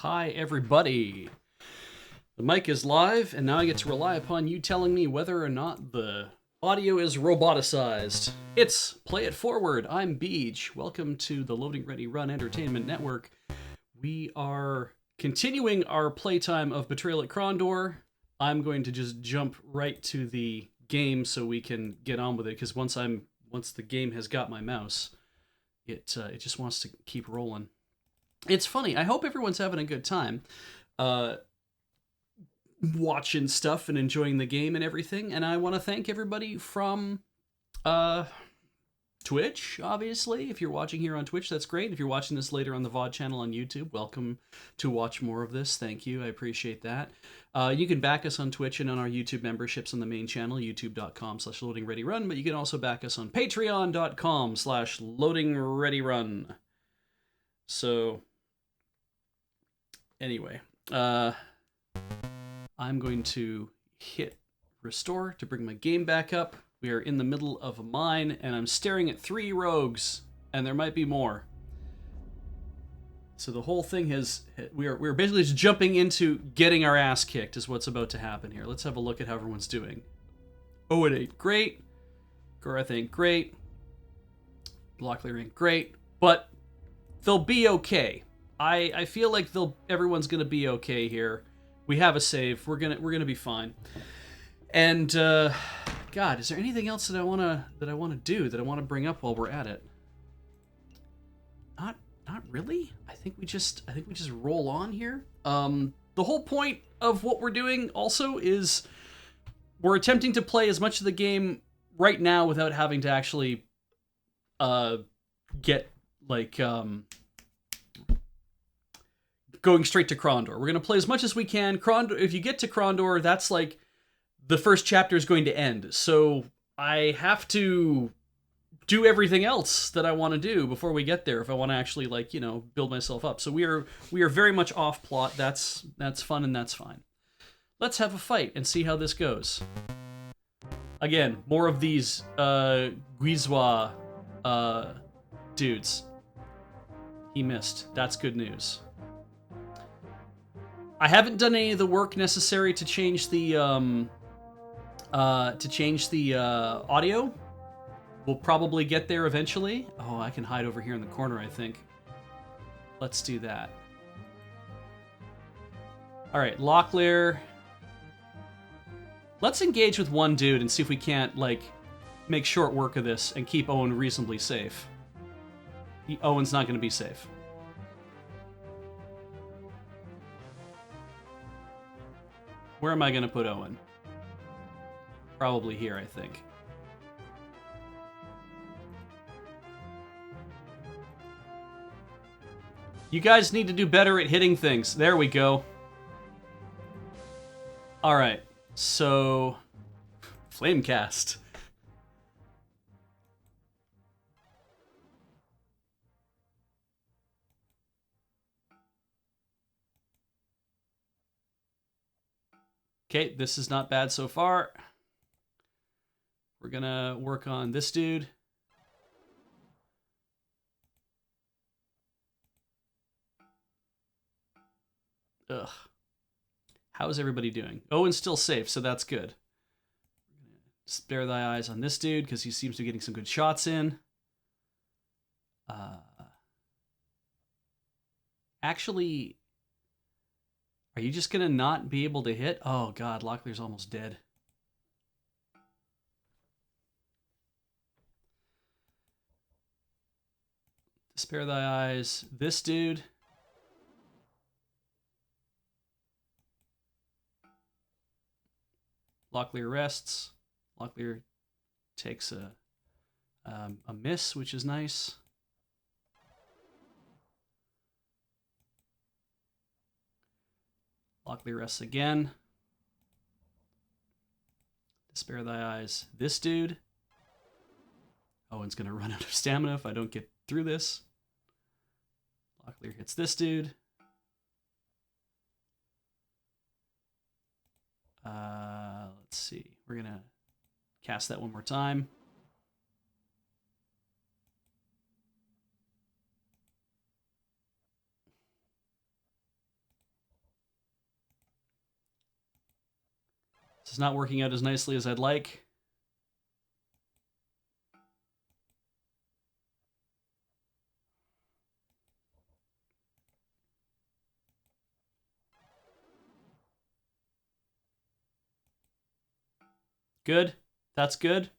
Hi, everybody. The mic is live, and now I get to rely upon you telling me whether or not the audio is roboticized. It's Play It Forward. I'm Beej. Welcome to the Loading Ready Run Entertainment Network. We are continuing our playtime of Betrayal at Krondor. I'm going to just jump right to the game so we can get on with it, because once the game has got my mouse, it just wants to keep rolling. It's funny. I hope everyone's having a good time watching stuff and enjoying the game and everything. And I want to thank everybody from Twitch, obviously. If you're watching here on Twitch, that's great. If you're watching this later on the VOD channel on YouTube, welcome to watch more of this. Thank you. I appreciate that. You can back us on Twitch and on our YouTube memberships on the main channel, youtube.com/loadingreadyrun. But you can also back us on patreon.com/loadingreadyrun. So anyway, I'm going to hit restore to bring my game back up. We are in the middle of a mine, and I'm staring at 3 rogues, and there might be more. So the whole thing we're basically just jumping into getting our ass kicked is what's about to happen here. Let's have a look at how everyone's doing. Owen ain't great. Gareth ain't great. Locklear ain't great, but they'll be okay. I feel like everyone's gonna be okay here. We have a save. We're gonna be fine. And God, is there anything else that I wanna do that I wanna bring up while we're at it? Not really. I think we just roll on here. The whole point of what we're doing also is we're attempting to play as much of the game right now without having to actually get like going straight to Krondor. We're going to play as much as we can. Krondor, if you get to Krondor, that's like the first chapter is going to end. So I have to do everything else that I want to do before we get there if I want to actually build myself up. So we are very much off plot. That's fun and that's fine. Let's have a fight and see how this goes. Again, more of these Guizwa dudes. He missed. That's good news. I haven't done any of the work necessary to change the audio. We'll probably get there eventually. Oh, I can hide over here in the corner, I think. Let's do that. All right, Locklear. Let's engage with one dude and see if we can't make short work of this and keep Owen reasonably safe. Owen's not going to be safe. Where am I going to put Owen? Probably here, I think. You guys need to do better at hitting things. There we go. Alright, so... Flamecast. Okay, this is not bad so far. We're gonna work on this dude. Ugh. How is everybody doing? Owen's still safe, so that's good. Spare thy eyes on this dude, because he seems to be getting some good shots in. Actually... Are you just gonna not be able to hit? Oh God, Locklear's almost dead. Spare thy eyes. This dude. Locklear rests. Locklear takes a miss, which is nice. Locklear rests again. Spare thy eyes. This dude. Owen's going to run out of stamina if I don't get through this. Locklear hits this dude. Let's see. We're going to cast that one more time. This is not working out as nicely as I'd like. Good. That's good.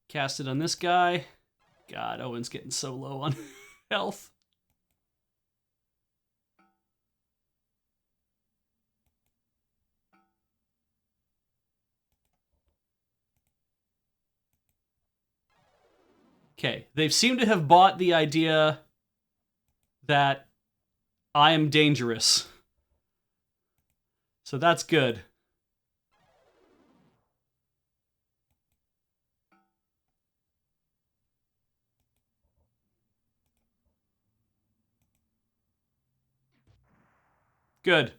Cast it on this guy. God, Owen's getting so low on health. Okay, they seem to have bought the idea that I am dangerous. So that's good. Good.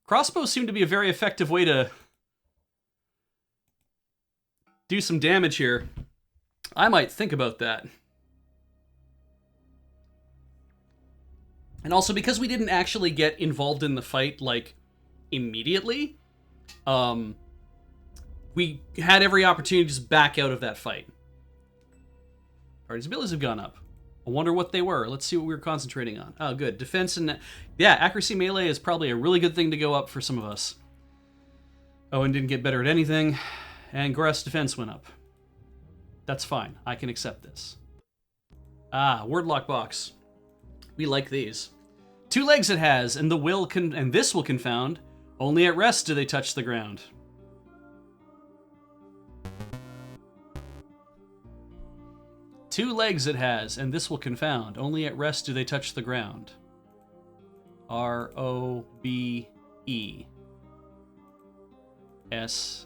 Crossbows seem to be a very effective way to do some damage here. I might think about that. And also, because we didn't actually get involved in the fight, like, immediately, we had every opportunity to just back out of that fight. Party's abilities have gone up. I wonder what they were. Let's see what we were concentrating on. Oh, good. Defense and... Yeah, accuracy melee is probably a really good thing to go up for some of us. Owen didn't get better at anything, and Goreth's defense went up. That's fine. I can accept this. Ah, wordlock box. We like these. 2 legs it has, and this will confound. Only at rest do they touch the ground. Two legs it has, and this will confound. Only at rest do they touch the ground. R-O-B-E. S-T-S-A-U.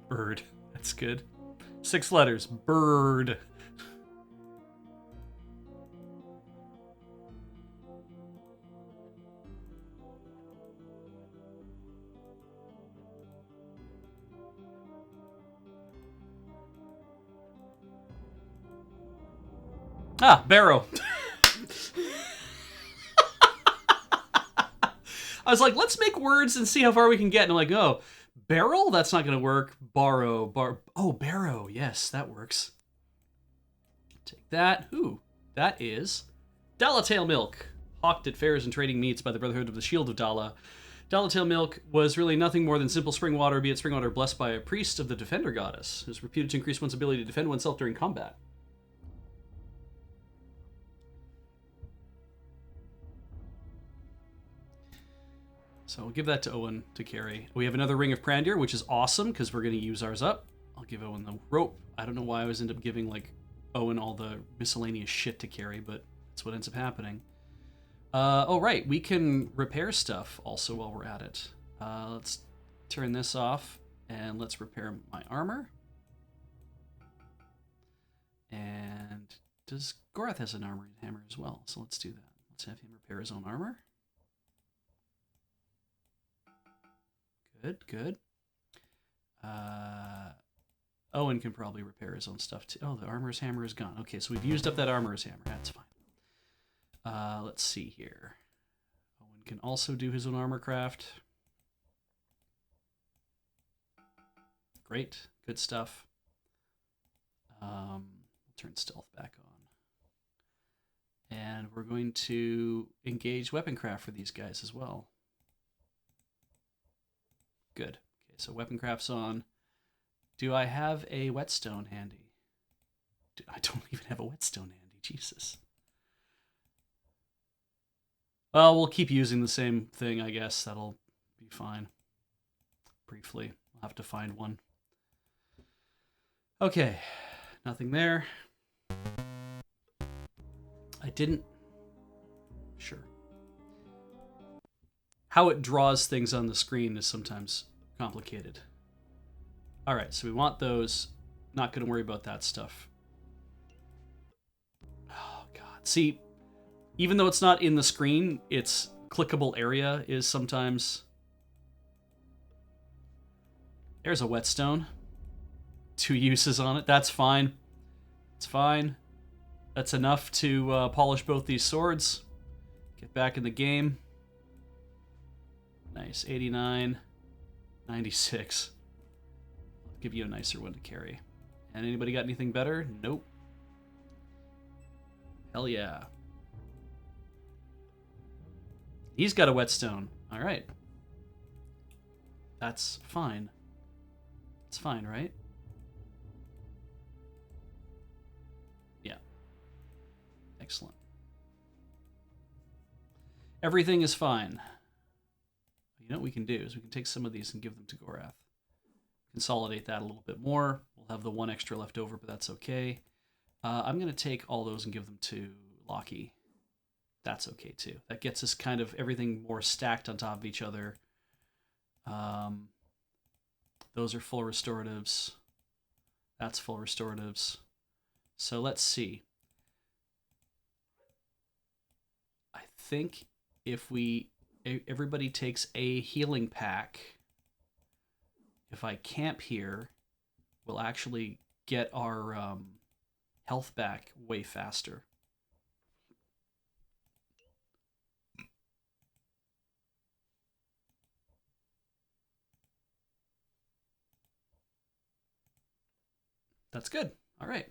Bird. That's good. 6 letters. Bird. Ah, barrow. I was like, let's make words and see how far we can get. And I'm like, oh, barrel? That's not going to work. Borrow. Oh, barrow. Yes, that works. Take that. Ooh, that is Dalatail milk. Hawked at fairs and trading meats by the Brotherhood of the Shield of Dala. Dalatail milk was really nothing more than simple spring water, be it spring water blessed by a priest of the Defender goddess. It was reputed to increase one's ability to defend oneself during combat. So we'll give that to Owen to carry. We have another Ring of Prandir, which is awesome because we're going to use ours up. I'll give Owen the rope. I don't know why I always end up giving like Owen all the miscellaneous shit to carry, but that's what ends up happening. Oh, right. We can repair stuff also while we're at it. Let's turn this off and let's repair my armor. And does Goreth has an armor hammer as well, so let's do that. Let's have him repair his own armor. Good, good. Owen can probably repair his own stuff too. Oh, the armorer's hammer is gone. Okay, so we've used up that armorer's hammer. That's fine. Let's see here. Owen can also do his own armor craft. Great, good stuff. We'll turn stealth back on. And we're going to engage weapon craft for these guys as well. Good. Okay, so weapon craft's on. Do I have a whetstone handy? I don't even have a whetstone handy. Jesus. Well, we'll keep using the same thing, I guess. That'll be fine. Briefly. I'll have to find one. Okay. Nothing there. I didn't... Sure. How it draws things on the screen is sometimes complicated. All right, so we want those. Not going to worry about that stuff. Oh, God. See, even though it's not in the screen, its clickable area is sometimes... There's a whetstone. 2 uses on it. That's fine. It's fine. That's enough to polish both these swords. Get back in the game. Nice. 89. 96. I'll give you a nicer one to carry. And anybody got anything better? Nope. Hell yeah. He's got a whetstone. All right. That's fine. It's fine, right? Yeah. Excellent. Everything is fine. You know what we can do is we can take some of these and give them to Gorath. Consolidate that a little bit more. We'll have the one extra left over, but that's okay. I'm going to take all those and give them to Loki. That's okay too. That gets us kind of everything more stacked on top of each other. Those are full restoratives. That's full restoratives. So let's see. I think if everybody takes a healing pack, if I camp here, we'll actually get our health back way faster. That's good. All right.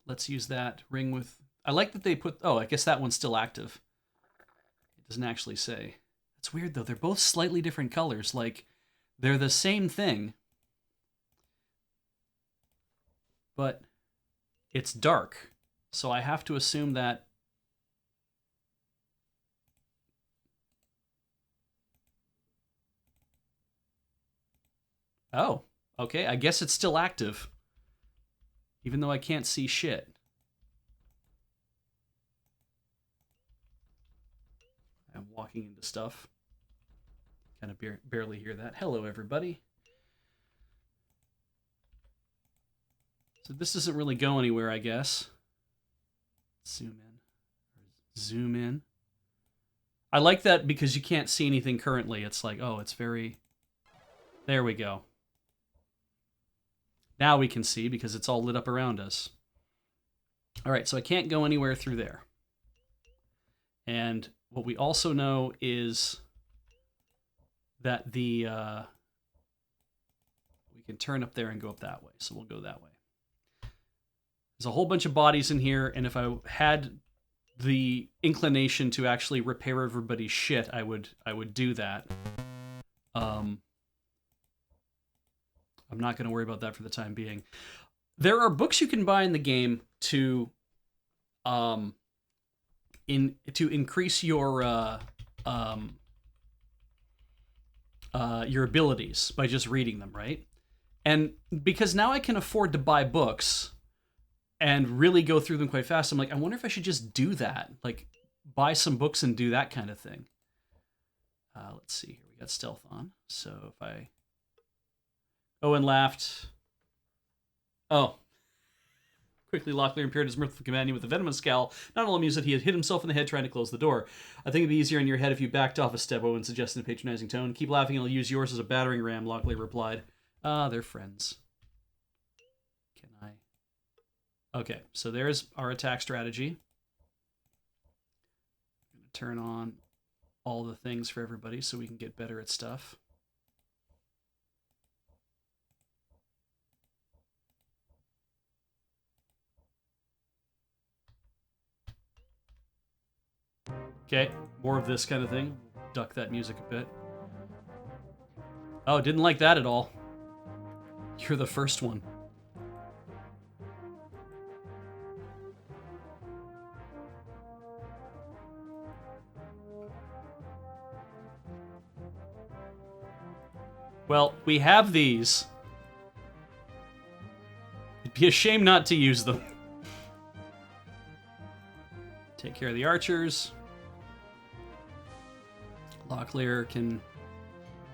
Let's use that ring with... I like that they put... Oh, I guess that one's still active. It doesn't actually say. It's weird, though. They're both slightly different colors. Like, they're the same thing, but it's dark. So I have to assume that... Oh, okay. I guess it's still active. Even though I can't see shit. I'm walking into stuff. Kind of barely hear that. Hello, everybody. So this doesn't really go anywhere, I guess. Zoom in. Zoom in. I like that because you can't see anything currently. It's like, oh, it's very... There we go. Now we can see because it's all lit up around us. All right, so I can't go anywhere through there. And what we also know is that we can turn up there and go up that way. So we'll go that way. There's a whole bunch of bodies in here, and if I had the inclination to actually repair everybody's shit, I would do that. I'm not going to worry about that for the time being. There are books you can buy in the game to increase your abilities by just reading them, right? And because now I can afford to buy books and really go through them quite fast, I'm like, I wonder if I should just do that, like buy some books and do that kind of thing. Let's see here. We got stealth on, so if I Owen laughed. Oh. Quickly, Locklear impaired his mirthful companion with a venomous scowl, not only amused that he had hit himself in the head trying to close the door. I think it'd be easier in your head if you backed off a step, Owen suggested in a patronizing tone. Keep laughing and I'll use yours as a battering ram, Locklear replied. They're friends. Can I... Okay, so there's our attack strategy. I'm going to turn on all the things for everybody so we can get better at stuff. Okay, more of this kind of thing. Duck that music a bit. Oh, didn't like that at all. You're the first one. Well, we have these. It'd be a shame not to use them. Take care of the archers. Locklear can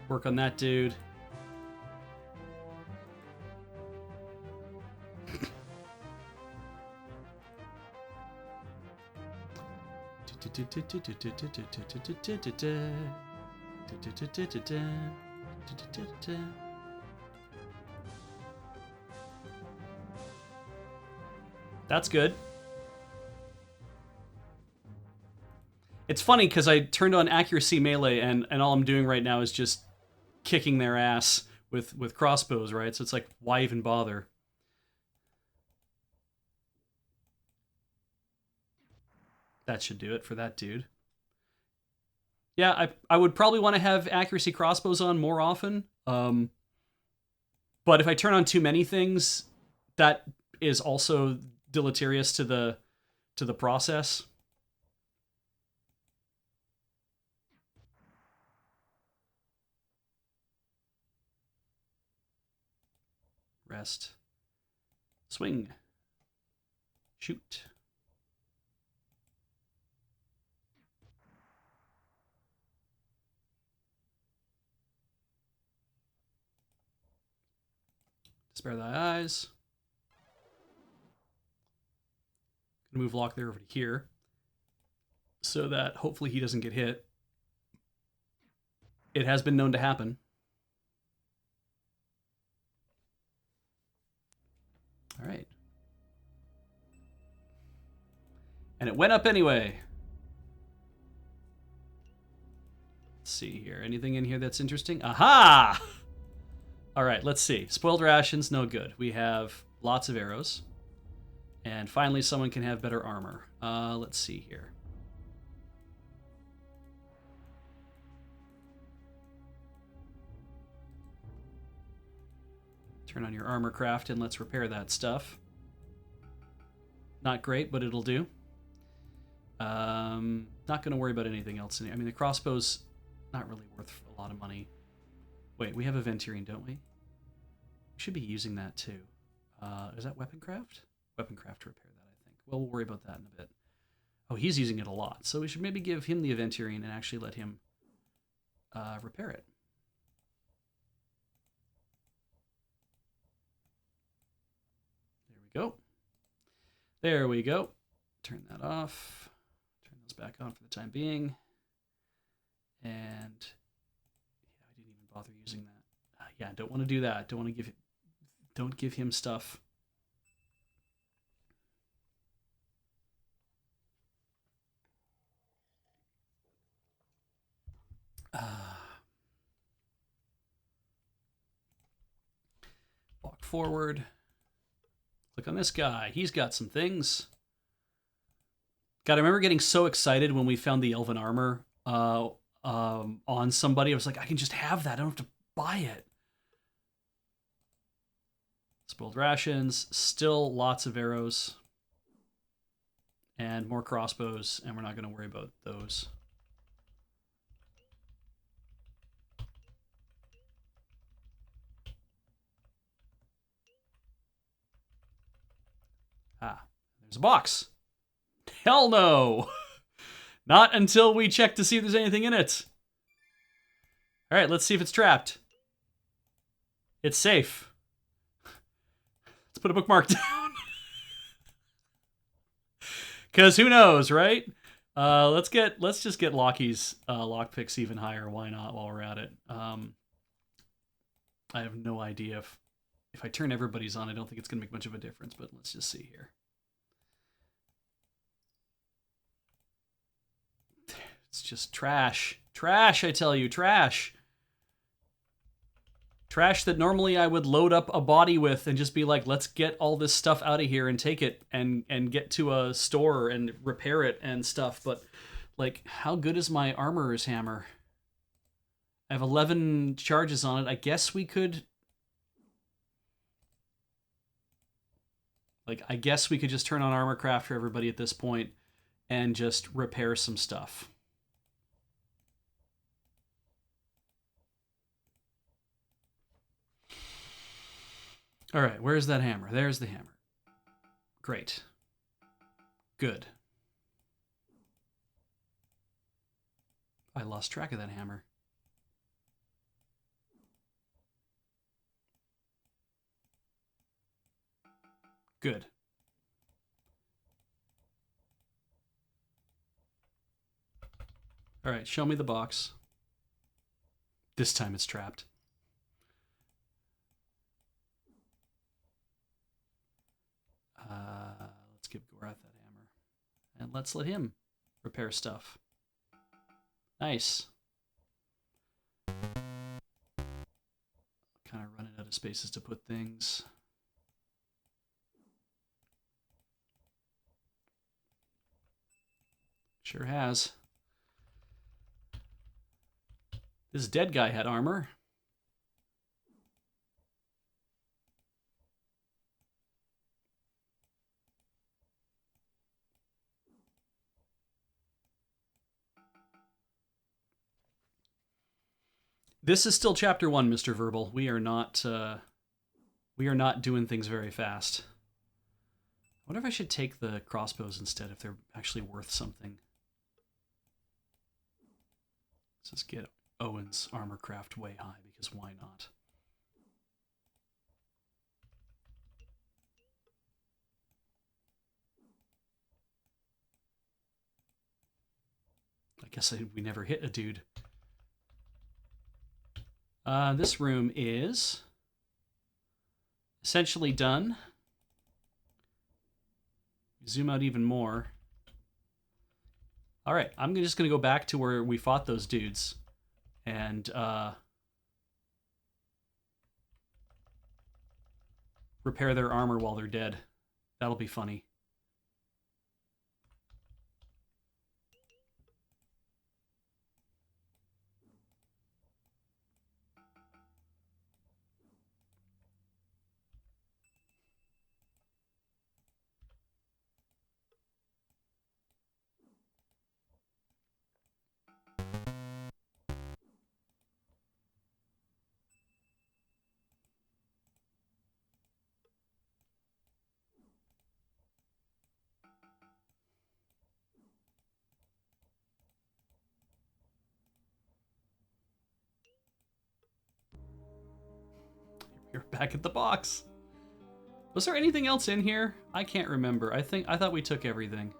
work on that dude. That's good. It's funny because I turned on accuracy melee, and all I'm doing right now is just kicking their ass with crossbows, right? So it's like, why even bother? That should do it for that dude. Yeah, I would probably want to have accuracy crossbows on more often. But if I turn on too many things, that is also deleterious to the process. Rest. Swing. Shoot. Spare thy eyes. Gonna move Lock there over to here, so that hopefully he doesn't get hit. It has been known to happen. All right. And it went up anyway. Let's see here. Anything in here that's interesting? Aha! All right, let's see. Spoiled rations, no good. We have lots of arrows. And finally, someone can have better armor. Let's see here. Turn on your armor craft and let's repair that stuff. Not great, but it'll do. Not going to worry about anything else. I mean, the crossbow's not really worth a lot of money. Wait, we have a Venturine, don't we? We should be using that too. Is that weapon craft? Weapon craft to repair that, I think. Well, we'll worry about that in a bit. Oh, he's using it a lot, so we should maybe give him the Venturine and actually let him repair it. There we go. There we go. Turn that off. Turn those back on for the time being. And yeah, I didn't even bother using that. Yeah, don't want to do that. Don't want to don't give him stuff. Walk forward. Click on this guy. He's got some things. God, I remember getting so excited when we found the elven armor on somebody. I was like, I can just have that. I don't have to buy it. Spoiled rations. Still lots of arrows. And more crossbows. And we're not going to worry about those. Ah, there's a box. Hell no! Not until we check to see if there's anything in it. All right, let's see if it's trapped. It's safe. Let's put a bookmark down. Because who knows, right? Let's just get Lockie's lockpicks even higher. Why not? While we're at it, I have no idea if I turn everybody's on. I don't think it's gonna make much of a difference. But let's just see here. It's just trash. Trash, I tell you, trash. Trash that normally I would load up a body with and just be like, let's get all this stuff out of here and take it and get to a store and repair it and stuff. But, like, how good is my armorer's hammer? I have 11 charges on it. I guess we could... I guess we could just turn on armor craft for everybody at this point and just repair some stuff. All right, where's that hammer? There's the hammer. Great. Good. I lost track of that hammer. Good. All right, show me the box. This time it's trapped. And let's let him repair stuff. Nice. Kind of running out of spaces to put things. Sure has. This dead guy had armor. This is still chapter 1, Mr. Verbal. We are not doing things very fast. I wonder if I should take the crossbows instead, if they're actually worth something. Let's just get Owen's armor craft way high, because why not? I guess we never hit a dude. This room is essentially done. Zoom out even more. All right, I'm just going to go back to where we fought those dudes and repair their armor while they're dead. That'll be funny. You're back at the box. Was there anything else in here? I can't remember. I thought we took everything.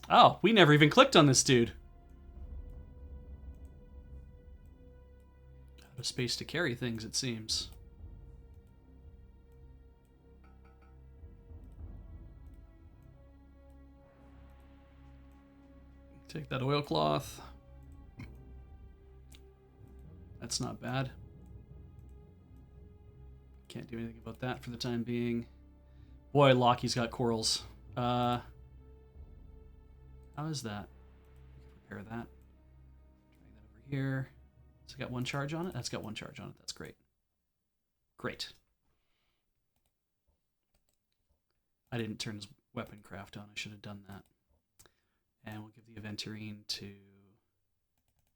Oh, we never even clicked on this dude. Out of space to carry things, it seems. Take that oilcloth. That's not bad. Can't do anything about that for the time being. Boy, Lockie's got corals. How is that? Repair that. Drag that over here. Has it got one charge on it? That's got one charge on it. That's great. Great. I didn't turn his weapon craft on. I should have done that. And we'll give the Aventurine to...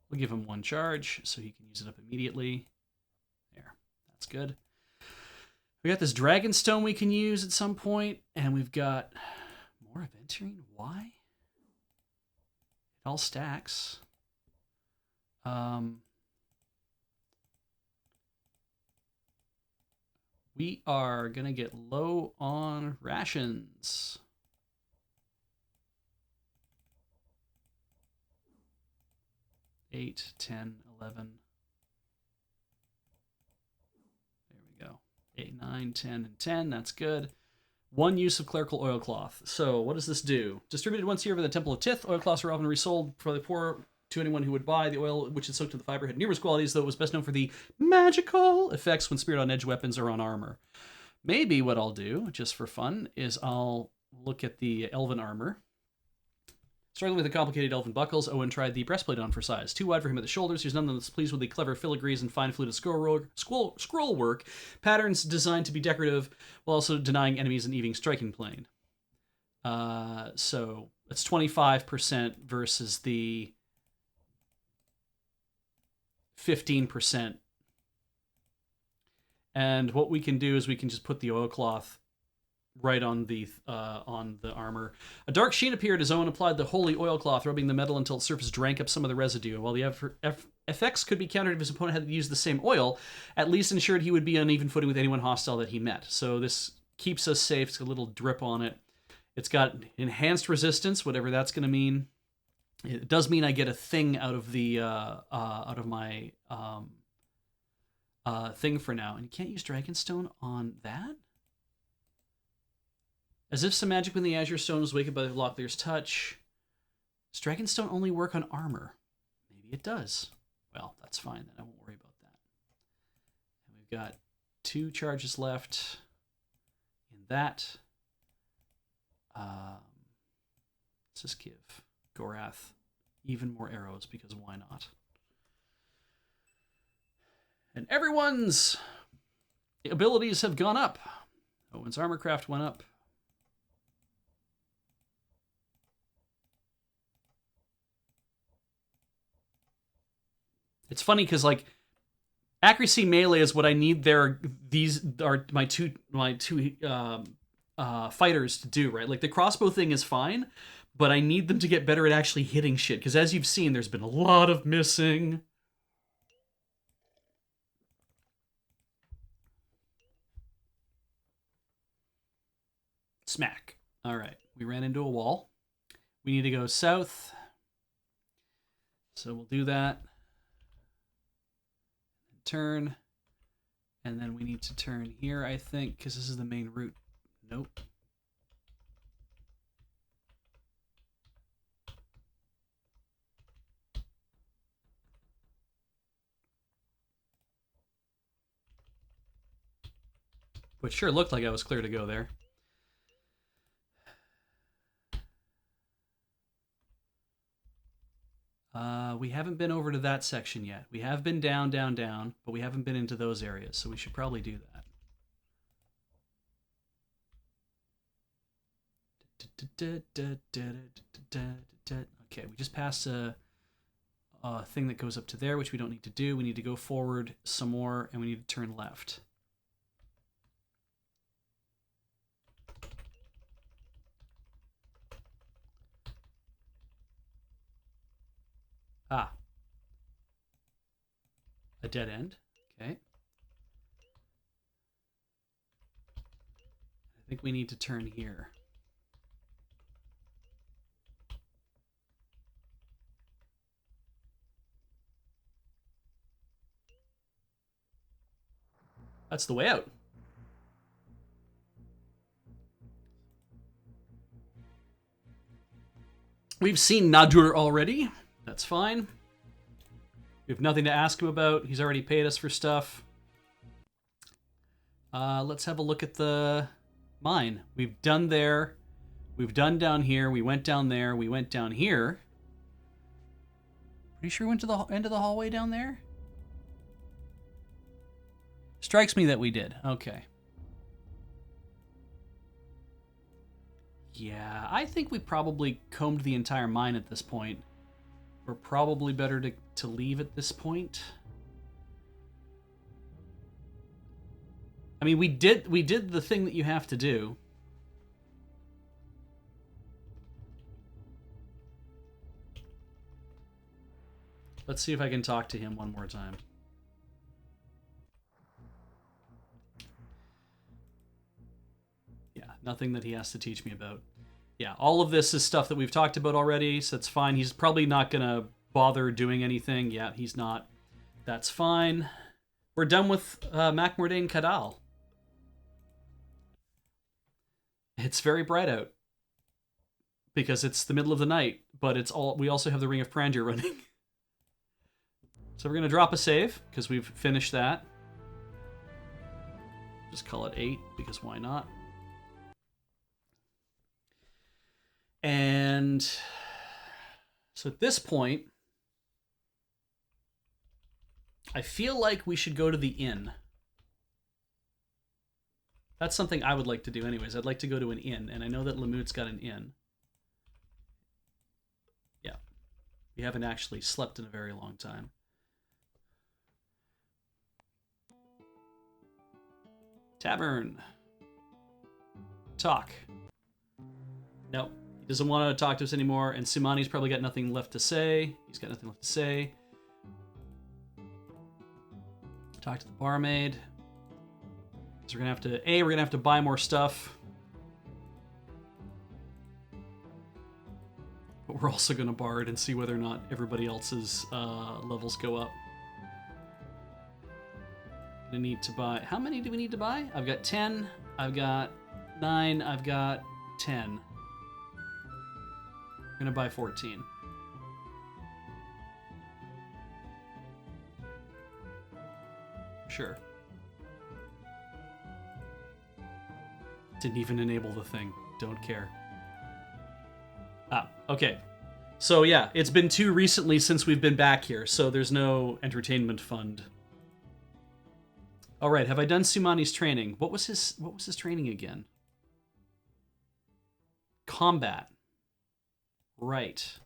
We'll give him one charge so he can use it up immediately. There. That's good. We got this Dragon Stone we can use at some point, and we've got more Aventurine. Why? It all stacks. We are going to get low on rations. Eight, 10, 11. There we go. 8, 9, 10, and 10. That's good. One use of clerical oilcloth. So what does this do? Distributed once a year over the Temple of Tith, oilcloths are often resold for the poor to anyone who would buy. The oil, which is soaked in the fiber, had numerous qualities, though it was best known for the magical effects when smeared on edge weapons or on armor. Maybe what I'll do, just for fun, is I'll look at the elven armor. Struggling with the complicated elven buckles, Owen tried the breastplate on for size. Too wide for him at the shoulders. He was nonetheless pleased with the clever filigrees and fine fluted scroll work, patterns designed to be decorative while also denying enemies an even striking plane. So it's 25% versus the 15%. And what we can do is we can just put the oilcloth right on the armor. A dark sheen appeared as Owen applied the holy oilcloth, rubbing the metal until its surface drank up some of the residue. While the effects could be countered if his opponent had used the same oil, at least ensured he would be on even footing with anyone hostile that he met. So this keeps us safe. It's got a little drip on it. It's got enhanced resistance, whatever that's going to mean. It does mean I get a thing out of the out of my thing for now. And you can't use Dragonstone on that? As if some magic when the Azure Stone was awakened by the Locklear's touch. Does Dragonstone only work on armor? Maybe it does. Well, that's fine. Then I won't worry about that. And we've got 2 charges left in that. Let's just give Gorath even more arrows, because why not? And everyone's abilities have gone up. Owen's Armorcraft went up. It's funny because, like, accuracy melee is what I need there. These are my two fighters to do, right? Like, the crossbow thing is fine, but I need them to get better at actually hitting shit, because as you've seen, there's been a lot of missing. Smack. All right, we ran into a wall. We need to go south. So we'll do that. Turn. And then we need to turn here, I think, because this is the main route. Nope. But sure looked like I was clear to go there. We haven't been over to that section yet. We have been down, down, down, but we haven't been into those areas, so we should probably do that. Okay, we just passed a thing that goes up to there, which we don't need to do. We need to go forward some more, and we need to turn left. Ah. A dead end. Okay. I think we need to turn here. That's the way out. We've seen Nadur already. That's fine. We have nothing to ask him about. He's already paid us for stuff. Let's have a look at the mine. We've done there. We've done down here. We went down there. We went down here. Pretty sure we went to the end of the hallway down there? Strikes me that we did. Okay. Yeah, I think we probably combed the entire mine at this point. We're probably better to leave at this point. I mean, we did the thing that you have to do. Let's see if I can talk to him one more time. Yeah, nothing that he has to teach me about. Yeah, all of this is stuff that we've talked about already, so it's fine. He's probably not going to bother doing anything. Yeah, he's not. That's fine. We're done with Mac Mordain Kadal. It's very bright out because it's the middle of the night, but we also have the Ring of Prandir running. So we're going to drop a save because we've finished that. Just call it 8 because why not? And so at this point, I feel like we should go to the inn. That's something I would like to do anyways. I'd like to go to an inn, and I know that Lamut's got an inn. Yeah. We haven't actually slept in a very long time. Tavern. Talk. Nope. He doesn't want to talk to us anymore, and Sumani's probably got nothing left to say. He's got nothing left to say. Talk to the barmaid. So we're gonna have to buy more stuff. But we're also going to bard and see whether or not everybody else's levels go up. I need to buy... How many do we need to buy? I've got 10. I've got 9. I've got 10. I'm going to buy 14. Sure. Didn't even enable the thing. Don't care. Ah, okay. So yeah, it's been too recently since we've been back here, so there's no entertainment fund. All right, have I done Sumani's training? What was his training again? Combat. Right.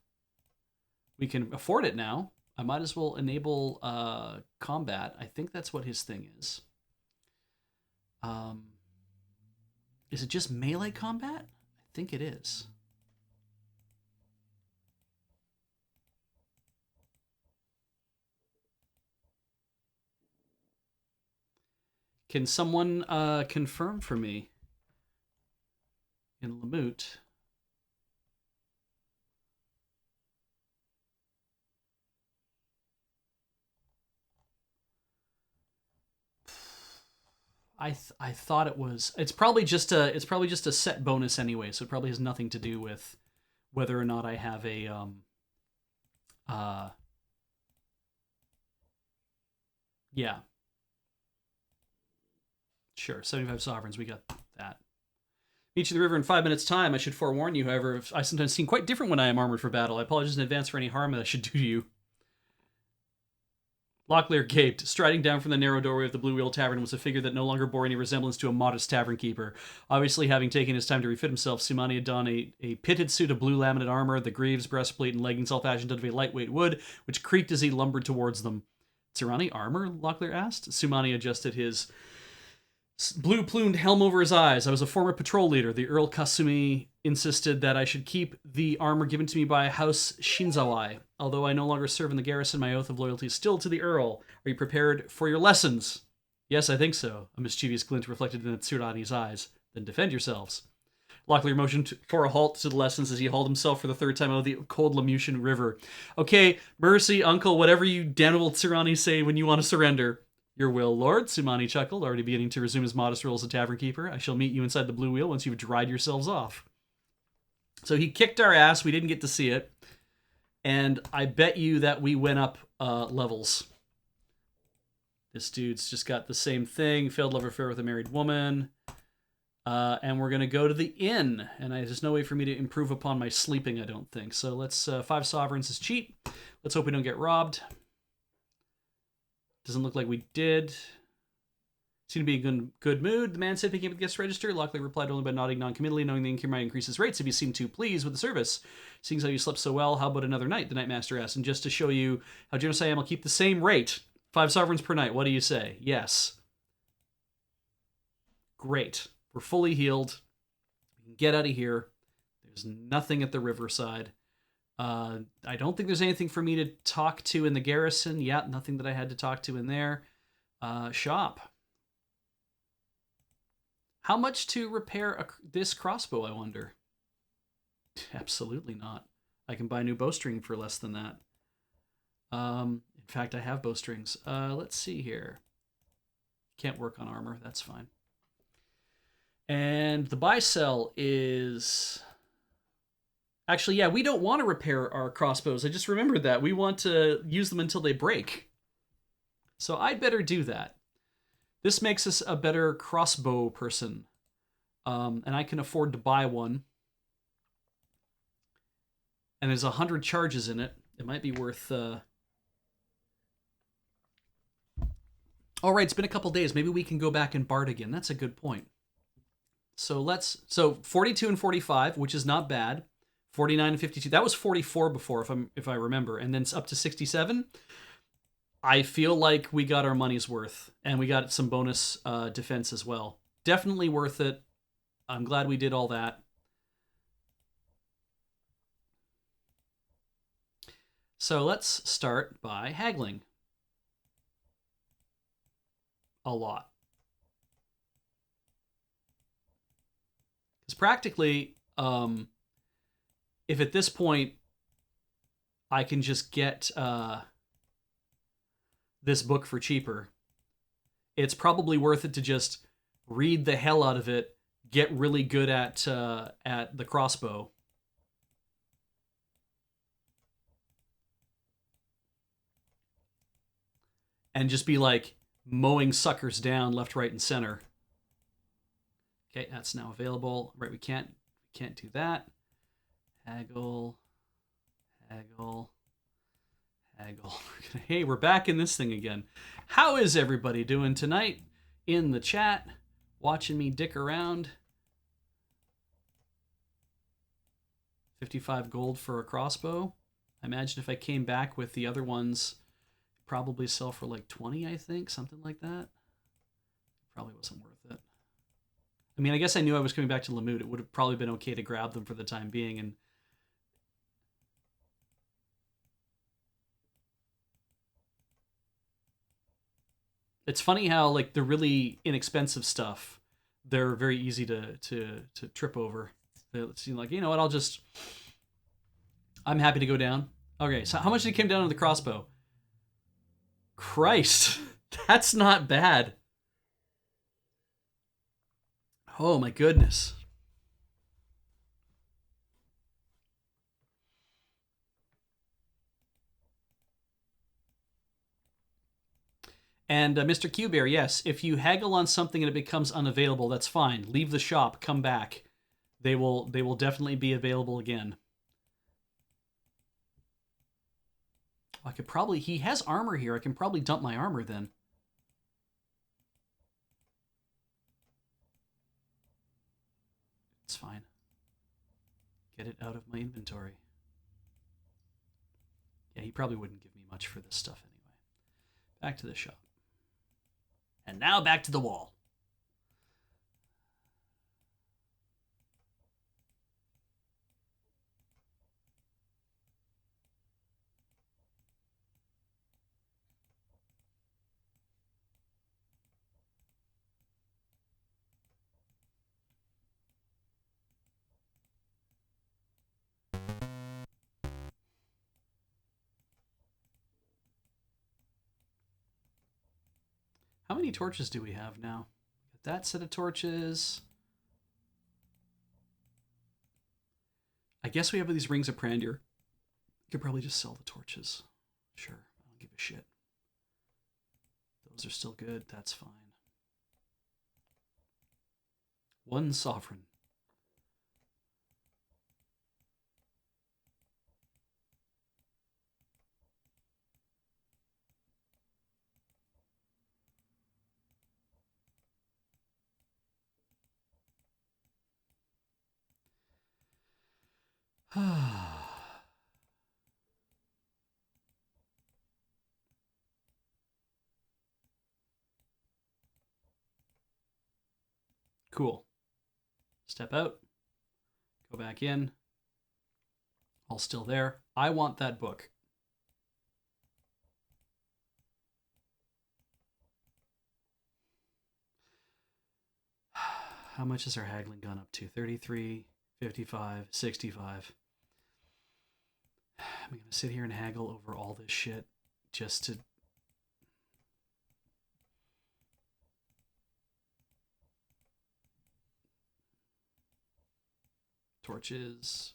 We can afford it now. I might as well enable combat. I think that's what his thing is. Is it just melee combat? I think it is. Can someone confirm for me in Lamut? I thought it was. It's probably just a set bonus anyway, so it probably has nothing to do with whether or not I have a yeah. Sure, 75 sovereigns, we got that. Meet you the river in 5 minutes' time. I should forewarn you, however, I sometimes seem quite different when I am armored for battle. I apologize in advance for any harm that I should do to you. Locklear gaped. Striding down from the narrow doorway of the Blue Wheel Tavern was a figure that no longer bore any resemblance to a modest tavern keeper. Obviously, having taken his time to refit himself, Sumani had donned a pitted suit of blue laminate armor, the greaves, breastplate, and leggings all fashioned out of a lightweight wood, which creaked as he lumbered towards them. Tsirani armor? Locklear asked. Sumani adjusted his blue-plumed helm over his eyes. I was a former patrol leader. The Earl Kasumi insisted that I should keep the armor given to me by House Shinzawai. Although I no longer serve in the garrison, my oath of loyalty is still to the Earl. Are you prepared for your lessons? Yes, I think so. A mischievous glint reflected in Tsirani's eyes. Then defend yourselves. Locklear motioned for a halt to the lessons as he hauled himself for the third time out of the cold Lamutian River. Okay, mercy, uncle, whatever you damnable Tsirani say when you want to surrender. Your will, Lord, Sumani chuckled, already beginning to resume his modest role as a tavern keeper. I shall meet you inside the Blue Wheel once you've dried yourselves off. So he kicked our ass. We didn't get to see it. And I bet you that we went up levels. This dude's just got the same thing. Failed love affair with a married woman. And we're going to go to the inn. And there's no way for me to improve upon my sleeping, I don't think. So let's... 5 sovereigns is cheap. Let's hope we don't get robbed. Doesn't look like we did. Seemed to be in a good mood. The man said, picking up the guest register. Locklear replied only by nodding non-committally, knowing the innkeeper might increase his rates if you seem too pleased with the service. Seeing as how you slept so well, how about another night? The Nightmaster asked. And just to show you how generous I am, I'll keep the same rate. 5 sovereigns per night. What do you say? Yes. Great. We're fully healed. We can get out of here. There's nothing at the riverside. I don't think there's anything for me to talk to in the garrison. Yeah, nothing that I had to talk to in there. Shop. How much to repair this crossbow, I wonder? Absolutely not. I can buy a new bowstring for less than that. In fact, I have bowstrings. Let's see here. Can't work on armor. That's fine. And the buy-sell is... Actually, yeah, we don't want to repair our crossbows. I just remembered that. We want to use them until they break. So I'd better do that. This makes us a better crossbow person. And I can afford to buy one. And there's 100 charges in it. It might be worth... All right, it's been a couple days. Maybe we can go back and bard again. That's a good point. So 42 and 45, which is not bad. 49 and 52. That was 44 before, if I remember. And then it's up to 67. I feel like we got our money's worth. And we got some bonus defense as well. Definitely worth it. I'm glad we did all that. So let's start by haggling. A lot. Because practically... if at this point I can just get this book for cheaper, it's probably worth it to just read the hell out of it, get really good at the crossbow, and just be like mowing suckers down left, right, and center. Okay, that's now available. Right, we can't do that. Haggle, haggle, haggle. Hey, we're back in this thing again. How is everybody doing tonight in the chat? Watching me dick around. 55 gold for a crossbow. I imagine if I came back with the other ones, probably sell for like 20, I think, something like that. Probably wasn't worth it. I mean, I guess I knew I was coming back to Lamut. It would have probably been okay to grab them for the time being. And it's funny how like the really inexpensive stuff, they're very easy to trip over. They seem like, you know what, I'm happy to go down. Okay, so how much did it come down on the crossbow? Christ, that's not bad. Oh my goodness. And Mr. Q-Bear, yes, if you haggle on something and it becomes unavailable, that's fine. Leave the shop, come back. They will definitely be available again. I could probably, he has armor here. I can probably dump my armor then. It's fine. Get it out of my inventory. Yeah, he probably wouldn't give me much for this stuff anyway. Back to the shop. And now back to the wall. How many torches do we have now? That set of torches. I guess we have these rings of Prandir. Could probably just sell the torches. Sure, I don't give a shit. Those are still good, that's fine. One sovereign. Cool. Step out. Go back in. All still there. I want that book. How much has our haggling gone up to? 33, 55, 65. I'm going to sit here and haggle over all this shit just to... Torches.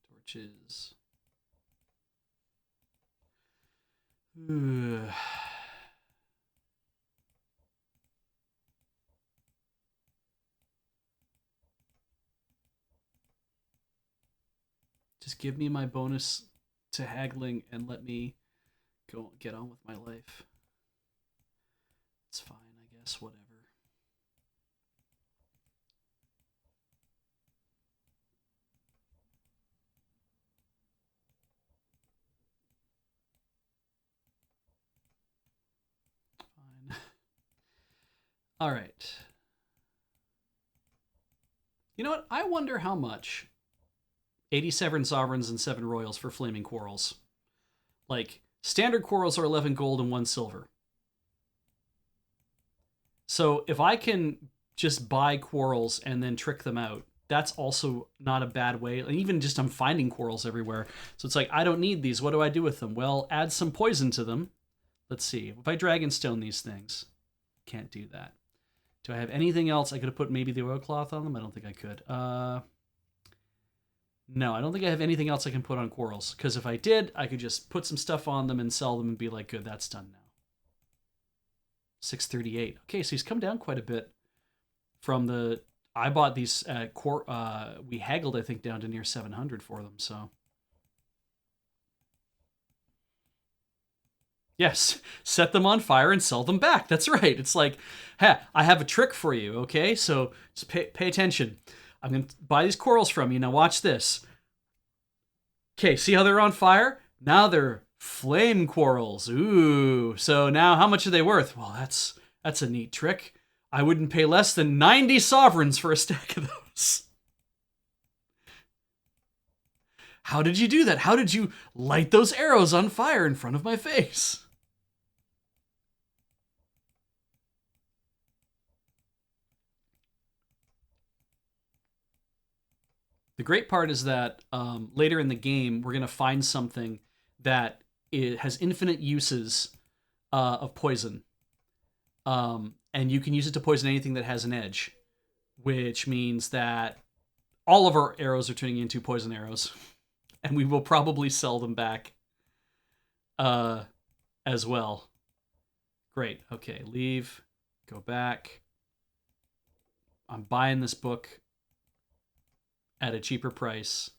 Torches. Just give me my bonus to haggling and let me go get on with my life. It's fine, I guess, whatever. Fine. All right. You know what? I wonder how much 87 sovereigns and 7 royals for flaming quarrels. Like, standard quarrels are 11 gold and 1 silver. So if I can just buy quarrels and then trick them out, that's also not a bad way. And even just I'm finding quarrels everywhere. So it's like, I don't need these. What do I do with them? Well, add some poison to them. Let's see. If I Dragonstone these things, can't do that. Do I have anything else? I could have put maybe the oilcloth on them. I don't think I could. No, I don't think I have anything else I can put on quarrels. Because if I did, I could just put some stuff on them and sell them and be like, good, that's done now. 638. Okay, so he's come down quite a bit from the... I bought these we haggled, I think, down to near 700 for them, so... Yes, set them on fire and sell them back. That's right. It's like, hey, I have a trick for you, okay? So just pay attention. I'm going to buy these corals from you. Now watch this. Okay, see how they're on fire? Now they're flame corals. Ooh. So now how much are they worth? Well, that's a neat trick. I wouldn't pay less than 90 sovereigns for a stack of those. How did you do that? How did you light those arrows on fire in front of my face? The great part is that later in the game, we're going to find something that has infinite uses of poison. And you can use it to poison anything that has an edge, which means that all of our arrows are turning into poison arrows. And we will probably sell them back as well. Great. Okay, leave. Go back. I'm buying this book at a cheaper price.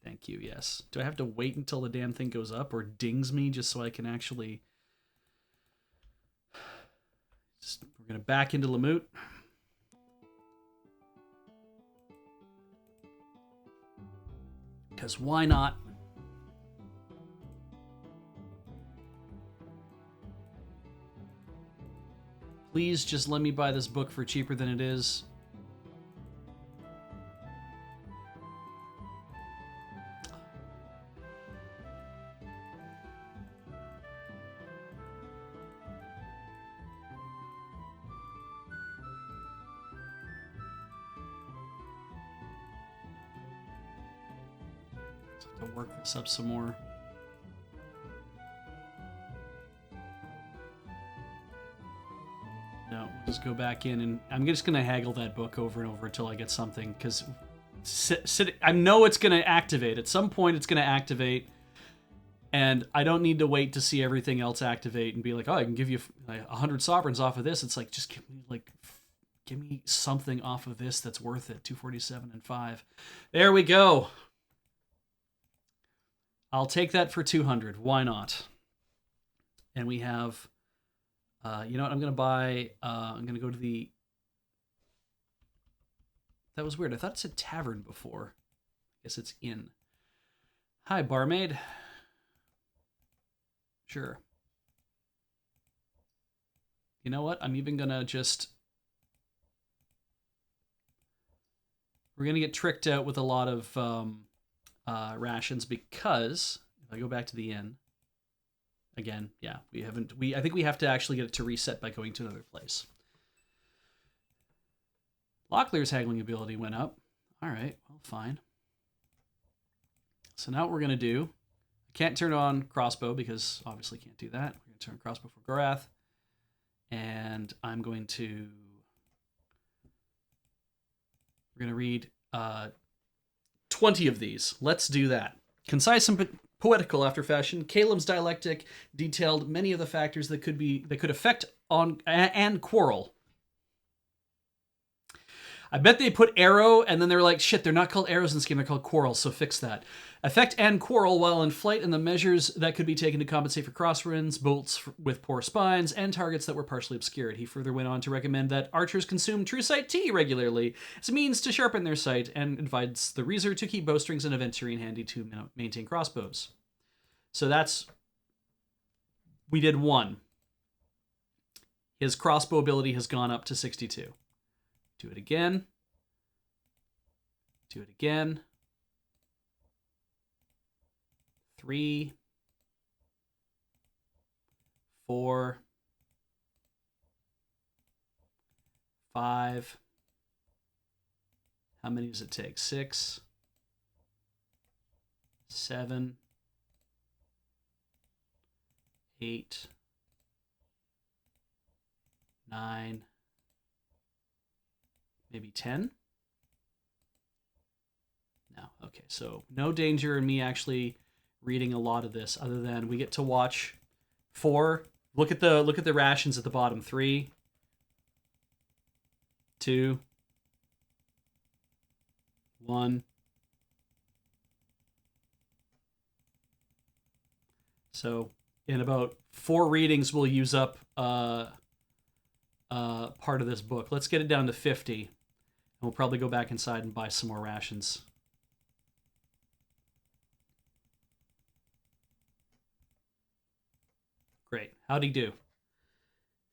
Thank you, yes. Do I have to wait until the damn thing goes up or dings me just so I can actually... We're going to back into Lamut. Because why not? Please just let me buy this book for cheaper than it is. To work this up some more. No, we'll just go back in, and I'm just going to haggle that book over and over until I get something, because I know it's going to activate. At some point, it's going to activate, and I don't need to wait to see everything else activate and be like, oh, I can give you 100 sovereigns off of this. It's like, just give me something off of this that's worth it. 247 and 5. There we go. I'll take that for 200. Why not? And we have... you know what? I'm going to buy... I'm going to go to the... That was weird. I thought it said tavern before. I guess it's inn. Hi, barmaid. Sure. You know what? I'm even going to just... We're going to get tricked out with a lot of rations, because if I go back to the inn... Again, yeah, I think we have to actually get it to reset by going to another place. Locklear's haggling ability went up. All right, well, fine. So now what we're going to do, I can't turn on crossbow because obviously can't do that. We're going to turn crossbow for Gorath. And I'm going to... We're going to read 20 of these. Let's do that. Concise and poetical after fashion, Caleb's dialectic detailed many of the factors that could affect on and quarrel. I bet they put arrow, and then they were like, shit, they're not called arrows in this game, they're called quarrels, so fix that. Affect and quarrel while in flight, and the measures that could be taken to compensate for crosswinds, bolts with poor spines, and targets that were partially obscured. He further went on to recommend that archers consume true sight tea regularly as a means to sharpen their sight, and advised the Reezer to keep bowstrings and aventurine handy to maintain crossbows. So that's... We did 1. His crossbow ability has gone up to 62. Do it again. Do it again. 3, 4, 5. How many does it take? 6, 7, 8, 9, maybe 10? No. Okay, so no danger in me actually reading a lot of this, other than we get to watch 4. Look at the rations at the bottom. 3, 2, 1. So in about 4 readings, we'll use up part of this book. Let's get it down to 50, and we'll probably go back inside and buy some more rations. Great. How'd he do?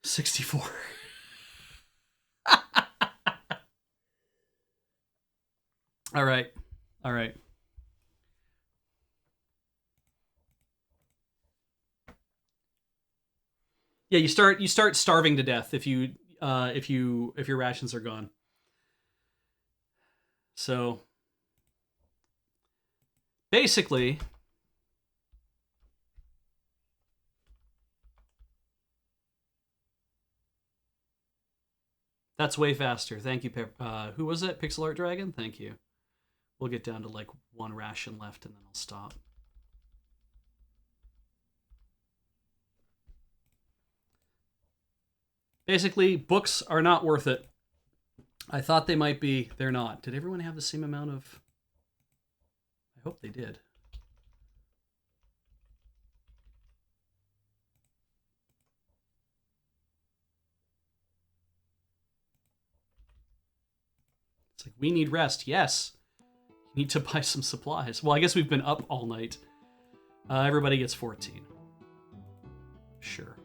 64. All right. All right. Yeah, you start starving to death if your rations are gone. So basically, that's way faster. Thank you, who was it? Pixel Art Dragon? Thank you. We'll get down to like 1 ration left and then I'll stop. Basically, books are not worth it. I thought they might be. They're not. Did everyone have the same amount of... I hope they did. It's like, we need rest. Yes. You need to buy some supplies. Well, I guess we've been up all night. Everybody gets 14. Sure.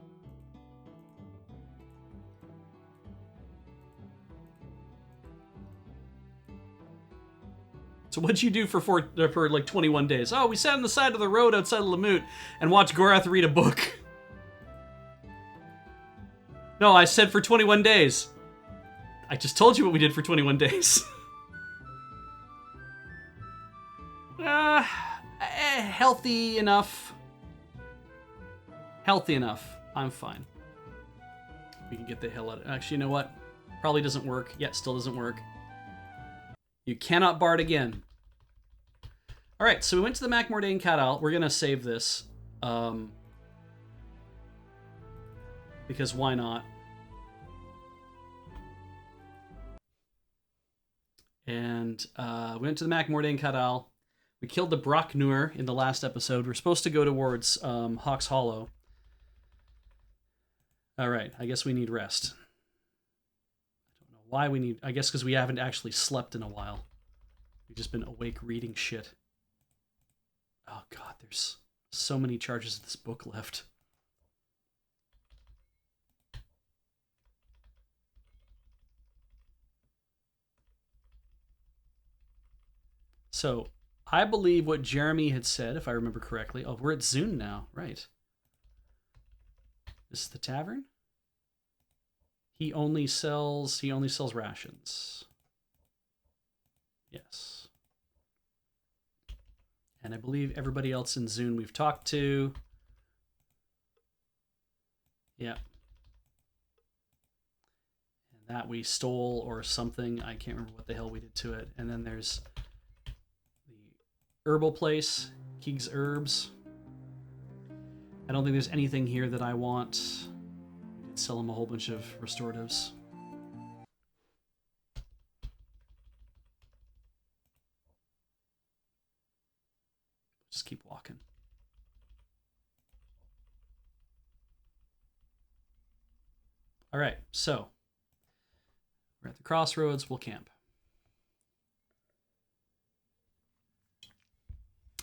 So what'd you do for like 21 days? Oh, we sat on the side of the road outside of Lamut and watched Gorath read a book. No, I said for 21 days. I just told you what we did for 21 days. Healthy enough. Healthy enough. I'm fine. We can get the hell out of it. Actually, you know what? Probably doesn't work. Yet still doesn't work. You cannot bard again. All right, so we went to the Mac Mordain Cat-Owl. We're going to save this. Because why not? And we went to the Mac Mordain Cat-Owl. We killed the Brocknur in the last episode. We're supposed to go towards Hawk's Hollow. All right, I guess we need rest. I don't know why we need... I guess because we haven't actually slept in a while. We've just been awake reading shit. Oh god, there's so many charges of this book left. So, I believe what Jeremy had said, if I remember correctly. Oh, we're at Zune now, right. This is the tavern? He only sells rations. Yes. And I believe everybody else in Zune we've talked to. Yeah. And that we stole or something. I can't remember what the hell we did to it. And then there's the herbal place, Keeg's Herbs. I don't think there's anything here that I want. We did sell him a whole bunch of restoratives. Just keep walking. All right, so we're at the crossroads. We'll camp.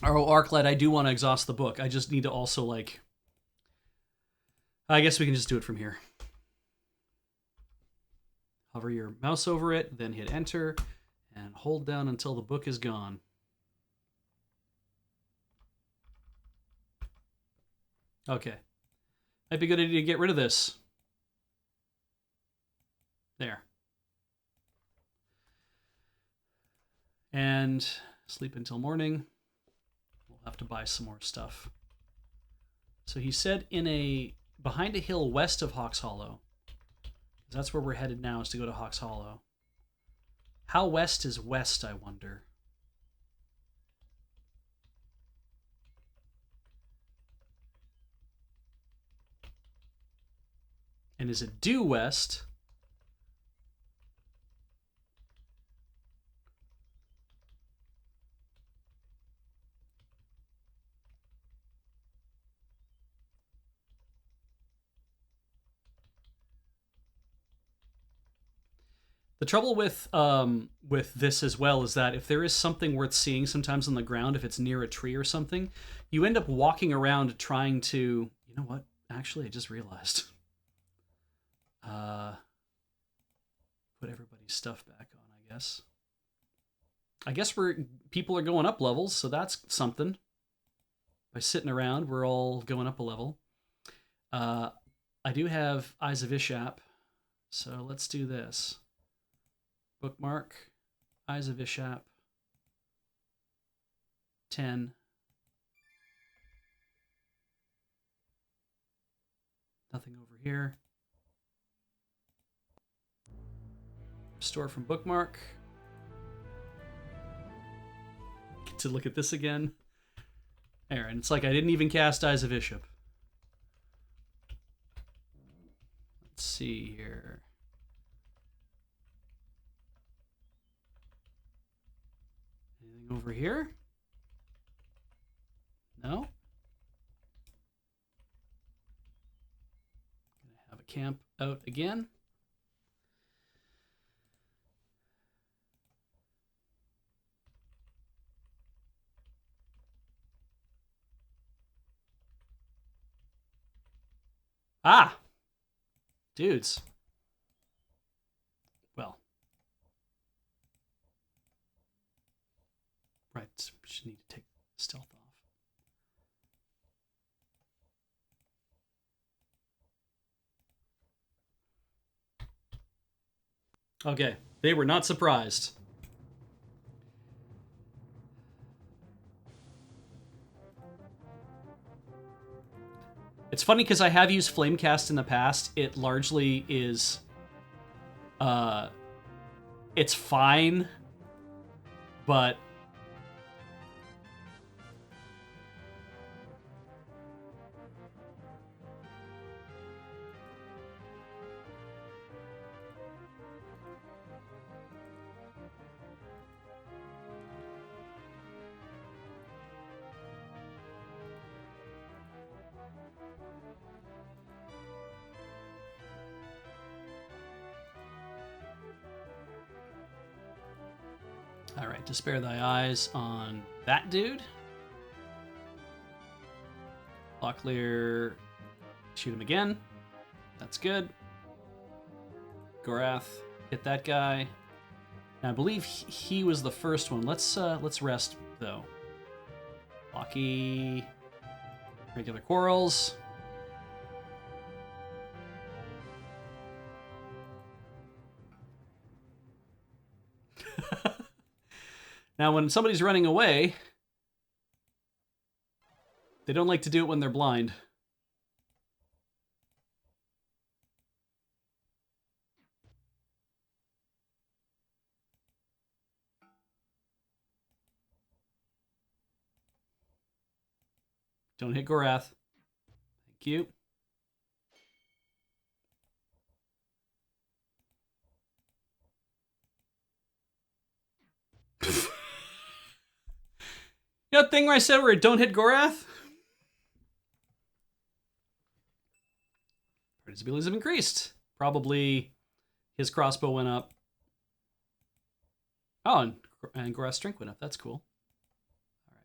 Oh, Arclight, I do want to exhaust the book. I just need to also, like... I guess we can just do it from here. Hover your mouse over it, then hit enter, and hold down until the book is gone. Okay. Might be a good idea to get rid of this. There. And sleep until morning. We'll have to buy some more stuff. So he said behind a hill west of Hawks Hollow. That's where we're headed now, is to go to Hawks Hollow. How west is west, I wonder? And is it due west? The trouble with this as well is that if there is something worth seeing sometimes on the ground, if it's near a tree or something, you end up walking around trying to... You know what? Actually, I just realized. Put everybody's stuff back on, I guess. I guess people are going up levels, so that's something. By sitting around, we're all going up a level. I do have Eyes of Ishap, so let's do this. Bookmark, Eyes of Ishap, 10. Nothing over here. Restore from bookmark. Get to look at this again. Aaron, it's like I didn't even cast Eyes of Ishap. Let's see here. Anything over here? No? Gonna have a camp out again. Ah! Dudes. Well. Right, we should need to take stealth off. Okay, they were not surprised. It's funny because I have used Flamecast in the past. It largely is... it's fine, but... Alright, to spare thy eyes on that dude. Locklear, shoot him again. That's good. Gorath, hit that guy. And I believe he was the first one. Let's rest though. Locky, regular quarrels. Now, when somebody's running away, they don't like to do it when they're blind. Don't hit Gorath. Thank you. You know that thing where I said where don't hit Gorath? His abilities have increased. Probably his crossbow went up. Oh, and Gorath's strength went up. That's cool. All right.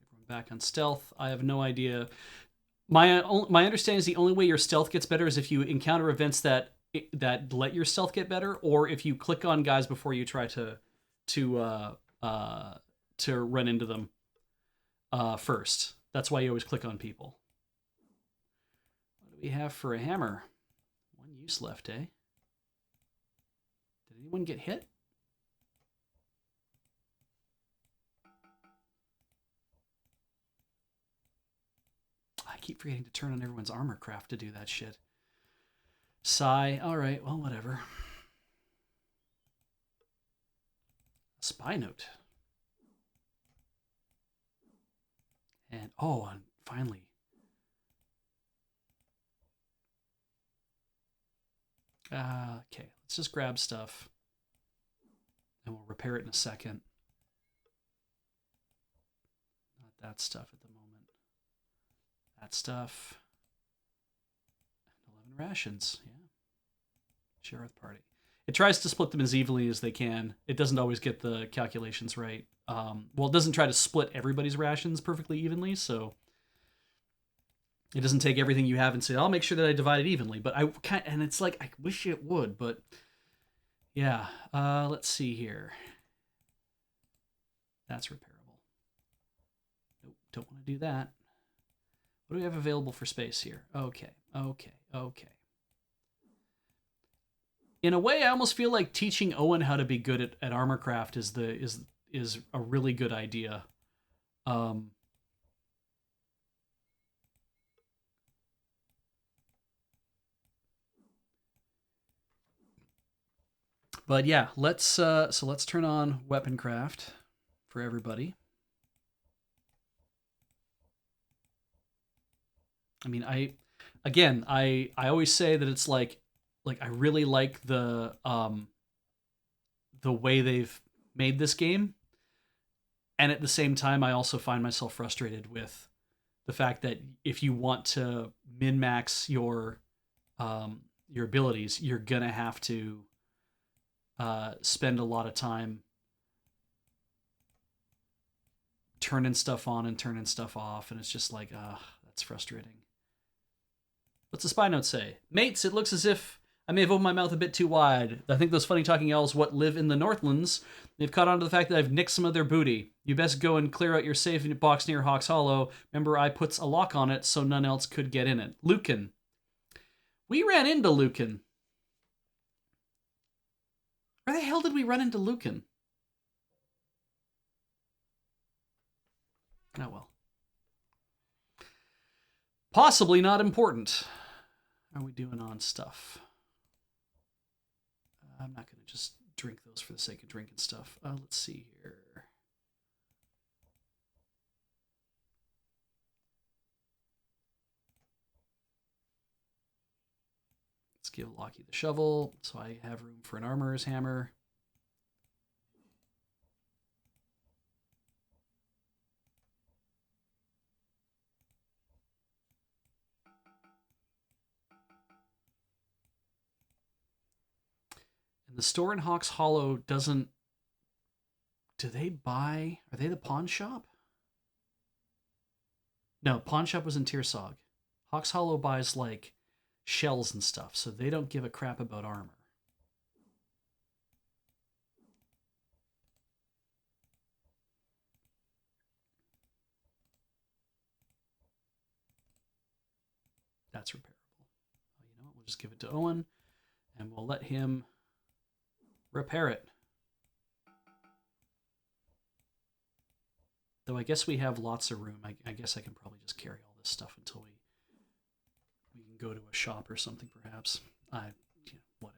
Everyone back on stealth. I have no idea. My understanding is the only way your stealth gets better is if you encounter events that let your stealth get better, or if you click on guys before you try to run into them first. That's why you always click on people. What do we have for a hammer? One use left, eh? Did anyone get hit? keep forgetting to turn on everyone's armor craft to do that shit. Sigh. All right, well, whatever. Spy note. And, and finally. Okay, let's just grab stuff. And we'll repair it in a second. Not that stuff at the moment. That stuff. 11 rations, yeah. Share with party. It tries to split them as evenly as they can. It doesn't always get the calculations right. Well, it doesn't try to split everybody's rations perfectly evenly, so it doesn't take everything you have and say, I'll make sure that I divide it evenly. But and it's like, I wish it would, but yeah. Let's see here. That's repairable. Nope, don't want to do that. What do we have available for space here? Okay. In a way, I almost feel like teaching Owen how to be good at armor craft is a really good idea. But yeah, let's turn on weapon craft for everybody. I mean, I always say that it's like I really like the way they've made this game, and at the same time, I also find myself frustrated with the fact that if you want to min-max your abilities, you're gonna have to spend a lot of time turning stuff on and turning stuff off, and it's just like, that's frustrating. What's the spy note say? Mates, it looks as if I may have opened my mouth a bit too wide. I think those funny talking elves what live in the Northlands, they've caught on to the fact that I've nicked some of their booty. You best go and clear out your safe box near Hawk's Hollow. Remember, I puts a lock on it so none else could get in it. Lucan. We ran into Lucan. Where the hell did we run into Lucan? Oh well. Possibly not important. How are we doing on stuff? I'm not going to just drink those for the sake of drinking stuff. Let's see here. Let's give Lockie the shovel so I have room for an armorer's hammer. And the store in Hawk's Hollow doesn't... Do they buy... Are they the pawn shop? No, pawn shop was in Tirsog. Hawk's Hollow buys, like, shells and stuff, so they don't give a crap about armor. That's repairable. You know what? We'll just give it to Owen, and we'll let him repair it. Though I guess we have lots of room. I guess I can probably just carry all this stuff until we can go to a shop or something, perhaps. Whatever.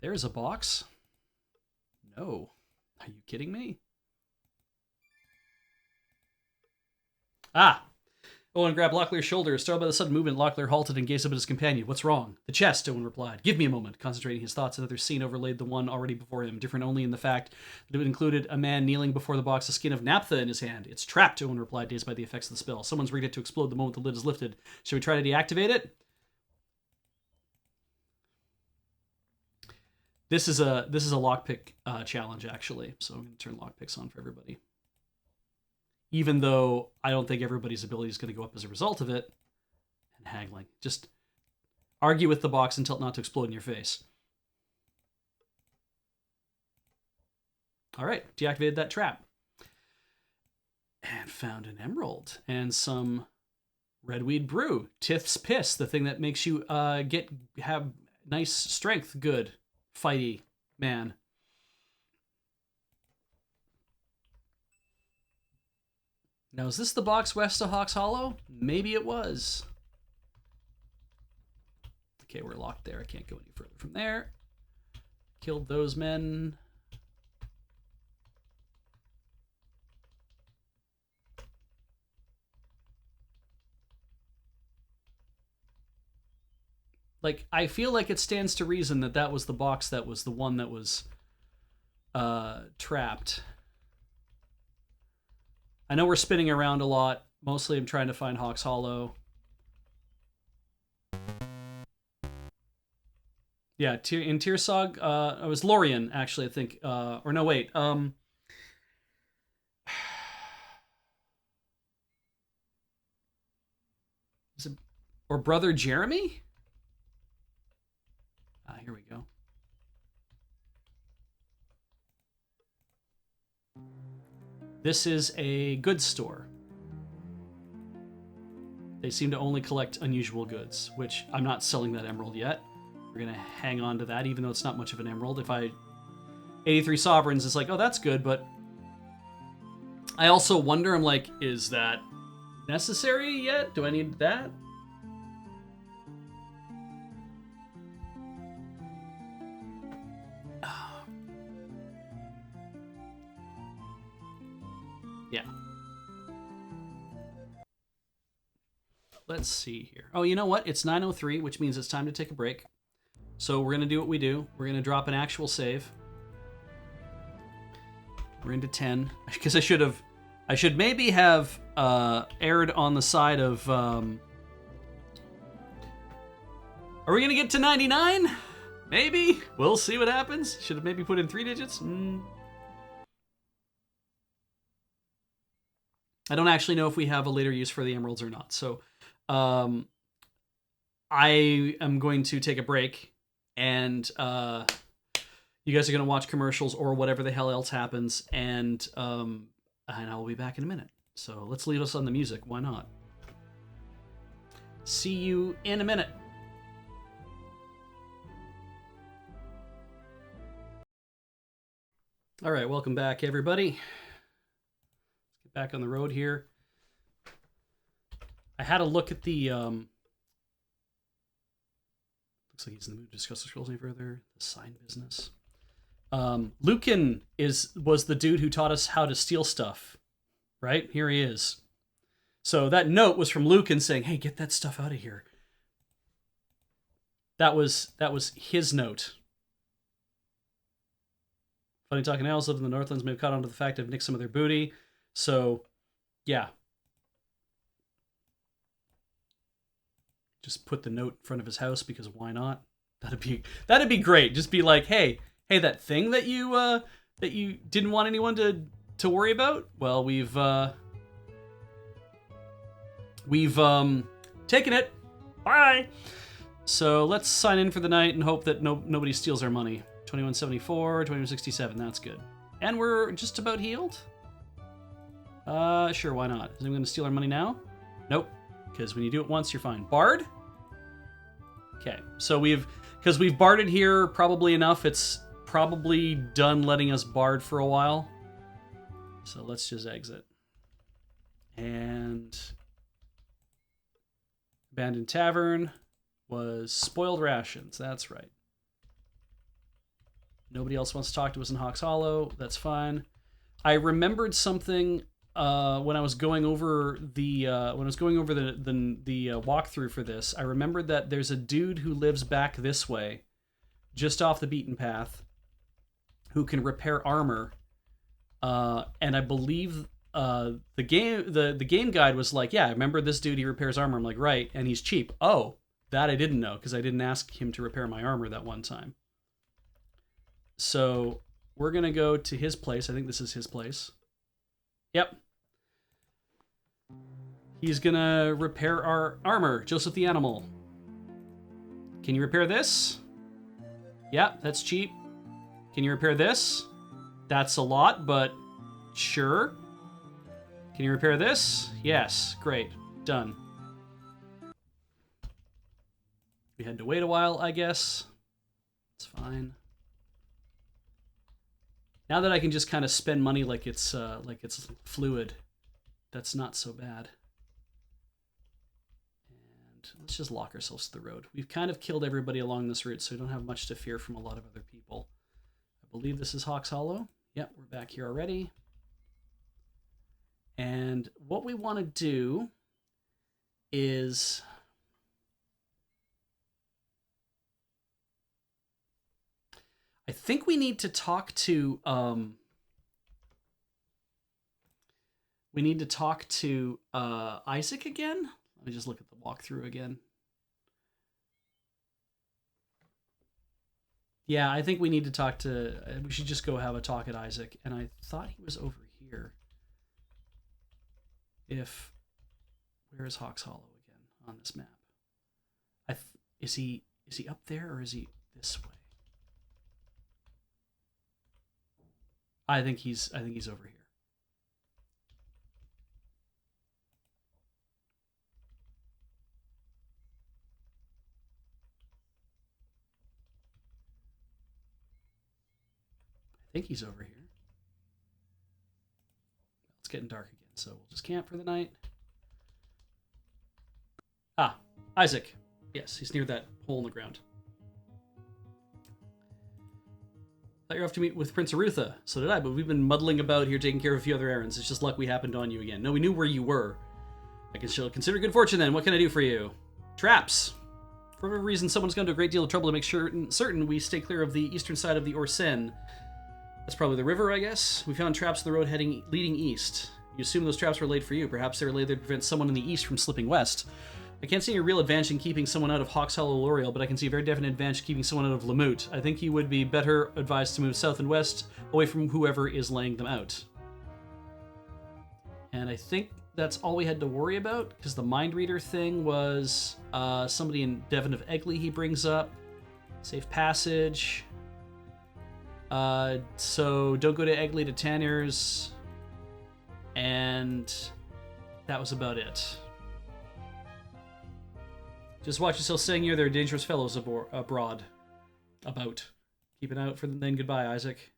There's a box. No. Are you kidding me? Ah! Owen grabbed Locklear's shoulder. Startled by the sudden movement, Locklear halted and gazed up at his companion. What's wrong? The chest, Owen replied. Give me a moment. Concentrating his thoughts, another scene overlaid the one already before him, different only in the fact that it included a man kneeling before the box, a skin of naphtha in his hand. It's trapped, Owen replied, dazed by the effects of the spell. Someone's rigged it to explode the moment the lid is lifted. Should we try to deactivate it? This is a lockpick challenge, actually, so I'm going to turn lockpicks on for everybody. Even though I don't think everybody's ability is going to go up as a result of it. And haggling. Just argue with the box and tell it not to explode in your face. All right, deactivated that trap. And found an emerald and some redweed brew. Tith's Piss, the thing that makes you have nice strength, good, fighty man. Now, is this the box west of Hawks Hollow? Maybe it was. Okay, we're locked there. I can't go any further from there. Killed those men. Like, I feel like it stands to reason that that was the box that was the one that was trapped. I know we're spinning around a lot. Mostly I'm trying to find Hawks Hollow. Yeah, in Tearsog, it was Lorien, actually, I think. Or no, wait. Is it, or Brother Jeremy? Here we go. This is a goods store. They seem to only collect unusual goods, which I'm not selling that emerald yet. We're going to hang on to that, even though it's not much of an emerald. If I... 83 sovereigns, it's like, oh, that's good, but... I also wonder, I'm like, is that necessary yet? Do I need that? Yeah. Let's see here. Oh, you know what? It's 9:03, which means it's time to take a break. So we're going to do what we do. We're going to drop an actual save. We're into 10. Because I should maybe have erred on the side of... Are we going to get to 99? Maybe. We'll see what happens. Should have maybe put in 3 digits. I don't actually know if we have a later use for the emeralds or not. So I am going to take a break, and you guys are going to watch commercials or whatever the hell else happens, and I'll be back in a minute. So let's leave us on the music. Why not? See you in a minute. All right, welcome back, everybody. Let's get back on the road here. I had a look at the... looks like he's in the mood to discuss the scrolls any further. The sign business. Lucan was the dude who taught us how to steal stuff, right? Here he is. So that note was from Lucan saying, "Hey, get that stuff out of here." That was his note. Funny talking owls live in the Northlands may have caught on to the fact of nicked some of their booty. So, yeah. Just put the note in front of his house because why not? That'd be great. Just be like, hey, that thing that you didn't want anyone to worry about. Well, we've taken it. Bye. So let's sign in for the night and hope that nobody steals our money. 2174, 2167. That's good. And we're just about healed. Sure, why not? Is anyone going to steal our money now? Nope. Because when you do it once, you're fine. Bard? Okay, so because we've barded here probably enough, it's probably done letting us bard for a while. So let's just exit. And Abandoned Tavern was Spoiled Rations. That's right. Nobody else wants to talk to us in Hawks Hollow. That's fine. I remembered something when I was going over the walkthrough for this. I remembered that there's a dude who lives back this way, just off the beaten path, who can repair armor. And I believe the game guide was like, yeah, I remember this dude, he repairs armor. I'm like, right, and he's cheap. Oh, that I didn't know because I didn't ask him to repair my armor that one time. So we're gonna go to his place. I think this is his place. Yep. He's gonna repair our armor. Joseph the Animal. Can you repair this? Yeah, that's cheap. Can you repair this? That's a lot, but sure. Can you repair this? Yes, great. Done. We had to wait a while, I guess. It's fine. Now that I can just kind of spend money like it's fluid. that's not so bad. And let's just lock ourselves to the road. We've kind of killed everybody along this route, so we don't have much to fear from a lot of other people. I believe this is Hawks Hollow. Yep, we're back here already. And what we want to do is... I think we need to talk to Isaac again. Let me just look at the walkthrough again. Yeah, I think we need to talk to... we should just go have a talk at Isaac. And I thought he was over here. Where is Hawks Hollow again on this map? Is he up there or is he this way? I think he's over here. I think he's over here. It's getting dark again, so we'll just camp for the night. Ah, Isaac. Yes, he's near that hole in the ground. Thought you were off to meet with Prince Arutha. So did I, but we've been muddling about here taking care of a few other errands. It's just luck we happened on you again. No, we knew where you were. I can still consider good fortune then. What can I do for you? Traps. For whatever reason, someone's gone to a great deal of trouble to make certain we stay clear of the eastern side of the Orsen. That's probably the river, I guess. We found traps on the road leading east. You assume those traps were laid for you. Perhaps they were laid there to prevent someone in the east from slipping west. I can't see a real advantage in keeping someone out of Hawks Hollow L'Oreal, but I can see a very definite advantage in keeping someone out of Lamut. I think you would be better advised to move south and west, away from whoever is laying them out. And I think that's all we had to worry about, because the Mind Reader thing was somebody in Devon of Egley he brings up. Safe passage. So don't go to Egley to Tanner's. And that was about it. Just watch yourself saying there are dangerous fellows abroad. Keep an eye out for them then. Goodbye, Isaac.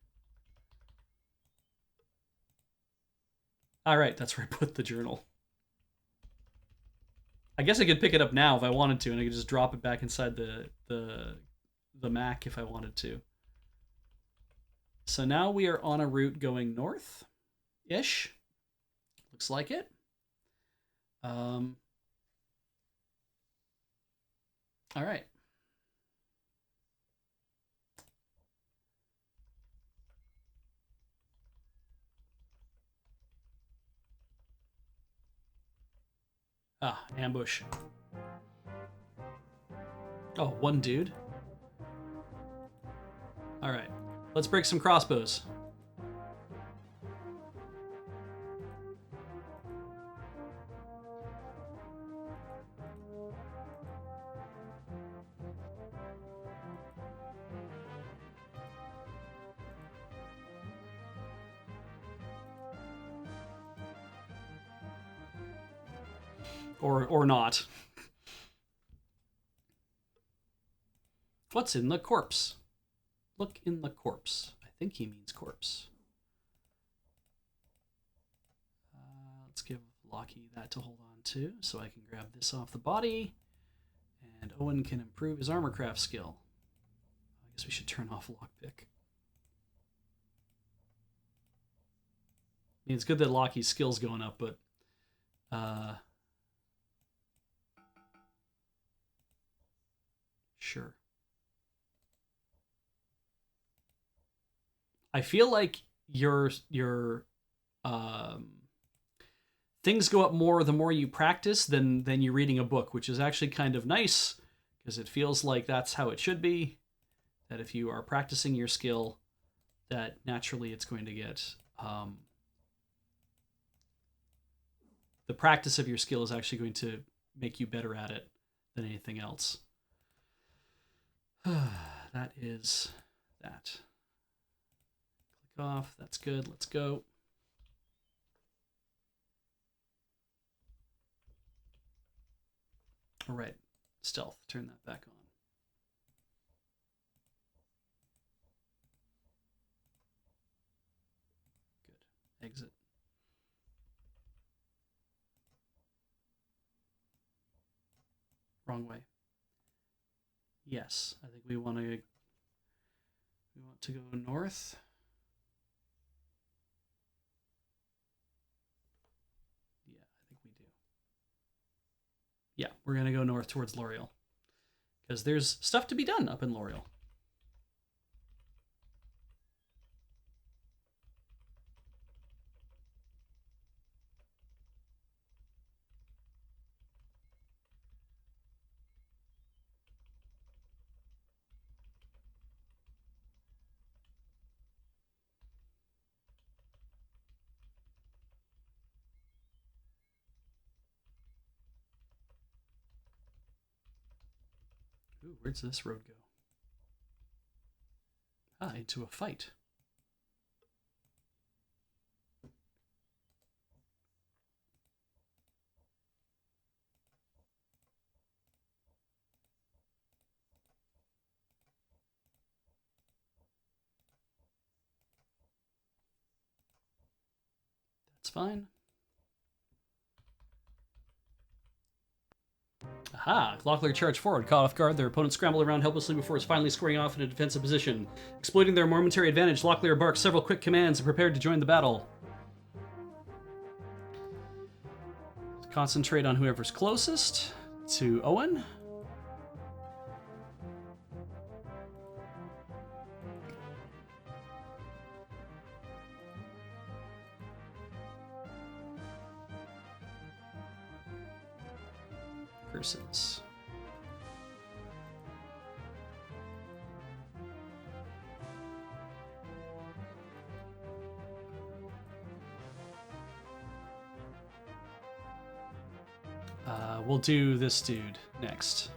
Alright, that's where I put the journal. I guess I could pick it up now if I wanted to, and I could just drop it back inside the Mac if I wanted to. So now we are on a route going north-ish. Looks like it. All right. Ah, ambush. Oh, one dude. All right. Let's break some crossbows. Or not. What's in the corpse? Look in the corpse. I think he means corpse. Let's give Lockie that to hold on to, so I can grab this off the body. And Owen can improve his armorcraft skill. I guess we should turn off lockpick. I mean, it's good that Lockie's skill's going up, but... Sure. I feel like your things go up more the more you practice than you reading a book, which is actually kind of nice because it feels like that's how it should be. That if you are practicing your skill, that naturally it's going to get the practice of your skill is actually going to make you better at it than anything else. That is that. Click off. That's good. Let's go. All right. Stealth. Turn that back on. Good. Exit. wrong way. Yes, I think we want to go north. Yeah, I think we do. Yeah, we're going to go north towards L'Oreal. Because there's stuff to be done up in L'Oreal. Ooh, where does this road go? Ah, into a fight. That's fine. Aha! Locklear charged forward, caught off guard. Their opponent scrambled around helplessly before finally squaring off in a defensive position. Exploiting their momentary advantage, Locklear barked several quick commands and prepared to join the battle. Concentrate on whoever's closest to Owen. Curses. We'll do this dude next.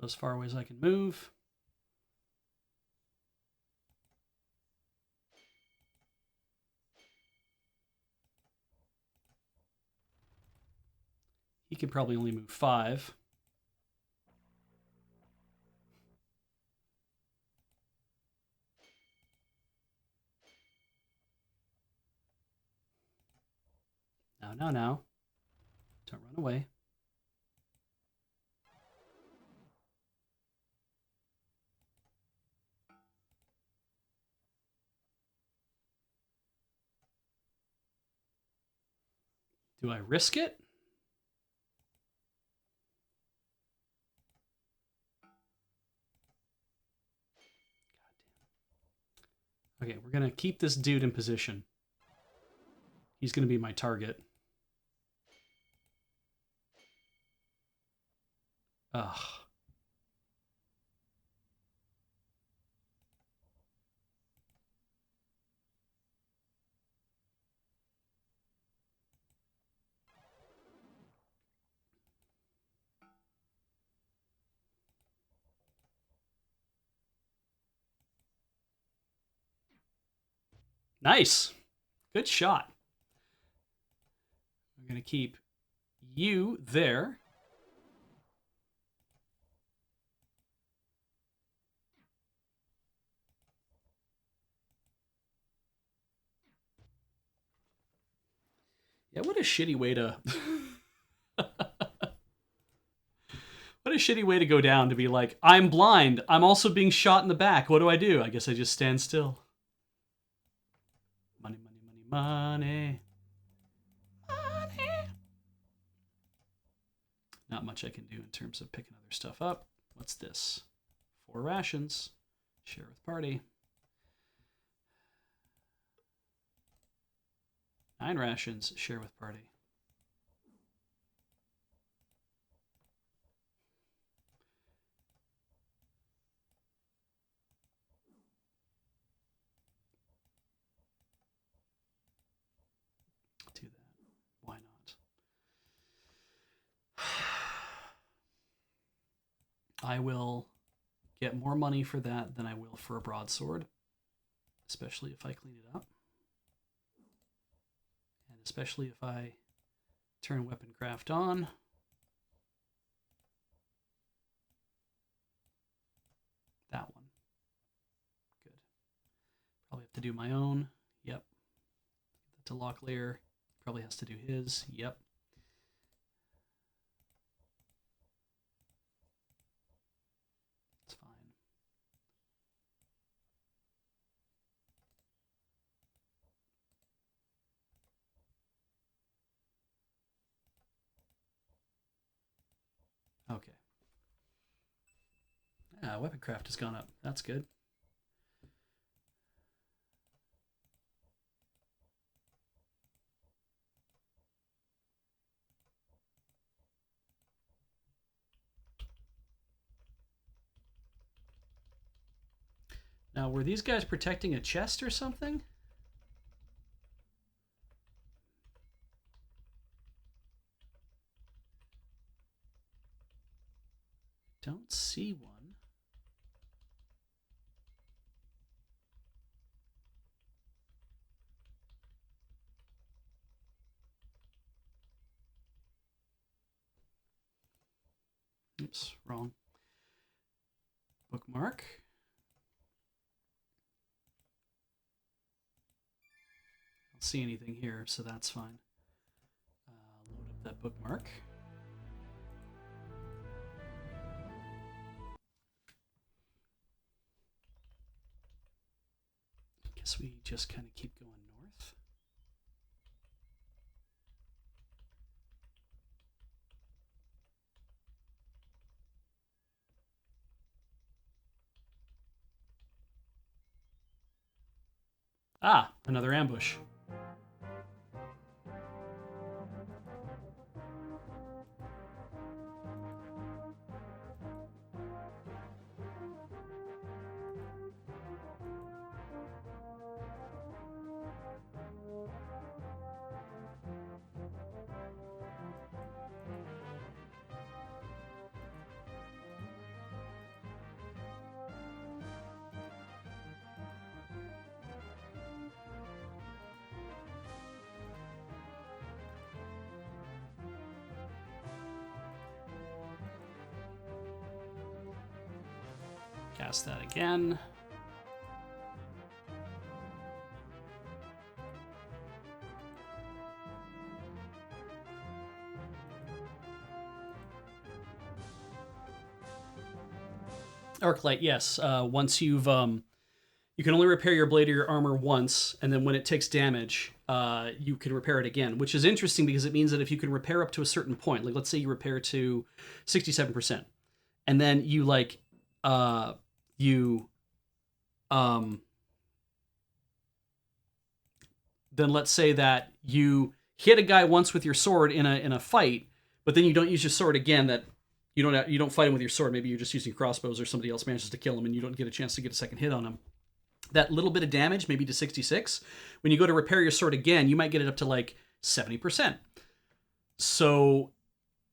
As far away as I can move. He could probably only move 5. Now. Don't run away. Do I risk it? Okay, we're going to keep this dude in position. He's going to be my target. Ugh. Nice. Good shot. I'm going to keep you there. Yeah, what a shitty way to... What a shitty way to go down, to be like, I'm blind. I'm also being shot in the back. What do? I guess I just stand still. Money, money, money, money. Money. Not much I can do in terms of picking other stuff up. What's this? 4 rations. Share with party. 9 rations. Share with party. Do that. Why not? I will get more money for that than I will for a broadsword, especially if I clean it up. And especially if I turn weapon craft on. That one. Good. Probably have to do my own. Yep. To lock layer. Probably has to do his. Yep. It's fine. Okay. Weapon craft has gone up. That's good. Now, were these guys protecting a chest or something? Don't see one. Oops, wrong. Bookmark. I don't see anything here, so that's fine. Load up that bookmark. Guess we just kind of keep going north. Ah, another ambush. Cast that again. Arclight, yes. Once you've you can only repair your blade or your armor once, and then when it takes damage, you can repair it again, which is interesting because it means that if you can repair up to a certain point, like let's say you repair to 67%, and then you like then let's say that you hit a guy once with your sword in a fight, but then you don't use your sword again. That you don't fight him with your sword. Maybe you're just using crossbows, or somebody else manages to kill him, and you don't get a chance to get a second hit on him. That little bit of damage, maybe to 66, when you go to repair your sword again, you might get it up to like 70%. So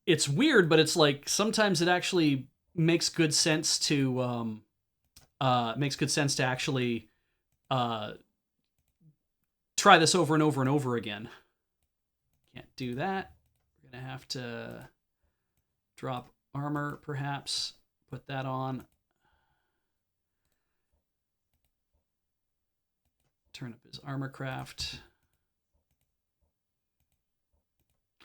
it's weird, but it's like sometimes it actually makes good sense to actually try this over and over and over again. Can't do that. We're gonna have to drop armor, perhaps. Put that on. Turn up his armor craft.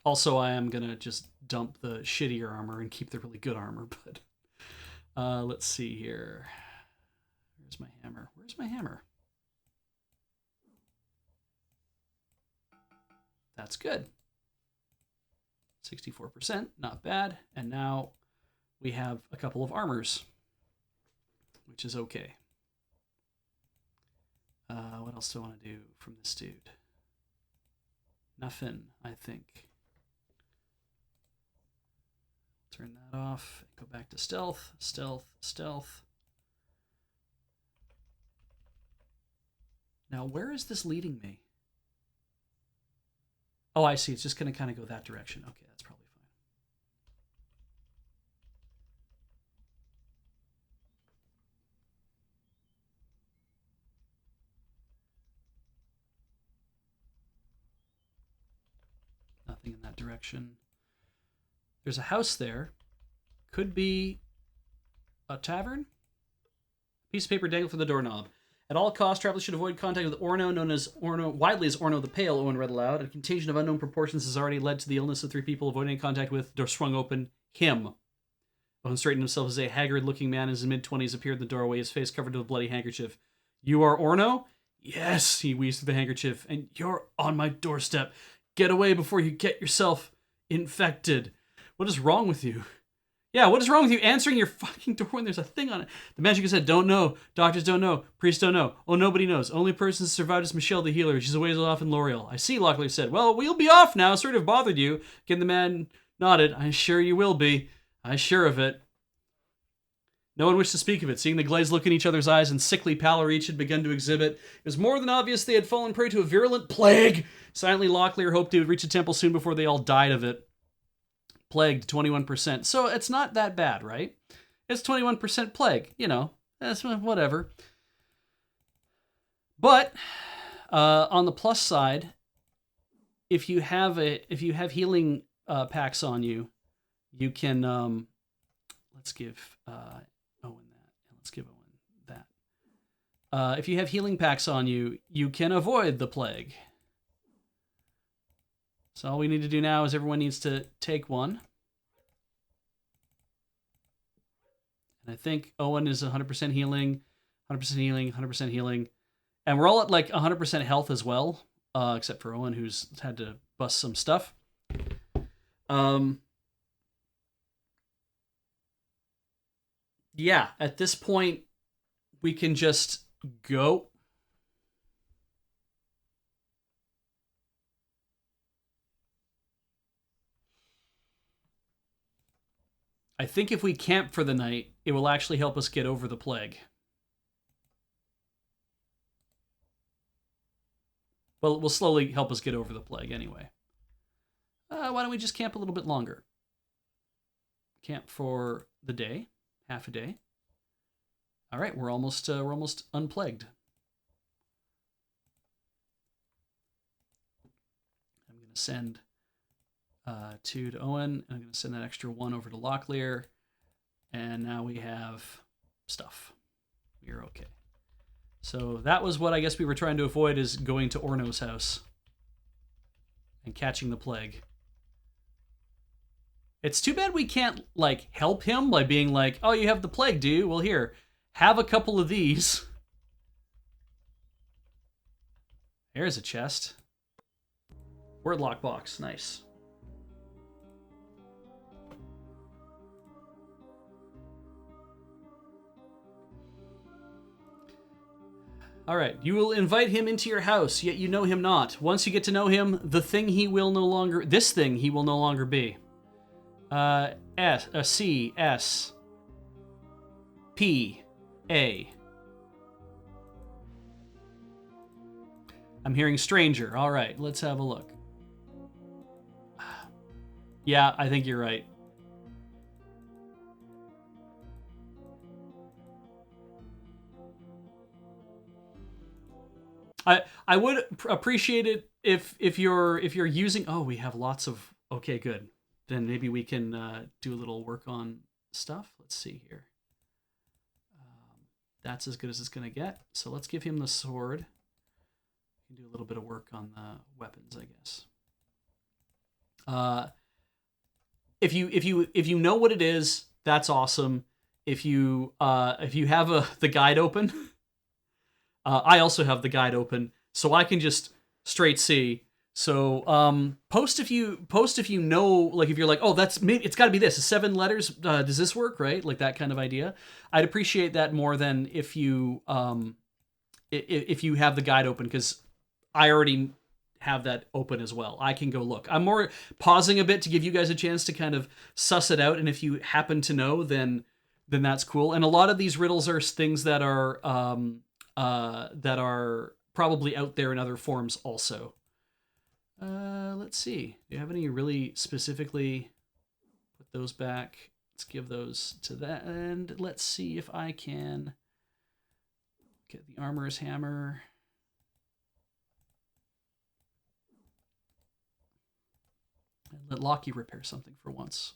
Also, I am gonna just dump the shittier armor and keep the really good armor, but let's see here. Where's my hammer? Where's my hammer? That's good. 64%, not bad. And now we have a couple of armors, which is okay. What else do I want to do from this dude? Nothing, I think. Turn that off. Go back to stealth, stealth, stealth. Now, where is this leading me? Oh, I see. It's just going to kind of go that direction. Okay, that's probably fine. nothing in that direction. There's a house there. Could be a tavern? Piece of paper dangled from the doorknob. At all costs, travelers should avoid contact with Orno, known as Orno, widely as Orno the Pale, Owen read aloud. A contagion of unknown proportions has already led to the illness of 3 people. Avoiding any contact with, door swung open, him. Owen straightened himself as a haggard-looking man in his mid-20s appeared in the doorway, his face covered with a bloody handkerchief. You are Orno? Yes, he wheezed through the handkerchief. And you're on my doorstep. Get away before you get yourself infected. What is wrong with you? Yeah, what is wrong with you answering your fucking door when there's a thing on it? The magic said, don't know. Doctors don't know. Priests don't know. Oh, nobody knows. Only person who survived is Michelle the healer. She's a ways off in L'Oreal. I see, Locklear said. Well, we'll be off now. Sort of bothered you. Again, the man nodded. I'm sure you will be. I'm sure of it. No one wished to speak of it. Seeing the glazed look in each other's eyes and sickly pallor each had begun to exhibit, it was more than obvious they had fallen prey to a virulent plague. Silently, Locklear hoped he would reach the temple soon before they all died of it. Plagued 21%. So it's not that bad, right? It's 21% plague. You know, that's whatever. But on the plus side, if you have healing packs on you, you can let's give Owen that. Let's give Owen that. If you have healing packs on you, you can avoid the plague. So all we need to do now is everyone needs to take one. And I think Owen is 100% healing, 100% healing, 100% healing. And we're all at like 100% health as well, except for Owen, who's had to bust some stuff. Yeah, at this point, we can just go. I think if we camp for the night, it will actually help us get over the plague. Well, it will slowly help us get over the plague anyway. Why don't we just camp a little bit longer? Camp for the day, half a day. All right, we're almost unplagued. I'm going to send 2 to Owen. I'm going to send that extra 1 over to Locklear. And now we have stuff. We're okay. So that was what I guess we were trying to avoid, is going to Orno's house and catching the plague. It's too bad we can't, like, help him by being like, oh, you have the plague, do you? Well, here, have a couple of these. There's a chest. Word lockbox. Nice. All right, you will invite him into your house, yet you know him not. Once you get to know him, this thing he will no longer be. C, S, P, A. I'm hearing stranger. All right, let's have a look. Yeah, I think you're right. I would appreciate it if you're using. Oh, we have lots of. Okay, good. Then maybe we can do a little work on stuff. Let's see here. That's as good as it's gonna get. So let's give him the sword. We can do a little bit of work on the weapons, I guess. If you know what it is, that's awesome. If you have the guide open. I also have the guide open, so I can just straight see. So post if you know, like, if you're like, oh, that's maybe it's got to be this. 7 letters. Does this work? Right, like that kind of idea. I'd appreciate that more than if you have the guide open, because I already have that open as well. I can go look. I'm more pausing a bit to give you guys a chance to kind of suss it out, and if you happen to know, then that's cool. And a lot of these riddles are things that are probably out there in other forms also. Let's see. Do you have any really specifically? Put those back. Let's give those to that. And let's see if I can get the armorer's hammer. And let Lockie repair something for once.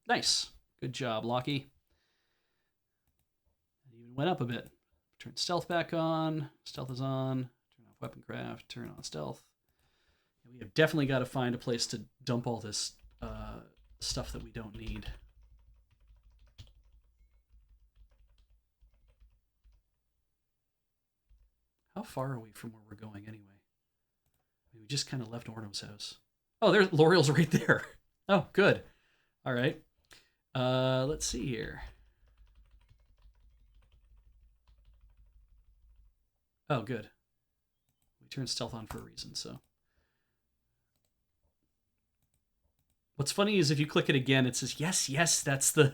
Nice. Good job, Lockie. It even went up a bit. Turn stealth back on. Stealth is on. Turn off weapon craft. Turn on stealth. We have definitely got to find a place to dump all this stuff that we don't need. How far are we from where we're going anyway? I mean, we just kind of left Orno's house. Oh, there's L'Oreal's right there. Oh, good. All right. Let's see here. Oh, good. We turned stealth on for a reason, so. What's funny is if you click it again, it says, yes, that's the...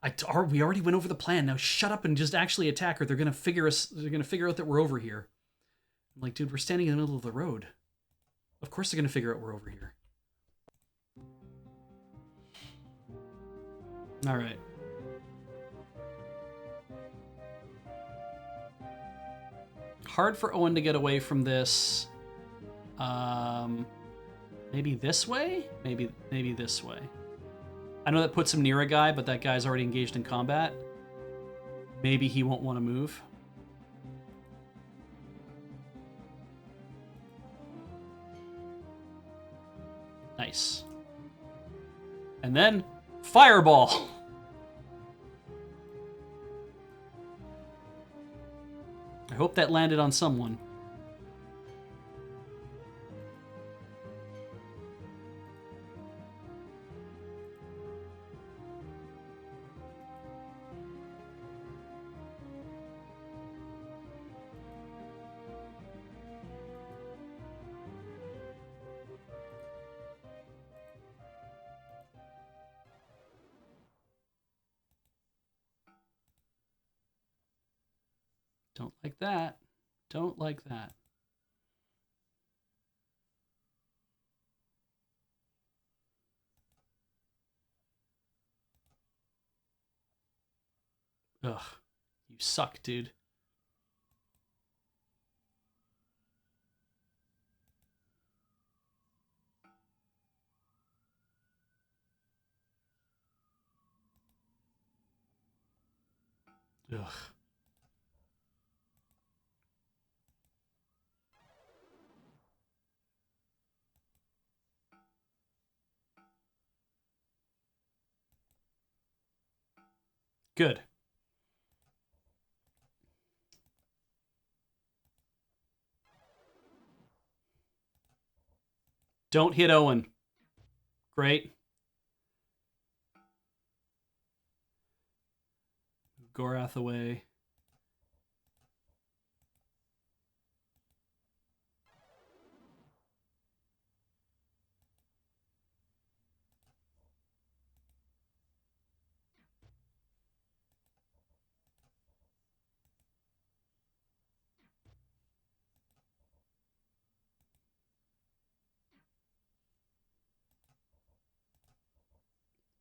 we already went over the plan. Now shut up and just actually attack, or they're gonna figure out that we're over here. I'm like, dude, we're standing in the middle of the road. Of course they're gonna figure out we're over here. All right. Hard for Owen to get away from this. Maybe this way? Maybe this way. I know that puts him near a guy, but that guy's already engaged in combat. Maybe he won't want to move. Nice. And then, fireball! I hope that landed on someone. Don't like that. Don't like that. Ugh. You suck, dude. Ugh. Good. Don't hit Owen. Great. Gorath away.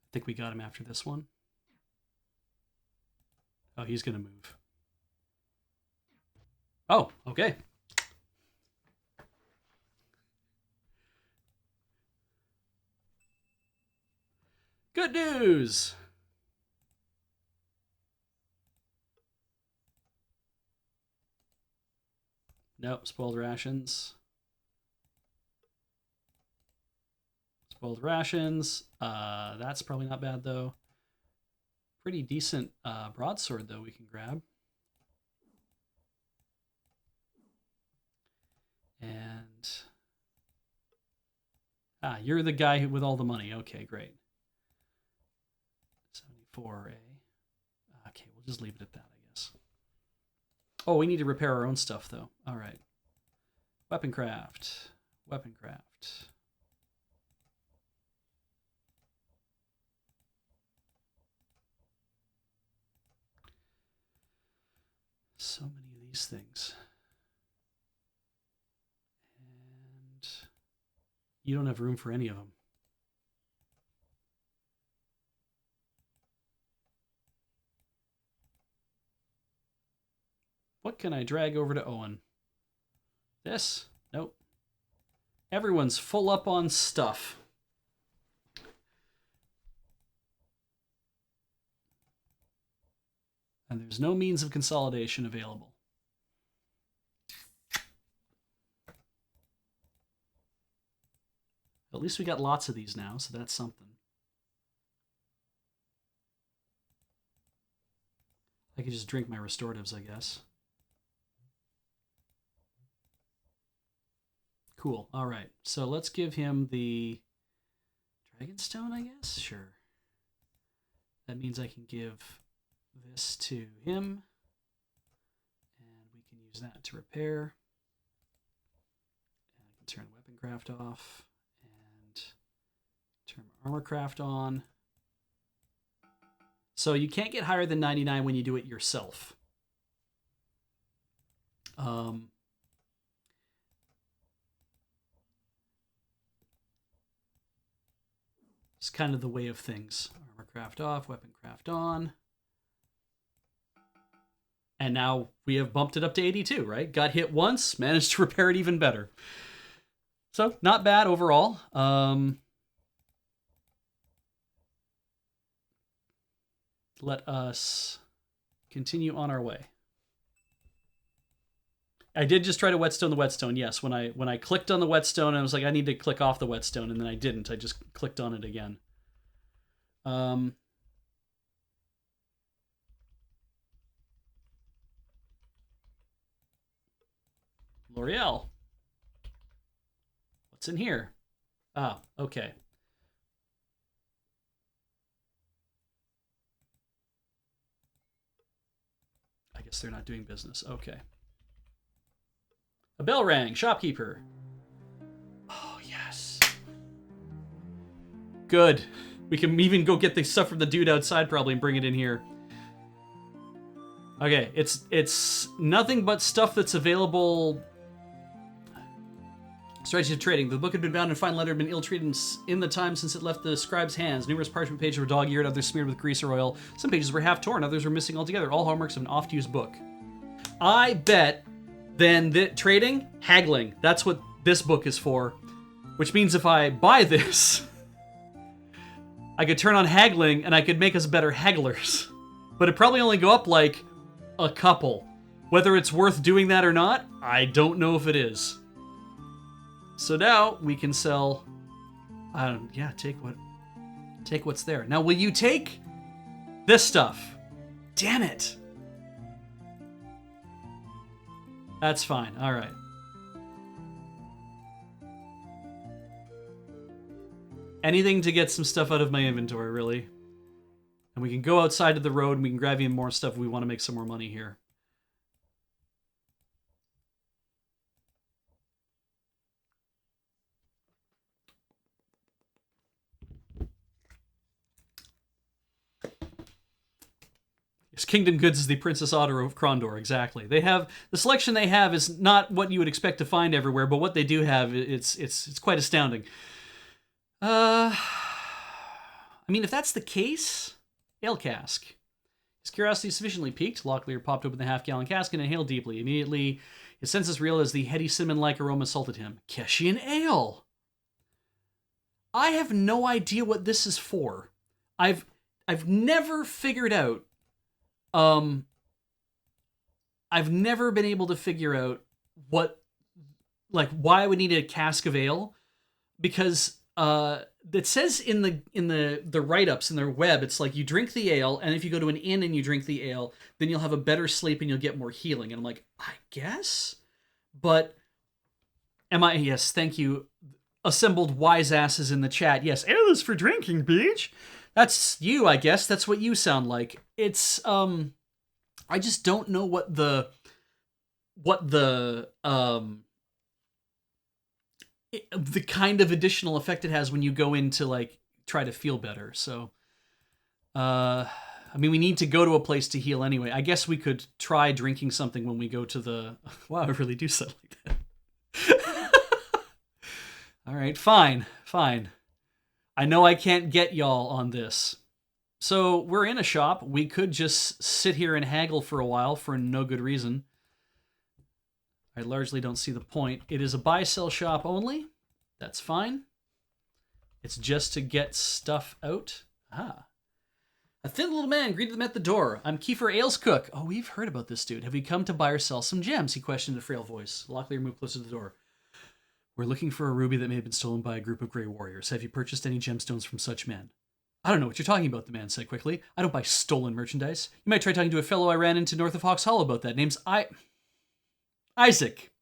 I think we got him after this one. Oh, he's going to move. Oh, okay. Good news! Nope, spoiled rations. Spoiled rations. That's probably not bad, though. Pretty decent broadsword, though, we can grab. And... you're the guy with all the money. Okay, great. 74A. Okay, we'll just leave it at that, I guess. Oh, we need to repair our own stuff, though. All right. Weapon craft. Weapon craft. So many of these things. And you don't have room for any of them. What can I drag over to Owen? This? Nope. Everyone's full up on stuff. And there's no means of consolidation available. At least we got lots of these now, so that's something. I could just drink my restoratives, I guess. Cool. All right. So let's give him the Dragonstone, I guess? Sure. That means I can give this to him. And we can use that to repair. And I can turn weapon craft off. And turn armor craft on. So you can't get higher than 99 when you do it yourself. It's kind of the way of things. Armor craft off, weapon craft on. And now we have bumped it up to 82, right? Got hit once, managed to repair it even better. So, not bad overall. Let us continue on our way. I did just try to whetstone the whetstone. Yes, when I clicked on the whetstone, I was like, I need to click off the whetstone, and then I didn't. I just clicked on it again. L'Oreal. What's in here? Ah, okay. I guess they're not doing business. Okay. A bell rang. Shopkeeper. Oh, yes. Good. We can even go get the stuff from the dude outside probably and bring it in here. Okay, it's nothing but stuff that's available. Strategy of trading. The book had been bound in fine leather, had been ill-treated in the time since it left the scribe's hands. Numerous parchment pages were dog-eared, others smeared with grease or oil. Some pages were half-torn, others were missing altogether. All hallmarks of an oft-used book. I bet then that trading, haggling. That's what this book is for. Which means if I buy this, I could turn on haggling and I could make us better hagglers. But it'd probably only go up like a couple. Whether it's worth doing that or not, I don't know if it is. So now we can sell. Yeah, take what's there. Now, will you take this stuff? Damn it. That's fine. All right. Anything to get some stuff out of my inventory, really. And we can go outside to the road and we can grab even more stuff if we want to make some more money here. Yes, Kingdom Goods is the Princess Otter of Krondor, exactly. They have the selection they have is not what you would expect to find everywhere, but what they do have, it's quite astounding. I mean, if that's the case, ale cask. His curiosity sufficiently piqued, Locklear popped open the half-gallon cask and inhaled deeply. Immediately, his senses reeled as the heady cinnamon-like aroma assaulted him. Keshian ale. I have no idea what this is for. I've never figured out. I've never been able to figure out why I would need a cask of ale, because it says in the write-ups in their web, it's like you drink the ale, and if you go to an inn and you drink the ale, then you'll have a better sleep and you'll get more healing. And I'm like, I guess, but yes, thank you, assembled wise asses in the chat. Yes, ale is for drinking, bitch. That's you, I guess. That's what you sound like. It's I just don't know what the kind of additional effect it has when you go in to like try to feel better. So I mean, we need to go to a place to heal anyway. I guess we could try drinking something when we go to the wow, I really do sound like that. All right, fine. I know I can't get y'all on this. So we're in a shop. We could just sit here and haggle for a while for no good reason. I largely don't see the point. It is a buy-sell shop only. That's fine. It's just to get stuff out. Ah. A thin little man greeted them at the door. I'm Kiefer Alescook. Oh, we've heard about this dude. Have you come to buy or sell some gems? He questioned in a frail voice. Locklear moved closer to the door. We're looking for a ruby that may have been stolen by a group of Grey Warriors. Have you purchased any gemstones from such men? I don't know what you're talking about, the man said quickly. I don't buy stolen merchandise. You might try talking to a fellow I ran into north of Hawks Hollow about that. Name's Isaac,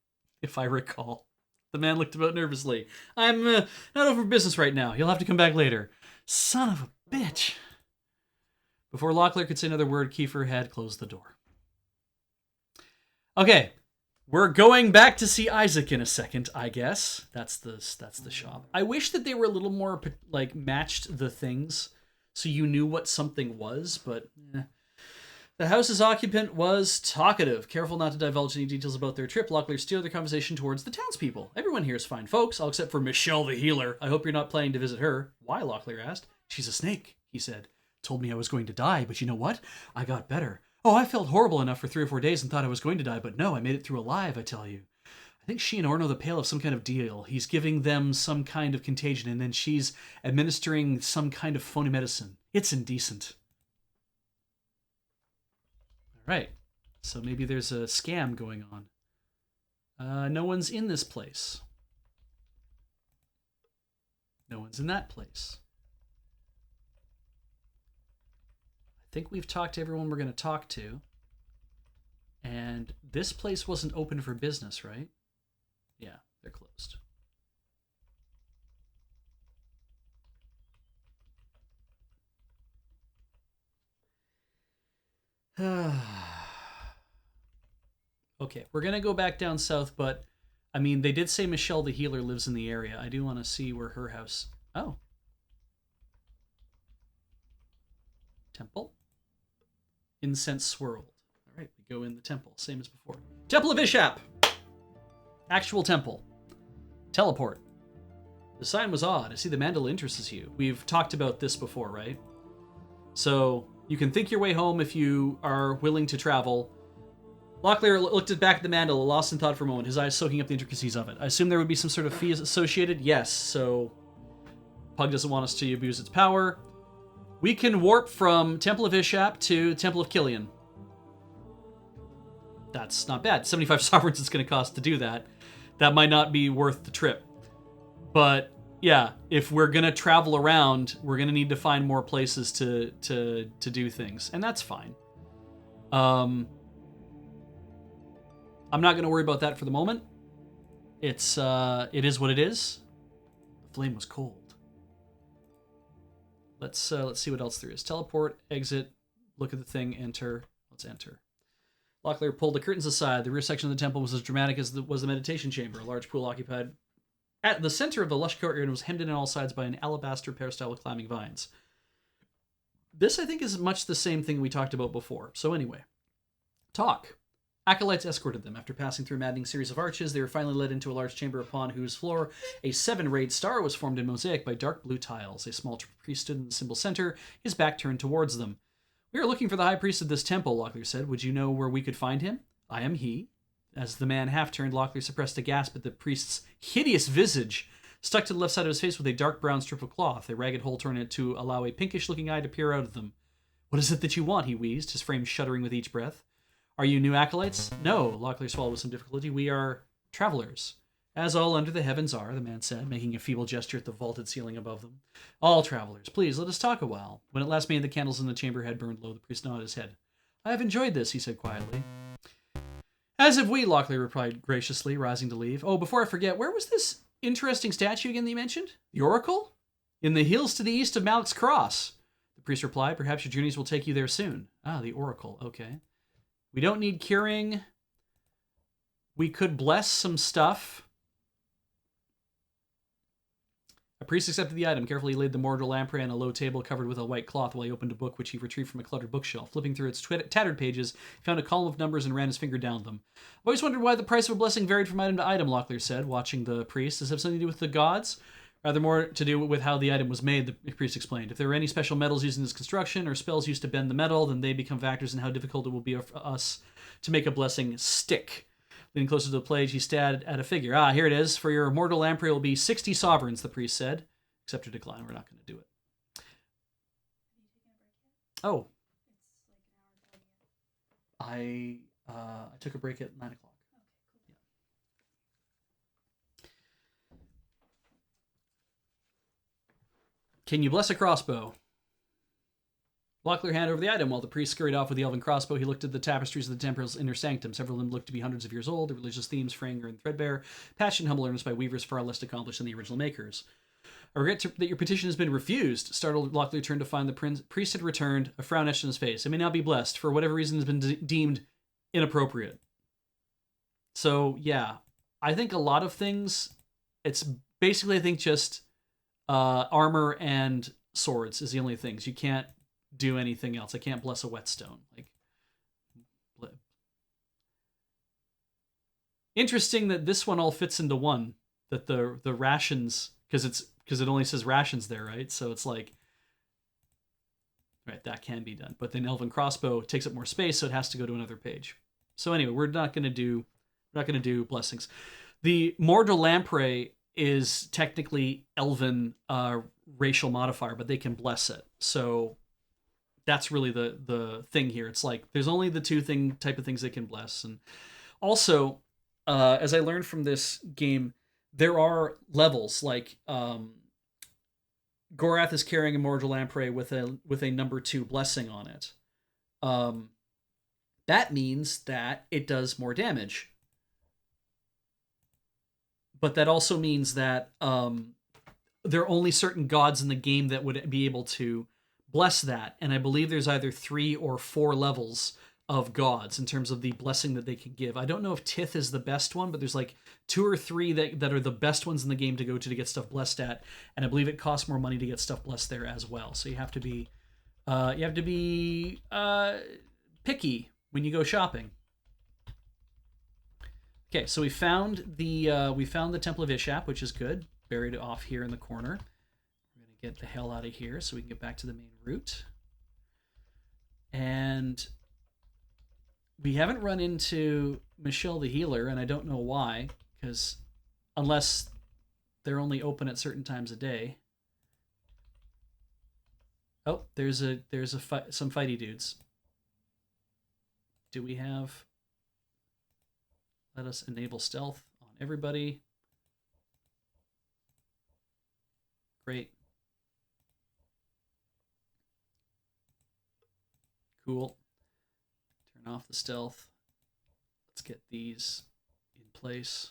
if I recall. The man looked about nervously. I'm not over business right now. You'll have to come back later. Son of a bitch. Before Locklear could say another word, Kiefer had closed the door. Okay, we're going back to see Isaac in a second, I guess. That's the shop. I wish that they were a little more like matched the things so you knew what something was, but The house's occupant was talkative. Careful not to divulge any details about their trip, Locklear steered the conversation towards the townspeople. Everyone here is fine folks, all except for Michelle the healer. I hope you're not planning to visit her. Why, Locklear asked. She's a snake, he said. Told me I was going to die, but you know what? I got better. Oh, I felt horrible enough for 3 or 4 days and thought I was going to die, but no, I made it through alive, I tell you. I think she and Orno the Pale have some kind of deal. He's giving them some kind of contagion, and then she's administering some kind of phony medicine. It's indecent. Right, so maybe there's a scam going on. No one's in this place. No one's in that place. I think we've talked to everyone we're going to talk to. And this place wasn't open for business, right? Yeah, they're closed. Okay, we're going to go back down south, but, I mean, they did say Michelle the healer lives in the area. I do want to see where her house... Oh. Temple? Incense swirled. All right, we go in the temple, same as before. Temple of Ishap! Actual temple. Teleport. The sign was odd. I see the mandala interests you. We've talked about this before, right? So... you can think your way home if you are willing to travel. Locklear looked back at the mandala, lost in thought for a moment, his eyes soaking up the intricacies of it. I assume there would be some sort of fees associated? Yes, so Pug doesn't want us to abuse its power. We can warp from Temple of Ishap to Temple of Killian. That's not bad. 75 sovereigns it's going to cost to do that. That might not be worth the trip. But... yeah, if we're going to travel around, we're going to need to find more places to do things. And that's fine. I'm not going to worry about that for the moment. It is what it is. The flame was cold. Let's see what else there is. Teleport, exit, look at the thing, enter. Let's enter. Locklear pulled the curtains aside. The rear section of the temple was as dramatic as was the meditation chamber. A large pool occupied at the center of the lush courtyard was hemmed in on all sides by an alabaster peristyle with climbing vines. This, I think, is much the same thing we talked about before. So anyway, talk. Acolytes escorted them. After passing through a maddening series of arches, they were finally led into a large chamber upon whose floor a 7-rayed star was formed in mosaic by dark blue tiles. A small priest stood in the symbol center, his back turned towards them. We are looking for the high priest of this temple, Locklear said. Would you know where we could find him? I am he. As the man half-turned, Locklear suppressed a gasp at the priest's hideous visage. Stuck to the left side of his face with a dark brown strip of cloth, a ragged hole torn in it to allow a pinkish-looking eye to peer out of them. What is it that you want, he wheezed, his frame shuddering with each breath. Are you new acolytes? No, Locklear swallowed with some difficulty. We are travelers. As all under the heavens are, the man said, making a feeble gesture at the vaulted ceiling above them. All travelers. Please, let us talk a while. When at last made the candles in the chamber had burned low, the priest nodded his head. I have enjoyed this, he said quietly. As have we, Locklear replied graciously, rising to leave. Oh, before I forget, where was this interesting statue again that you mentioned? The Oracle? In the hills to the east of Malek's Cross. The priest replied, perhaps your journeys will take you there soon. Ah, the Oracle, okay. We don't need curing. We could bless some stuff. A priest accepted the item, carefully laid the mortal lamprey on a low table covered with a white cloth while he opened a book which he retrieved from a cluttered bookshelf. Flipping through its tattered pages, he found a column of numbers and ran his finger down them. I've always wondered why the price of a blessing varied from item to item, Locklear said, watching the priest. Does it have something to do with the gods? Rather more to do with how the item was made, the priest explained. If there are any special metals used in its construction or spells used to bend the metal, then they become factors in how difficult it will be for us to make a blessing stick. Leaning closer to the page, he stared at a figure. Ah, here it is. For your immortal lamprey will be 60 sovereigns, the priest said. Accept or decline. We're not going to do it. Oh. I took a break at 9 o'clock. Yeah. Can you bless a crossbow? Locklear handed over the item while the priest scurried off with the elven crossbow. He looked at the tapestries of the temple's inner sanctum. Several of them looked to be hundreds of years old. The religious themes, fraying and threadbare, patched and humble earnest by weavers far less accomplished than the original makers. I regret that your petition has been refused. Startled, Locklear turned to find the priest had returned, a frown etched on his face. It may not be blessed. For whatever reason, has been deemed inappropriate. So, yeah. I think a lot of things, it's basically, I think, just armor and swords is the only things. You can't do anything else. I can't bless a whetstone. Like, interesting that this one all fits into one. That the rations, because it only says rations there, right? So it's like, right, that can be done. But then elven crossbow takes up more space, so it has to go to another page. So anyway, we're not gonna do blessings. The mortal lamprey is technically elven racial modifier, but they can bless it. So that's really the thing here. It's like there's only the two type of things they can bless. And also, as I learned from this game, there are levels. Like Gorath is carrying a mortal lamprey with a number 2 blessing on it. That means that it does more damage. But that also means that there are only certain gods in the game that would be able to bless that. And I believe there's either 3 or 4 levels of gods in terms of the blessing that they can give. I don't know if Tith is the best one, but there's like 2 or 3 that are the best ones in the game to go to get stuff blessed at. And I believe it costs more money to get stuff blessed there as well. So you have to be picky when you go shopping. Okay, so we found the Temple of Ishap, which is good. Buried off here in the corner. We're gonna get the hell out of here so we can get back to the main route. And we haven't run into Michelle the Healer, and I don't know why, because unless they're only open at certain times a day. Oh, there's some fighty dudes. Do we have? Let us enable stealth on everybody. Great. Cool. Turn off the stealth. Let's get these in place.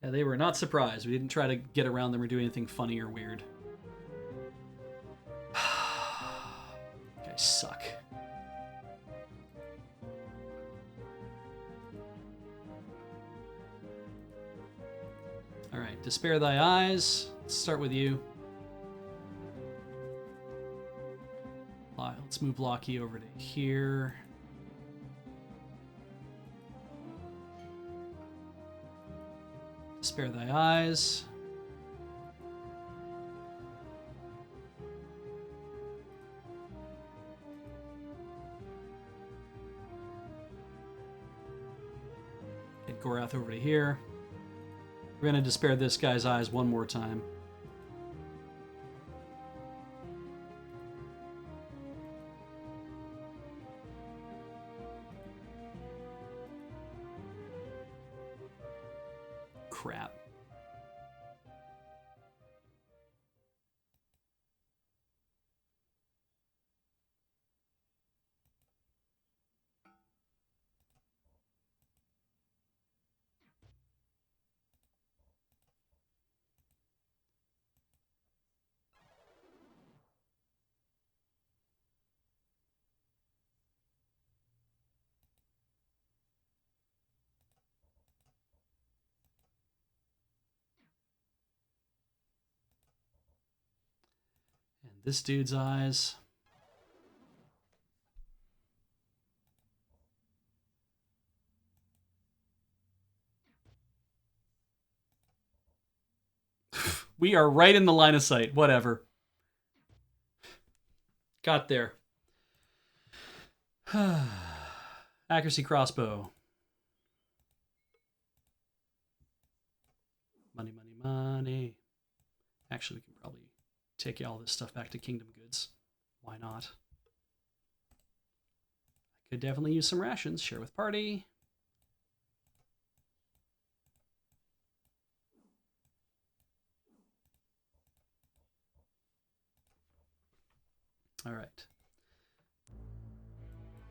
Yeah, they were not surprised. We didn't try to get around them or do anything funny or weird. You guys suck. Alright, Despair Thy Eyes. Let's start with you. Let's move Locky over to here. Despair Thy Eyes. Get Gorath over to here. We're going to despair this guy's eyes one more time. Crap. This dude's eyes. We are right in the line of sight. Whatever. Got there. Accuracy crossbow. Money, money, money. Actually, we can probably take all this stuff back to Kingdom Goods. Why not? I could definitely use some rations. Share with party. All right.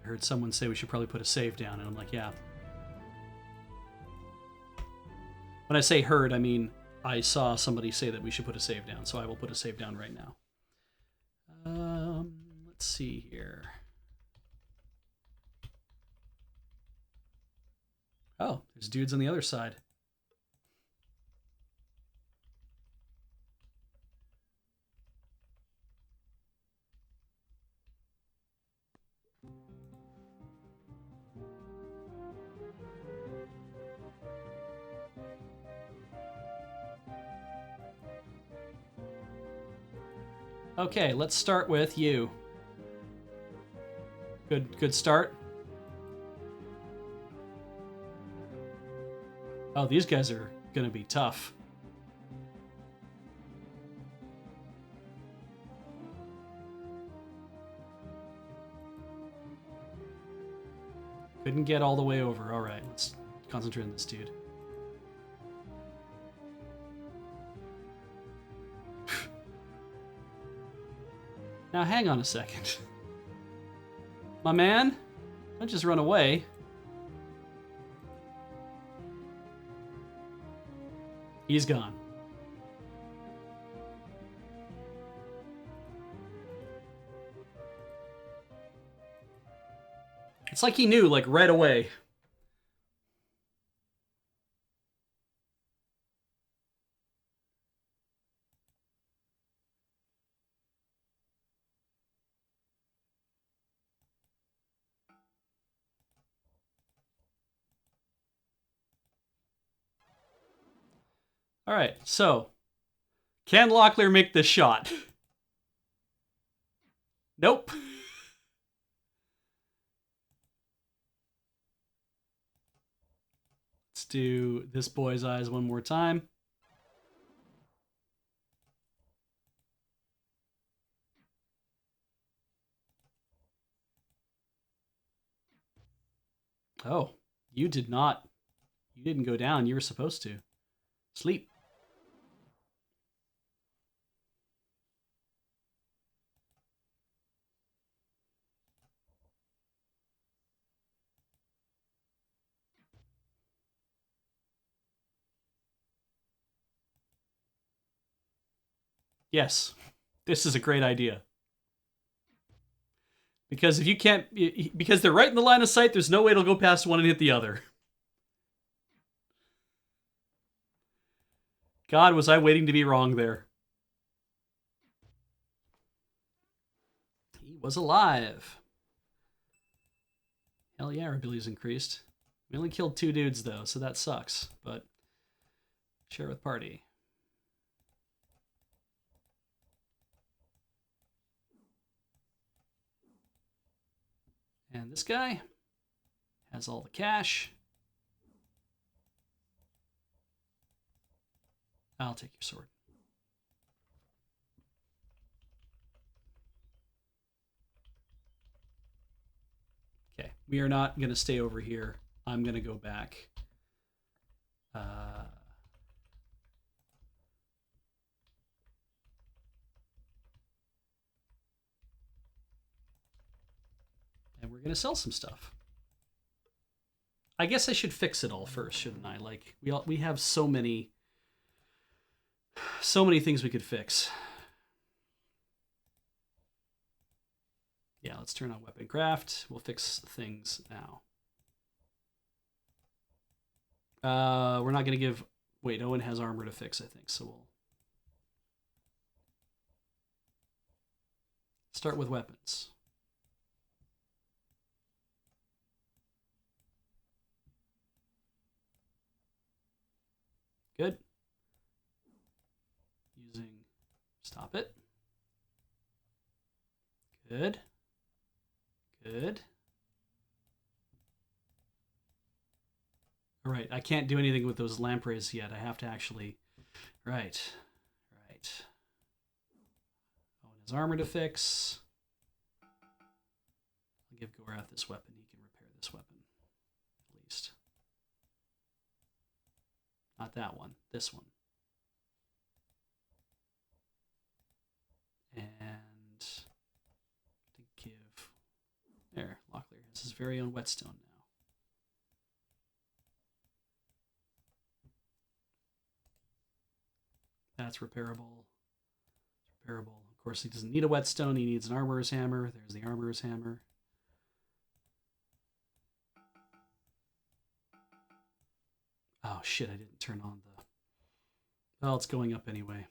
I heard someone say we should probably put a save down, and I'm like, yeah. When I say heard, I mean I saw somebody say that we should put a save down, so I will put a save down right now. Let's see here. Oh, there's dudes on the other side. Okay, let's start with you. Good start. Oh, these guys are gonna be tough. Couldn't get all the way over. All right, let's concentrate on this dude. Now, hang on a second. My man, don't just run away. He's gone. It's like he knew, like, right away. All right, so can Locklear make this shot? Nope. Let's do this boy's eyes one more time. Oh, you did not. You didn't go down. You were supposed to. Sleep. Yes, this is a great idea. Because if you can't, because they're right in the line of sight, there's no way it'll go past one and hit the other. God, was I waiting to be wrong there. He was alive. Hell yeah, our ability's increased. We only killed 2 dudes though, so that sucks. But share with party. And this guy has all the cash. I'll take your sword. Okay, we are not going to stay over here. I'm going to go back. And we're going to sell some stuff. I guess I should fix it all first, shouldn't I? Like we have so many things we could fix. Yeah, let's turn on weapon craft. We'll fix things now. We're not going to give... Wait, Owen has armor to fix, I think, so we'll... Start with weapons. Good. Using... Stop it. Good. Good. All right, I can't do anything with those lampreys yet. I have to actually... Right. Right. Oh, and his armor to fix. I'll give Gorath this weapon. He can repair this weapon. At least. Not that one. This one. And to give... There, Locklear has his very own whetstone now. That's repairable. It's repairable. Of course, he doesn't need a whetstone. He needs an armorer's hammer. There's the armorer's hammer. Oh, shit, I didn't turn on the... Well, it's going up anyway.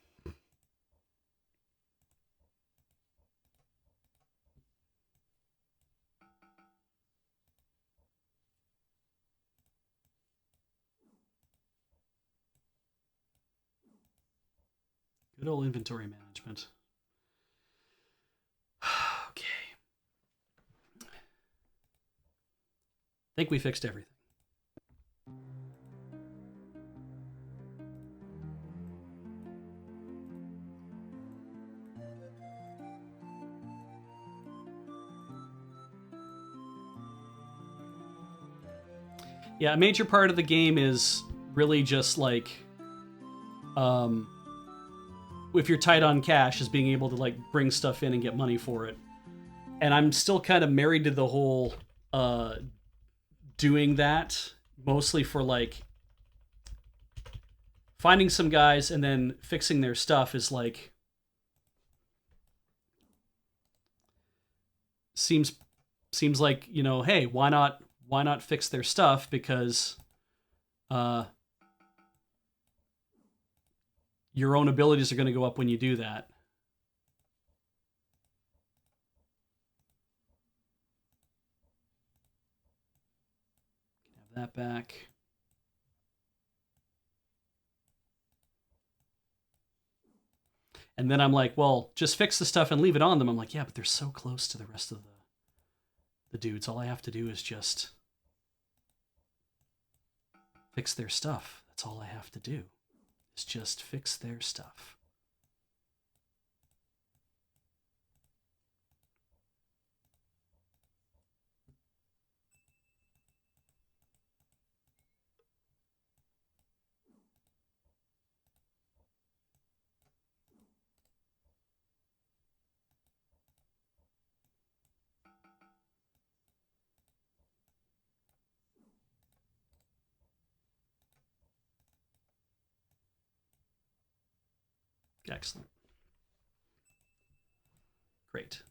Good old inventory management. Okay. I think we fixed everything. Yeah, a major part of the game is really just like... if you're tight on cash, is being able to like bring stuff in and get money for it. And I'm still kind of married to the whole doing that, mostly for like finding some guys and then fixing their stuff is like seems like, you know, hey, why not fix their stuff, because your own abilities are going to go up when you do that. Have that back. And then I'm like, well, just fix the stuff and leave it on them. I'm like, yeah, but they're so close to the rest of the dudes. All I have to do is just fix their stuff. That's all I have to do. Is just fix their stuff. Excellent. Great.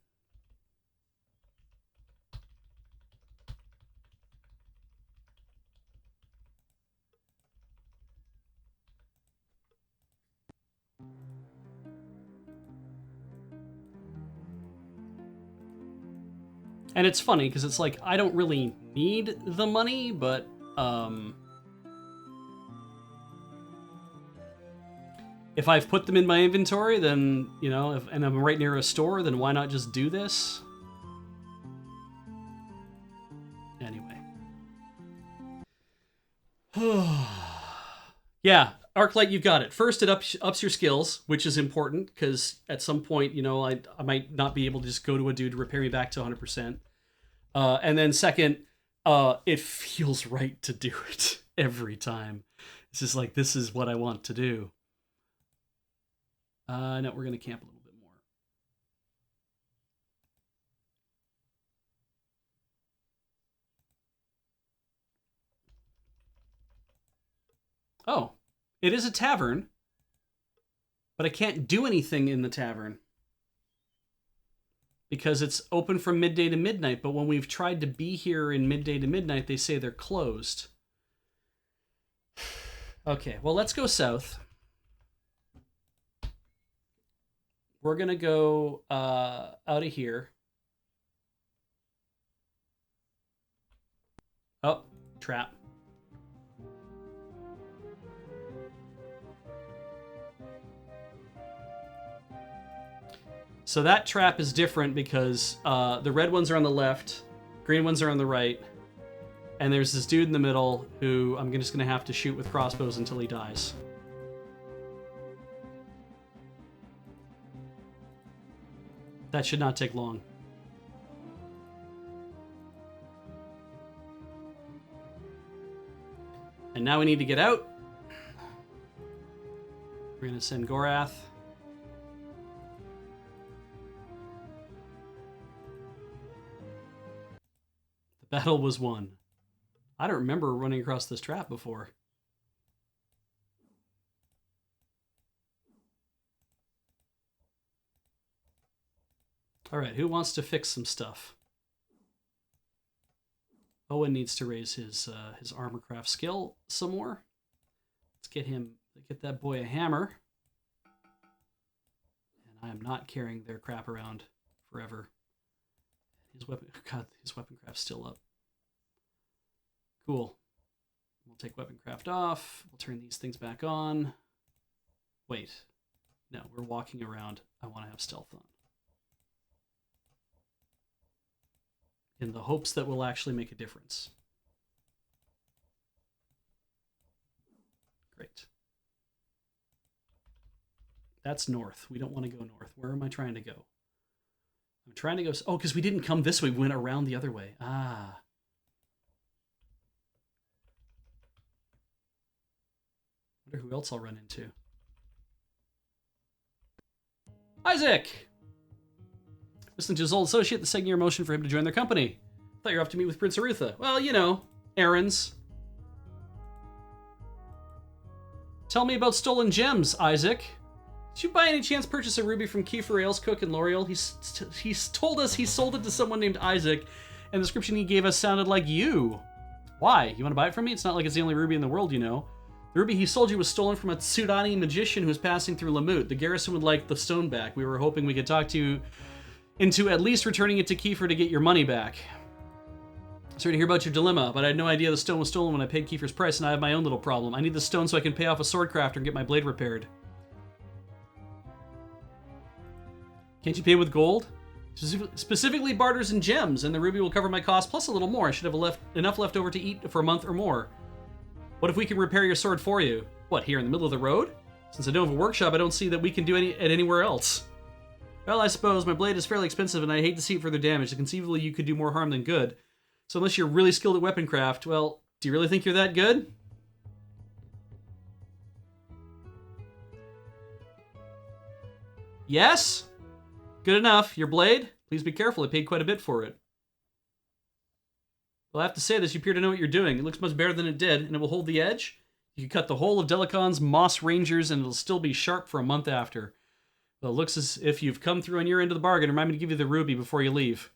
And it's funny because it's like, I don't really need the money, but if I've put them in my inventory, then, you know, and I'm right near a store, then why not just do this? Anyway. Yeah, Arclight, you've got it. First, it ups your skills, which is important, because at some point, you know, I might not be able to just go to a dude to repair me back to 100%. And then second, it feels right to do it every time. It's just like, this is what I want to do. No, we're going to camp a little bit more. Oh, it is a tavern, but I can't do anything in the tavern because it's open from midday to midnight. But when we've tried to be here in midday to midnight, they say they're closed. Okay, well, let's go south. We're going to go out of here. Oh, trap. So that trap is different because the red ones are on the left, green ones are on the right, and there's this dude in the middle who I'm just going to have to shoot with crossbows until he dies. That should not take long. And now we need to get out. We're going to send Gorath. The battle was won. I don't remember running across this trap before. All right, who wants to fix some stuff? Owen needs to raise his armorcraft skill some more. Let's get that boy a hammer. And I am not carrying their crap around forever. His weapon craft's still up. Cool. We'll take weapon craft off. We'll turn these things back on. Wait. No, we're walking around. I want to have stealth on. In the hopes that we'll actually make a difference. Great. That's north. We don't want to go north. Where am I trying to go? I'm trying to go... Oh, because we didn't come this way. We went around the other way. Ah. I wonder who else I'll run into. Isaac! Listening to his old associate, the second year motion for him to join their company. Thought you were off to meet with Prince Arutha. Well, you know, errands. Tell me about stolen gems, Isaac. Did you by any chance purchase a ruby from Kiefer Ailescook in L'Oreal? He's told us he sold it to someone named Isaac, and the description he gave us sounded like you. Why? You want to buy it from me? It's not like it's the only ruby in the world, you know. The ruby he sold you was stolen from a Sudani magician who was passing through Lamut. The garrison would like the stone back. We were hoping we could talk to you into at least returning it to Kiefer to get your money back. Sorry to hear about your dilemma, but I had no idea the stone was stolen when I paid Kiefer's price, and I have my own little problem. I need the stone so I can pay off a sword crafter and get my blade repaired. Can't you pay with gold? Specifically barters and gems, and the ruby will cover my cost plus a little more. I should have enough left over to eat for a month or more. What if we can repair your sword for you? What, here in the middle of the road? Since I don't have a workshop, I don't see that we can do it anywhere else. Well, I suppose my blade is fairly expensive, and I hate to see it further damaged. Conceivably, you could do more harm than good. So unless you're really skilled at weapon craft, well, do you really think you're that good? Yes? Good enough. Your blade? Please be careful. I paid quite a bit for it. Well, I have to say this. You appear to know what you're doing. It looks much better than it did, and it will hold the edge. You can cut the whole of Delicon's Moss Rangers, and it'll still be sharp for a month after. Well, it looks as if you've come through on your end of the bargain. Remind me to give you the ruby before you leave.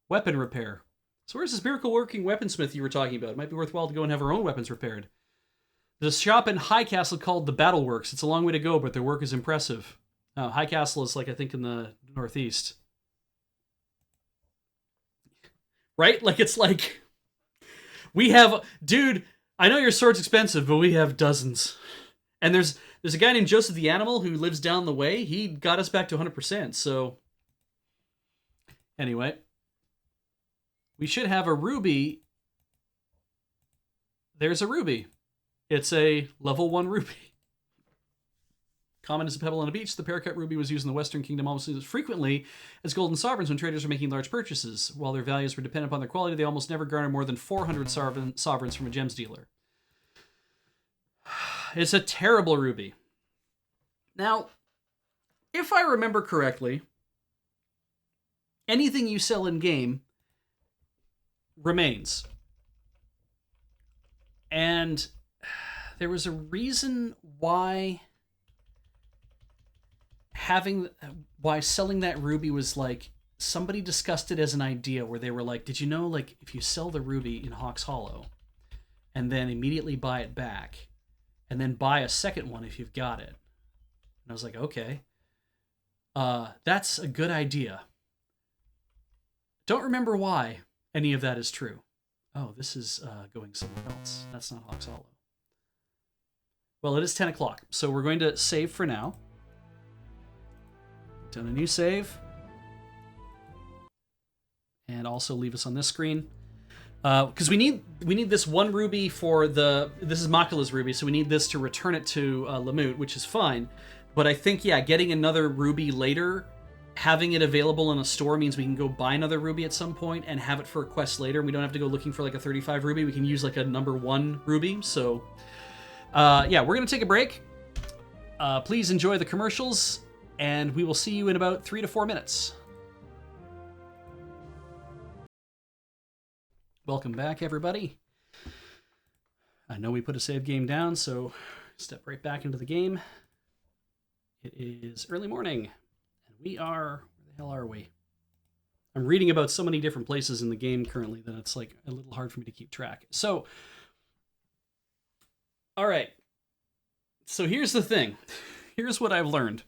Weapon repair. So where's this miracle working weaponsmith you were talking about? It might be worthwhile to go and have our own weapons repaired. There's a shop in High Castle called the Battle Works. It's a long way to go, but their work is impressive. High Castle is like, I think, in the northeast. Right? Like, it's like... We have... Dude, I know your sword's expensive, but we have dozens. And there's a guy named Joseph the Animal who lives down the way. He got us back to 100%, so... Anyway. We should have a ruby. There's a ruby. It's a level 1 ruby. Common as a pebble on a beach, the paracut ruby was used in the Western Kingdom almost as frequently as golden sovereigns when traders were making large purchases. While their values were dependent upon their quality, they almost never garner more than 400 sovereigns from a gems dealer. It's a terrible ruby. Now, if I remember correctly, anything you sell in-game remains. And there was a reason why selling that ruby was like, somebody discussed it as an idea where they were like, did you know, like, if you sell the ruby in Hawk's Hollow and then immediately buy it back and then buy a second one if you've got it. And I was like, okay, that's a good idea. Don't remember why any of that is true. Oh, this is going somewhere else. That's not Hawk's Hollow. Well, it is 10 o'clock, so we're going to save for now. Done a new save. and also leave us on this screen. Because we need this one ruby for this is Makula's ruby, so we need this to return it to Lamut, which is fine. But I think, yeah, getting another ruby later, having it available in a store means we can go buy another ruby at some point and have it for a quest later. We don't have to go looking for like a 35 ruby. We can use like a number 1 ruby. So, yeah, we're going to take a break. Please enjoy the commercials, and we will see you in about 3 to 4 minutes. Welcome back, everybody. I know we put a save game down, so step right back into the game. It is early morning, and we are... Where the hell are we? I'm reading about so many different places in the game currently that it's like a little hard for me to keep track. So, all right. So here's the thing. Here's what I've learned.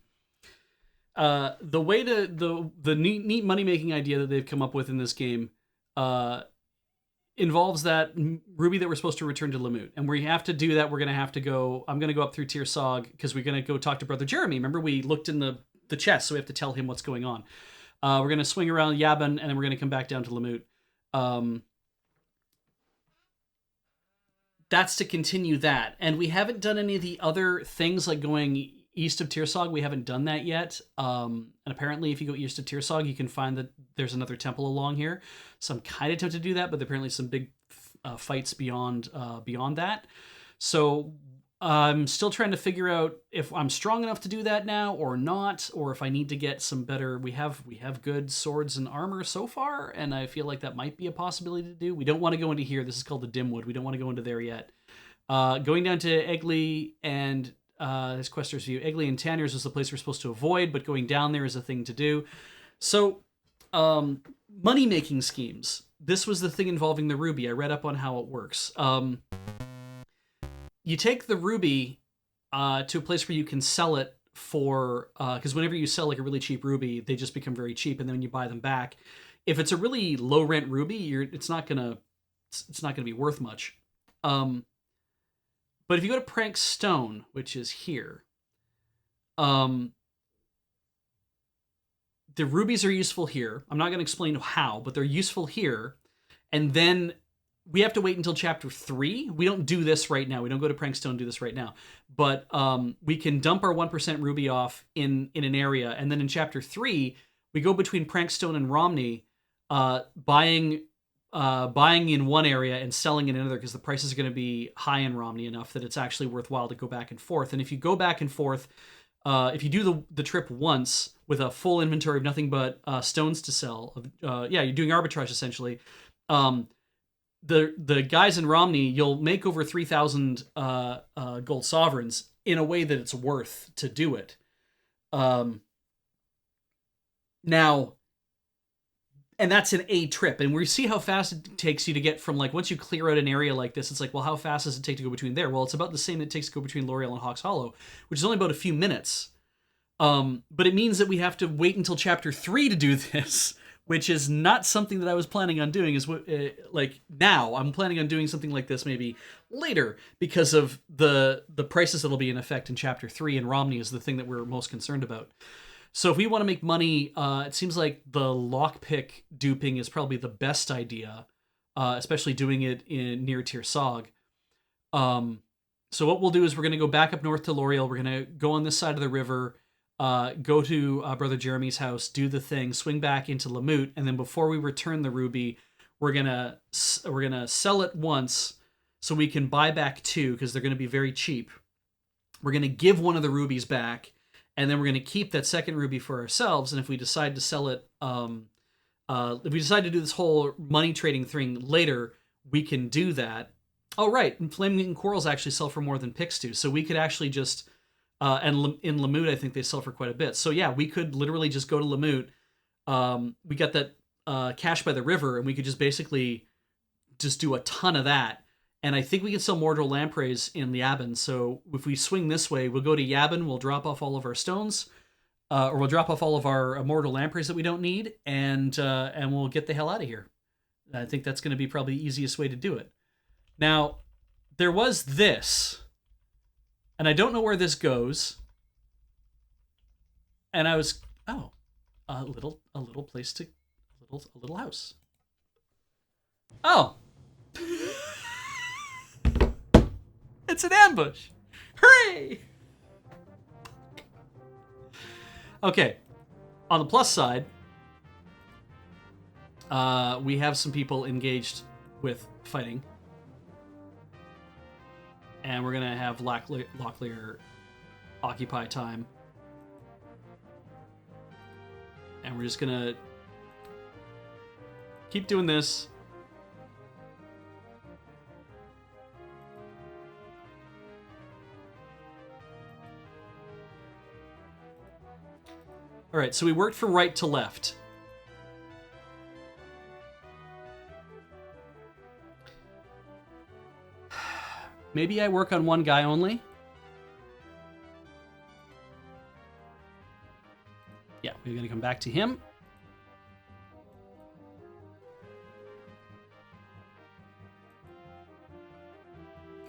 The way to... The neat money-making idea that they've come up with in this game... involves that ruby that we're supposed to return to Lamut. And we have to do that. We're going to have to go... I'm going to go up through Tirsog because we're going to go talk to Brother Jeremy. Remember, we looked in the chest, so we have to tell him what's going on. We're going to swing around Yabin, and then we're going to come back down to Lamut. That's to continue that. And we haven't done any of the other things, like going east of Tirsog. We haven't done that yet. And apparently, if you go east of Tirsog, you can find that there's another temple along here. So I'm kind of tempted to do that, but apparently some big fights beyond that. So I'm still trying to figure out if I'm strong enough to do that now or not, or if I need to get some better... We have good swords and armor so far, and I feel like that might be a possibility to do. We don't want to go into here. This is called the Dimwood. We don't want to go into there yet. Going down to Egli and... this Questor's View. Egli and Tanner's is the place we're supposed to avoid, but going down there is a thing to do. So, money-making schemes. This was the thing involving the ruby. I read up on how it works. You take the ruby to a place where you can sell it for... Because whenever you sell like a really cheap ruby, they just become very cheap, and then when you buy them back, if it's a really low-rent ruby, it's not gonna be worth much. But if you go to Prank Stone, which is here, the rubies are useful here. I'm not going to explain how, but they're useful here. And then we have to wait until Chapter 3. We don't do this right now. We don't go to Prank Stone and do this right now. But we can dump our 1% ruby off in an area. And then in Chapter 3, we go between Prank Stone and Romney, buying in one area and selling in another, because the prices are going to be high in Romney enough that it's actually worthwhile to go back and forth. And if you go back and forth, if you do the trip once with a full inventory of nothing but stones to sell, you're doing arbitrage essentially. The guys in Romney, you'll make over 3,000 gold sovereigns in a way that it's worth to do it. Now. And that's an A trip. And we see how fast it takes you to get from, like, once you clear out an area like this, it's like, well, how fast does it take to go between there? Well, it's about the same that it takes to go between L'Oreal and Hawks Hollow, which is only about a few minutes. But it means that we have to wait until Chapter 3 to do this, which is not something that I was planning on doing. Now, I'm planning on doing something like this maybe later, because of the prices that'll be in effect in Chapter 3, and Romney is the thing that we're most concerned about. So if we want to make money, it seems like the lockpick duping is probably the best idea, especially doing it near Tirsog. So what we'll do is we're going to go back up north to L'Oreal. We're going to go on this side of the river, go to Brother Jeremy's house, do the thing, swing back into Lamut, and then before we return the ruby, we're gonna sell it once so we can buy back 2, because they're going to be very cheap. We're going to give one of the rubies back, and then we're going to keep that second ruby for ourselves. And if we decide to sell it, if we decide to do this whole money trading thing later, we can do that. Oh, right. And Flaming Corals actually sell for more than picks do. So we could actually just, and in Lamut, I think they sell for quite a bit. So yeah, we could literally just go to Lamut. We got that cache by the river, and we could just basically just do a ton of that. And I think we can sell Mordor Lampreys in Yabin. So if we swing this way, we'll go to Yabin, we'll drop off all of our stones, or we'll drop off all of our Mordor Lampreys that we don't need, and we'll get the hell out of here. I think that's going to be probably the easiest way to do it. Now, there was this, and I don't know where this goes. And I was, a little place to, a little house. Oh. It's an ambush. Hooray! Okay. On the plus side, we have some people engaged with fighting. And we're going to have Locklear occupy time. And we're just going to keep doing this. All right, so we worked from right to left. Maybe I work on one guy only. Yeah, we're going to come back to him.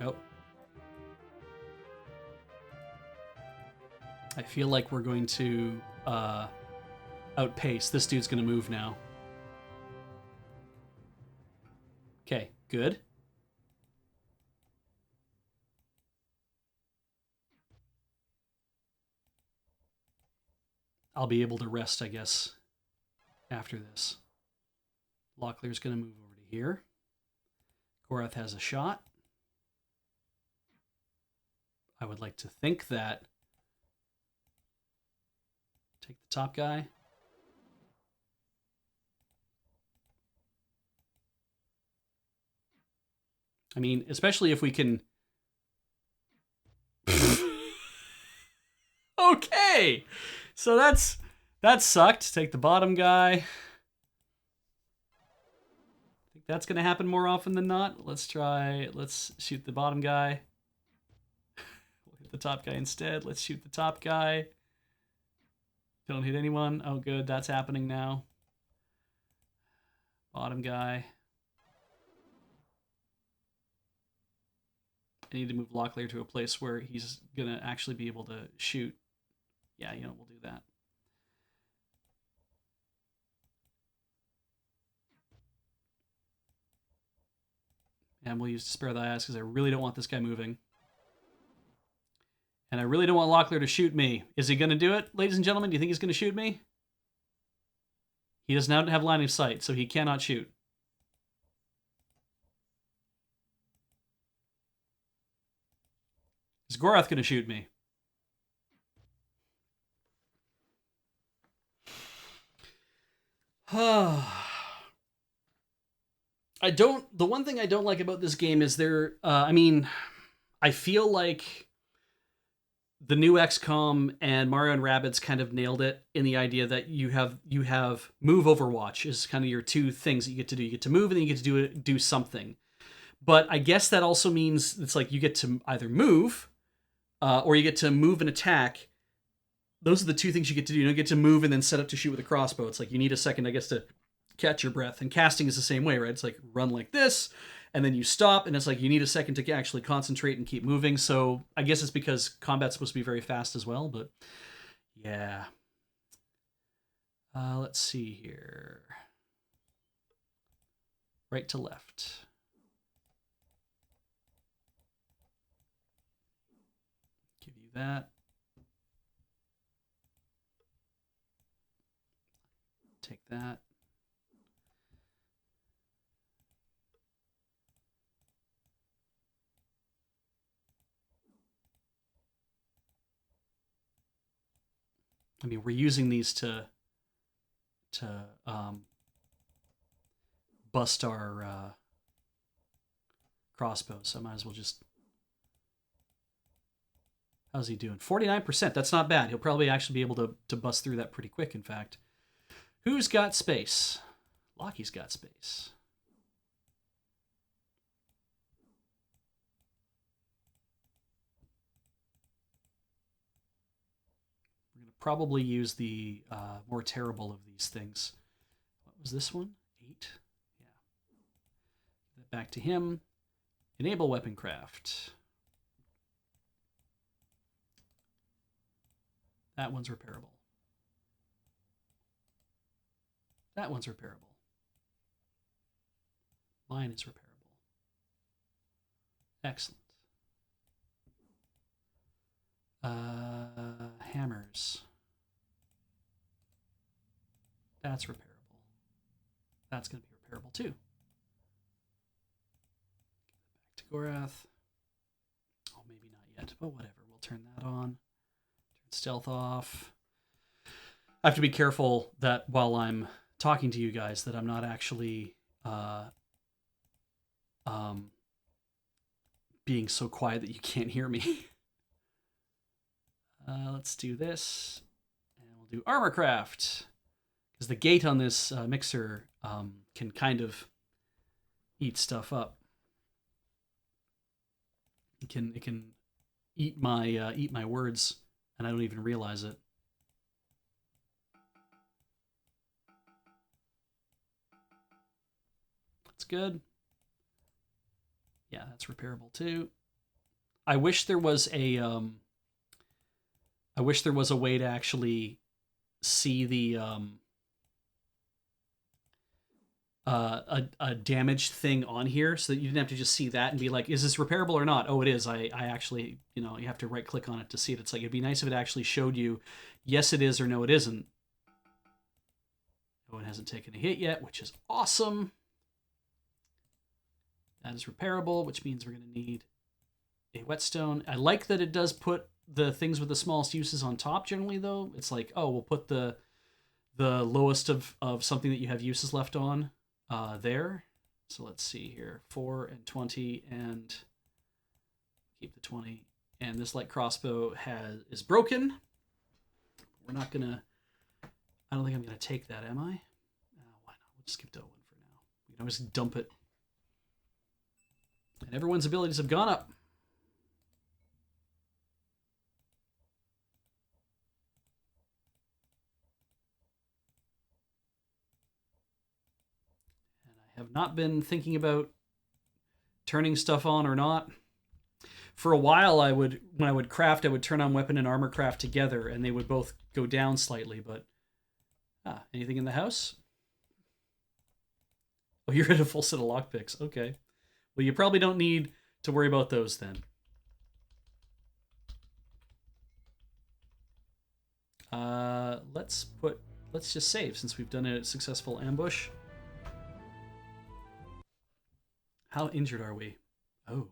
Go. I feel like we're going to outpace. This dude's going to move now. Okay, good. I'll be able to rest, I guess, after this. Locklear's going to move over to here. Gorath has a shot. I would like to think that... Take the top guy. I mean, especially if we can... Okay! So that sucked. Take the bottom guy. I think that's going to happen more often than not. Let's shoot the bottom guy. We'll hit the top guy instead. Let's shoot the top guy. Don't hit anyone. Oh, good. That's happening now. Bottom guy. I need to move Locklear to a place where he's going to actually be able to shoot. Yeah, you know, we'll do that. And we'll use Spare Thy Eyes because I really don't want this guy moving. And I really don't want Locklear to shoot me. Is he going to do it, ladies and gentlemen? Do you think he's going to shoot me? He does not have line of sight, so he cannot shoot. Is Gorath going to shoot me? The one thing I don't like about this game is I mean, I feel like the new XCOM and Mario and Rabbids kind of nailed it in the idea that you have move Overwatch is kind of your two things that you get to do. You get to move and then you get to do something. But I guess that also means it's like you get to either move or you get to move and attack. Those are the two things you get to do. You don't get to move and then set up to shoot with a crossbow. It's like you need a second, I guess, to catch your breath. And casting is the same way, right? It's like run like this, and then you stop, and it's like you need a second to actually concentrate and keep moving. So I guess it's because combat's supposed to be very fast as well, but yeah. Let's see here. Right to left. Give you that. Take that. I mean, we're using these to bust our crossbows, so I might as well just... How's he doing? 49%. That's not bad. He'll probably actually be able to bust through that pretty quick, in fact. Who's got space? Lockie's got space. We're going to probably use the more terrible of these things. What was this one? 8? Yeah. Give that back to him. Enable weapon craft. That one's repairable. That one's repairable. Mine is repairable. Excellent. Hammers. That's repairable. That's going to be repairable too. Back to Gorath. Oh, maybe not yet, but whatever. We'll turn that on. Turn stealth off. I have to be careful that while I'm talking to you guys that I'm not actually being so quiet that you can't hear me. Let's do this. And we'll do armor craft. Because the gate on this mixer can kind of eat stuff up. It can eat my words, and I don't even realize it. That's good. Yeah, that's repairable too. I wish there was a way to actually see the a damaged thing on here, so that you didn't have to just see that and be like, is this repairable or not? Oh, it is. I actually, you have to right click on it to see it. It's like, it'd be nice if it actually showed you, yes it is or no it isn't. No one hasn't taken a hit yet, which is awesome. That is repairable, which means we're going to need a whetstone. I like that it does put the things with the smallest uses on top generally, though. It's like, oh, we'll put the lowest of something that you have uses left on there. So let's see here. 4 and 20, and keep the 20. And this light crossbow is broken. We're not going to... I don't think I'm going to take that, am I? Why not? We'll just skip to Owen for now. We can always dump it. And everyone's abilities have gone up. And I have not been thinking about turning stuff on or not. For a while, when I would craft, I would turn on weapon and armor craft together, and they would both go down slightly, but... anything in the house? Oh, you're at a full set of lockpicks. Okay. Well, you probably don't need to worry about those then. Let's just save since we've done a successful ambush. How injured are we? Oh.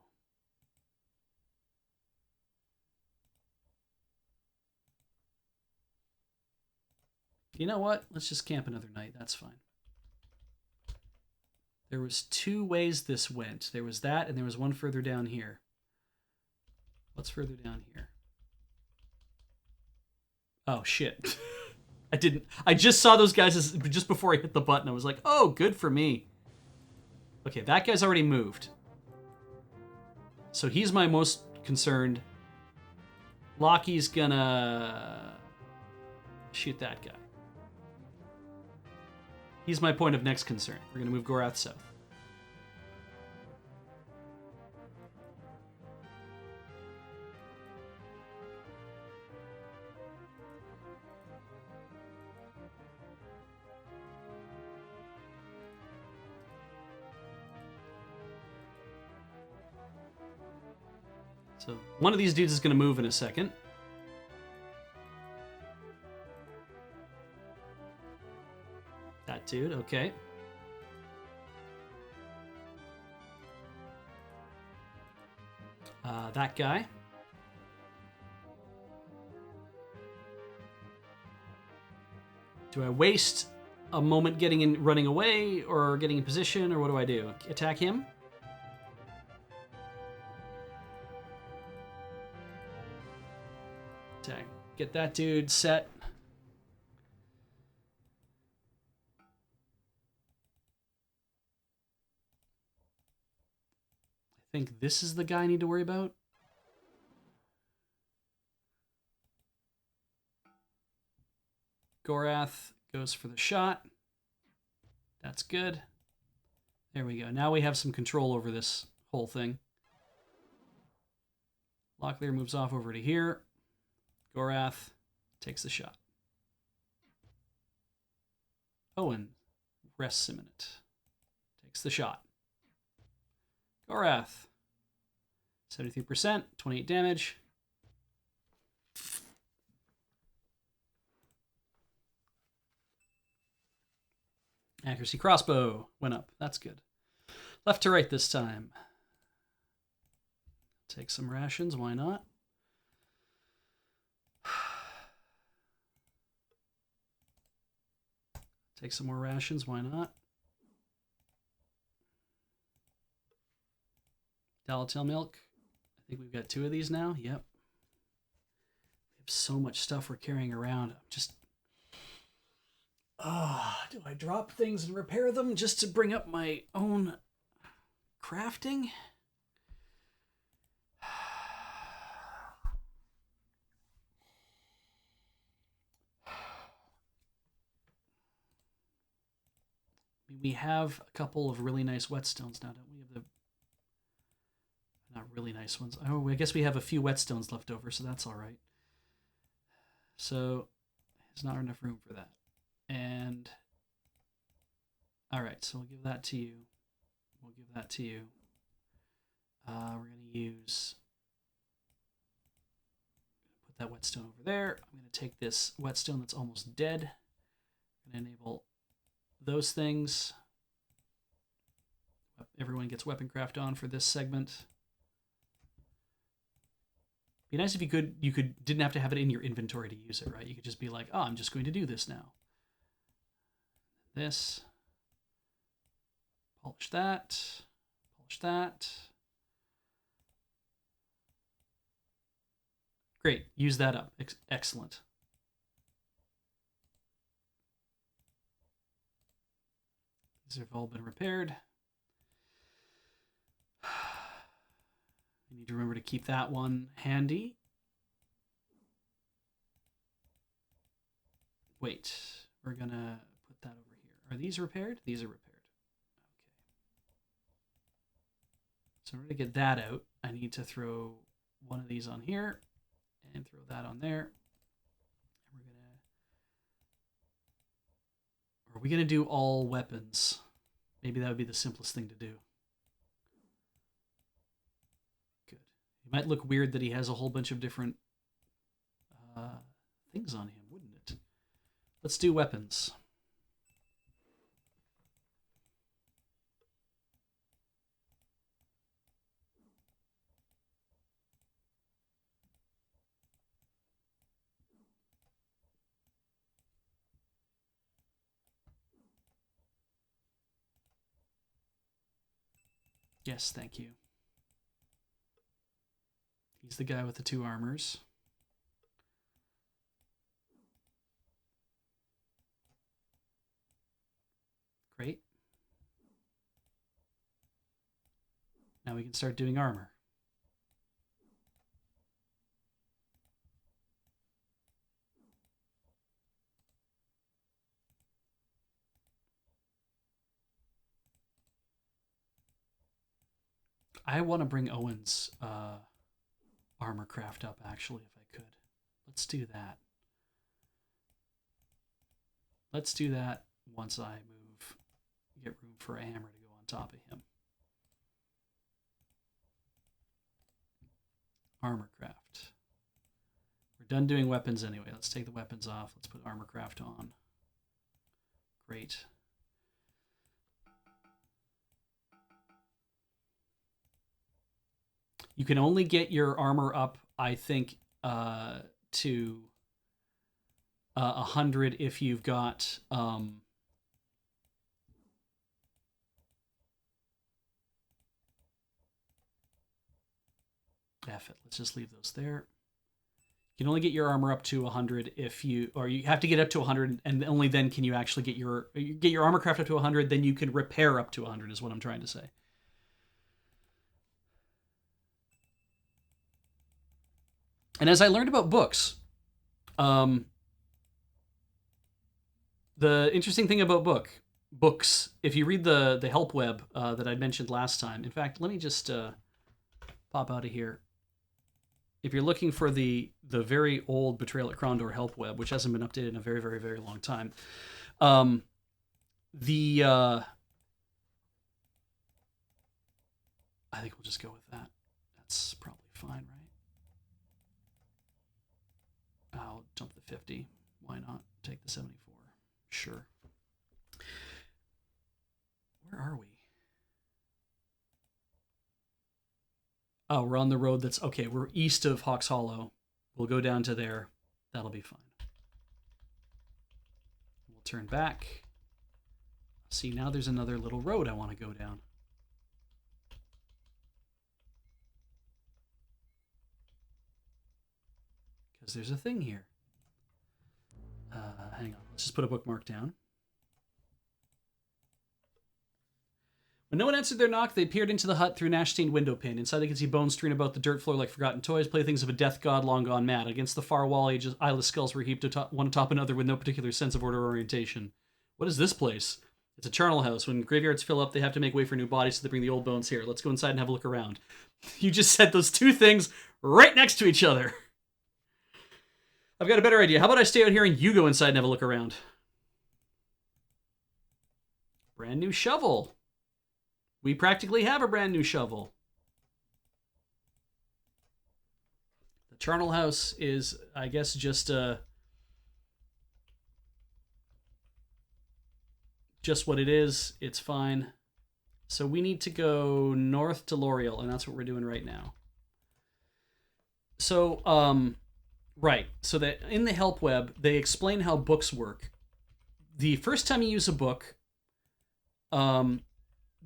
You know what? Let's just camp another night. That's fine. There was 2 ways this went. There was that, and there was one further down here. What's further down here? Oh, shit. I just saw those guys just before I hit the button. I was like, oh, good for me. Okay, that guy's already moved. So he's my most concerned. Lockie's gonna shoot that guy. He's my point of next concern. We're going to move Gorath south. So one of these dudes is going to move in a second. That dude, okay. That guy. Do I waste a moment running away, or getting in position, or what do I do? Attack him? Attack. Get that dude set. I think this is the guy I need to worry about. Gorath goes for the shot. That's good. There we go. Now we have some control over this whole thing. Locklear moves off over to here. Gorath takes the shot. Owen rests a minute. Takes the shot. Gorath. 73%, 28 damage. Accuracy crossbow went up. That's good. Left to right this time. Take some rations, why not? Take some more rations, why not? Dalatil milk. I think we've got 2 of these now. Yep. We have so much stuff we're carrying around. I'm just... do I drop things and repair them just to bring up my own crafting? We have a couple of really nice whetstones now, don't we? Have the not really nice ones. Oh, I guess we have a few whetstones left over, so that's all right. So there's not enough room for that. And all right, so we'll give that to you. We'll give that to you. We're going to use... put that whetstone over there. I'm going to take this whetstone that's almost dead. I'm going to enable those things. Everyone gets weapon craft on for this segment. Be nice if you didn't have to have it in your inventory to use it, right? You could just be like, oh, I'm just going to do this now. This. Polish that. Polish that. Great. Use that up. Excellent. These have all been repaired. You need to remember to keep that one handy. Wait, we're gonna put that over here. Are these repaired? These are repaired. Okay. So in order to get that out, I need to throw one of these on here and throw that on there. And are we gonna do all weapons? Maybe that would be the simplest thing to do. Good. It might look weird that he has a whole bunch of different things on him, wouldn't it? Let's do weapons. Yes, thank you. He's the guy with the 2 armors. Great. Now we can start doing armor. I want to bring Owen's armor craft up, actually, if I could. Let's do that. Let's do that once I get room for a hammer to go on top of him. Armor craft. We're done doing weapons anyway. Let's take the weapons off. Let's put armor craft on. Great. You can only get your armor up, I think, to 100 if you've got... F it. Let's just leave those there. You can only get your armor up to 100 if you... Or you have to get up to 100, and only then can you actually get your armor craft up to 100, then you can repair up to 100, is what I'm trying to say. And as I learned about books, the interesting thing about books, if you read the help web that I mentioned last time, in fact, let me just pop out of here. If you're looking for the very old Betrayal at Krondor help web, which hasn't been updated in a very, very, very long time, I think we'll just go with that. That's probably fine, right? I'll dump the 50. Why not? Take the 74. Sure. Where are we? Oh, we're on the road that's... Okay, we're east of Hawks Hollow. We'll go down to there. That'll be fine. We'll turn back. See, now there's another little road I want to go down. Because there's a thing here. Hang on. Let's just put a bookmark down. When no one answered their knock, they peered into the hut through an ash-stained window pane. Inside, they could see bones strewn about the dirt floor like forgotten toys, playthings of a death god long gone mad. Against the far wall, eyeless skulls were heaped one atop another with no particular sense of order or orientation. What is this place? It's a charnel house. When graveyards fill up, they have to make way for new bodies, so they bring the old bones here. Let's go inside and have a look around. You just said those two things right next to each other. I've got a better idea. How about I stay out here and you go inside and have a look around? Brand new shovel. We practically have a brand new shovel. The charnel house is, I guess, just what it is. It's fine. So we need to go north to L'Oreal, and that's what we're doing right now. So, right. So that in the help web, they explain how books work. The first time you use a book,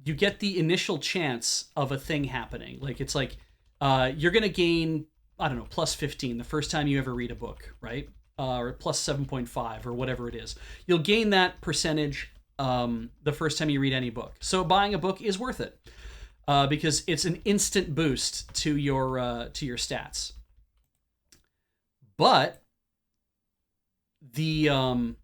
you get the initial chance of a thing happening. Like, it's like, you're going to gain, I don't know, plus 15 the first time you ever read a book, right? Or plus 7.5 or whatever it is. You'll gain that percentage the first time you read any book. So buying a book is worth it because it's an instant boost to your stats. But the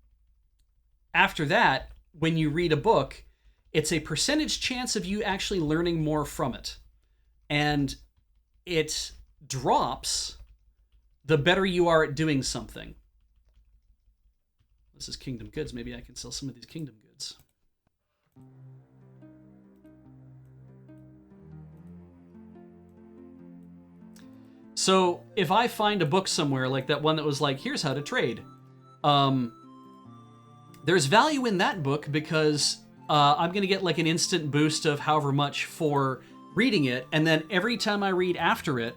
after that, when you read a book, it's a percentage chance of you actually learning more from it. And it drops the better you are at doing something. This is Kingdom Goods. Maybe I can sell some of these Kingdom Goods. So if I find a book somewhere, like that one that was like, here's how to trade, there's value in that book because I'm going to get like an instant boost of however much for reading it. And then every time I read after it,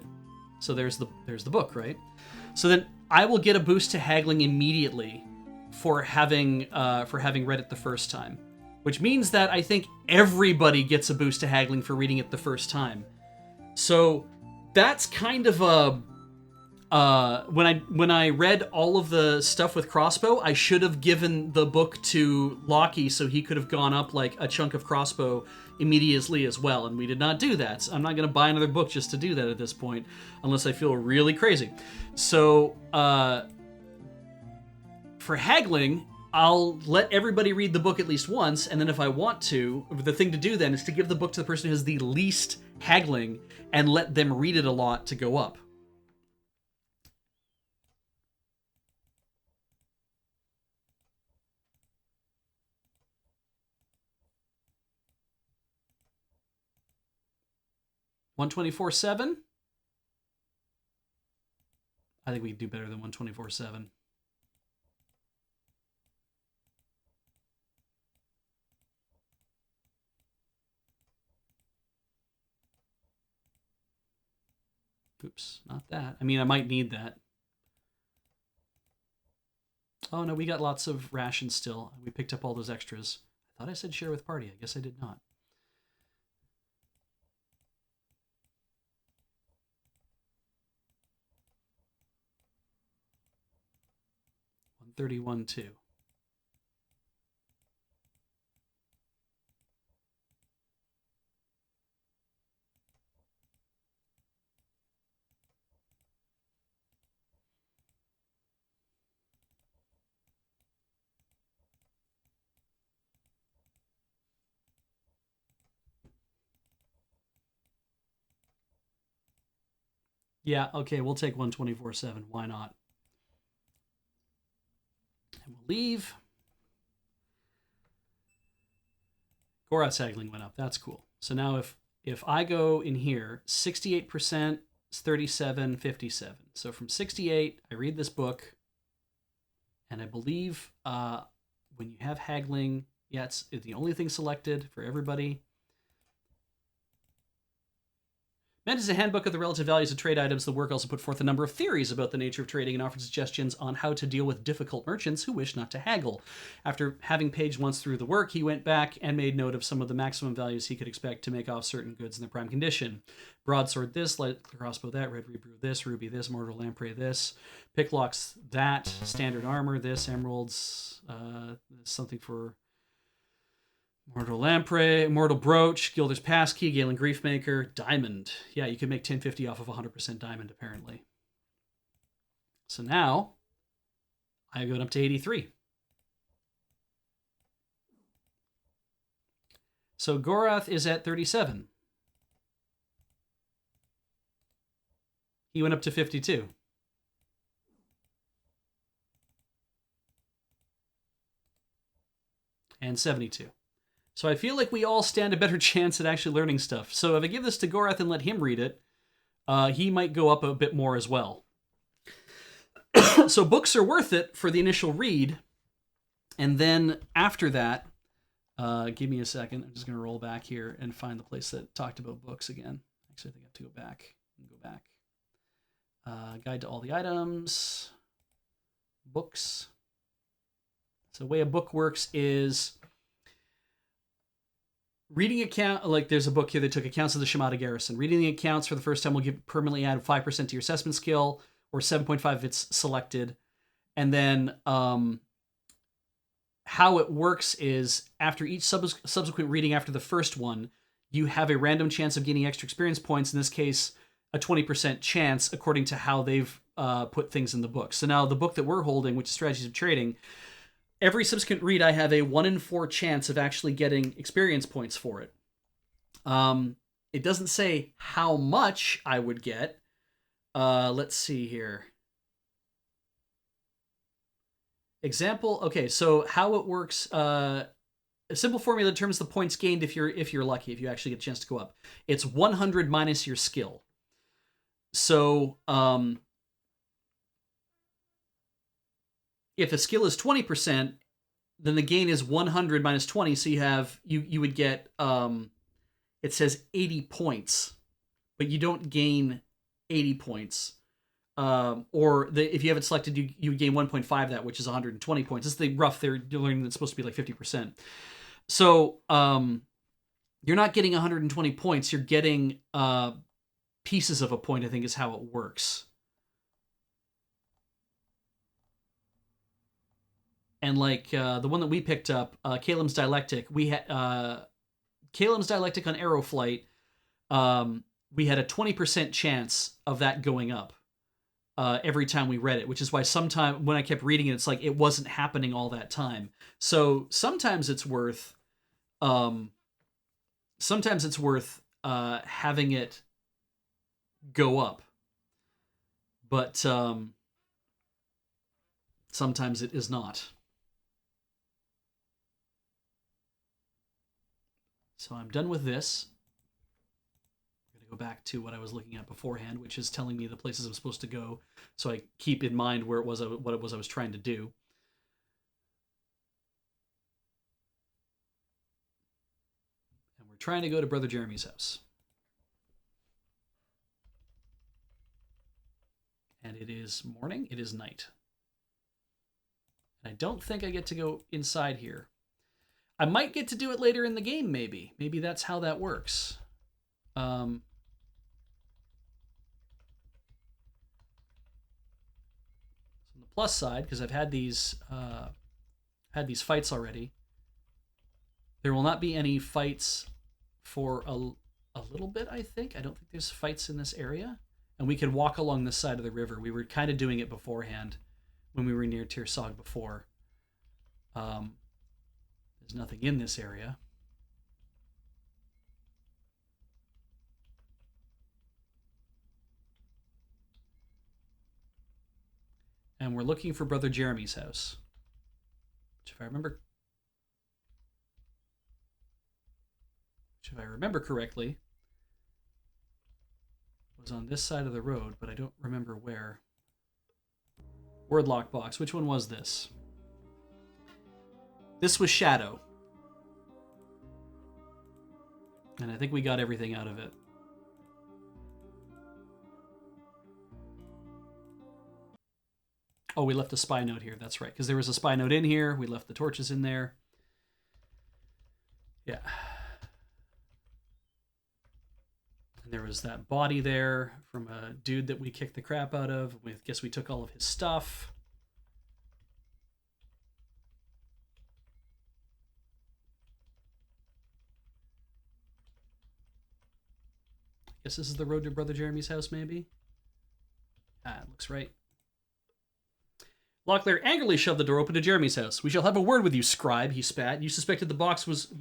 so there's the book, right? So then I will get a boost to haggling immediately for having read it the first time, which means that I think everybody gets a boost to haggling for reading it the first time. So that's kind of a when I read all of the stuff with crossbow, I should have given the book to Lockie so he could have gone up like a chunk of crossbow immediately as well, and we did not do that. So I'm not going to buy another book just to do that at this point, unless I feel really crazy. So for haggling, I'll let everybody read the book at least once, and then if I want to, the thing to do then is to give the book to the person who has the least haggling and let them read it a lot to go up. $124.7? I think we can do better than $124.7. Oops, not that. I mean, I might need that. Oh no, we got lots of rations still. We picked up all those extras. I thought I said share with party. I guess I did not. $131.2. Yeah, okay, we'll take 124.7. Why not? And we'll leave. Gorath's haggling went up. That's cool. So now if if I go in here, 68% is 37, 57. So from 68, I read this book, and I believe when you have haggling, yeah, it's the only thing selected for everybody. Meant as a handbook of the relative values of trade items, the work also put forth a number of theories about the nature of trading and offered suggestions on how to deal with difficult merchants who wish not to haggle. After having paged once through the work, he went back and made note of some of the maximum values he could expect to make off certain goods in their prime condition. Broadsword this, light crossbow that, red rebrew this, ruby this, mortal lamprey this, picklocks that, standard armor this, emeralds, something for Mortal Lamprey, Mortal Brooch, Gilder's Passkey, Galen Griefmaker, Diamond. Yeah, you can make 1050 off of 100% Diamond, apparently. So now, I go up to 83. So Gorath is at 37. He went up to 52. And 72. So I feel like we all stand a better chance at actually learning stuff. So if I give this to Gorath and let him read it, he might go up a bit more as well. So books are worth it for the initial read. And then after that, give me a second. I'm just going to roll back here and find the place that talked about books again. Actually, I think I have to go back. Guide to all the items. Books. So the way a book works is reading account, like there's a book here that took accounts of the Shimada garrison. Reading the accounts for the first time will permanently add 5% to your assessment skill, or 7.5 if it's selected. And then how it works is after each subsequent reading after the first one, you have a random chance of gaining extra experience points. In this case, a 20% chance according to how they've put things in the book. So now the book that we're holding, which is Strategies of Trading, every subsequent read, I have a 1 in 4 chance of actually getting experience points for it. It doesn't say how much I would get. Let's see here. Example. Okay, so how it works. A simple formula determines the points gained if you're lucky, if you actually get a chance to go up. It's 100 minus your skill. So if the skill is 20%, then the gain is 100 minus 20. So you would get, it says 80 points, but you don't gain 80 points. If you have it selected, you gain 1.5 that, which is 120 points. This is the rough they're learning that's supposed to be like 50%. So you're not getting 120 points. You're getting pieces of a point, I think is how it works. And like the one that we picked up, Calem's Dialectic, we had Calem's Dialectic on Aeroflight. We had a 20% chance of that going up every time we read it, which is why sometime when I kept reading it, it's like it wasn't happening all that time. So sometimes it's worth having it go up, but sometimes it is not. So I'm done with this. I'm going to go back to what I was looking at beforehand, which is telling me the places I'm supposed to go, so I keep in mind what it was I was trying to do. And we're trying to go to Brother Jeremy's house. And it is morning. It is night. And I don't think I get to go inside here. I might get to do it later in the game, maybe. Maybe that's how that works. On the plus side, because I've had these fights already, there will not be any fights for a little bit, I think. I don't think there's fights in this area. And we can walk along this side of the river. We were kind of doing it beforehand when we were near Tirsog before. There's nothing in this area. And we're looking for Brother Jeremy's house. Which if I remember correctly, was on this side of the road, but I don't remember where. Word lockbox. Which one was this? This was Shadow. And I think we got everything out of it. Oh, we left a spy note here. That's right, because there was a spy note in here. We left the torches in there. Yeah. And there was that body there from a dude that we kicked the crap out of. I guess we took all of his stuff. I guess this is the road to Brother Jeremy's house, maybe? Ah, it looks right. Locklear angrily shoved the door open to Jeremy's house. "We shall have a word with you, scribe," he spat. You suspected that box was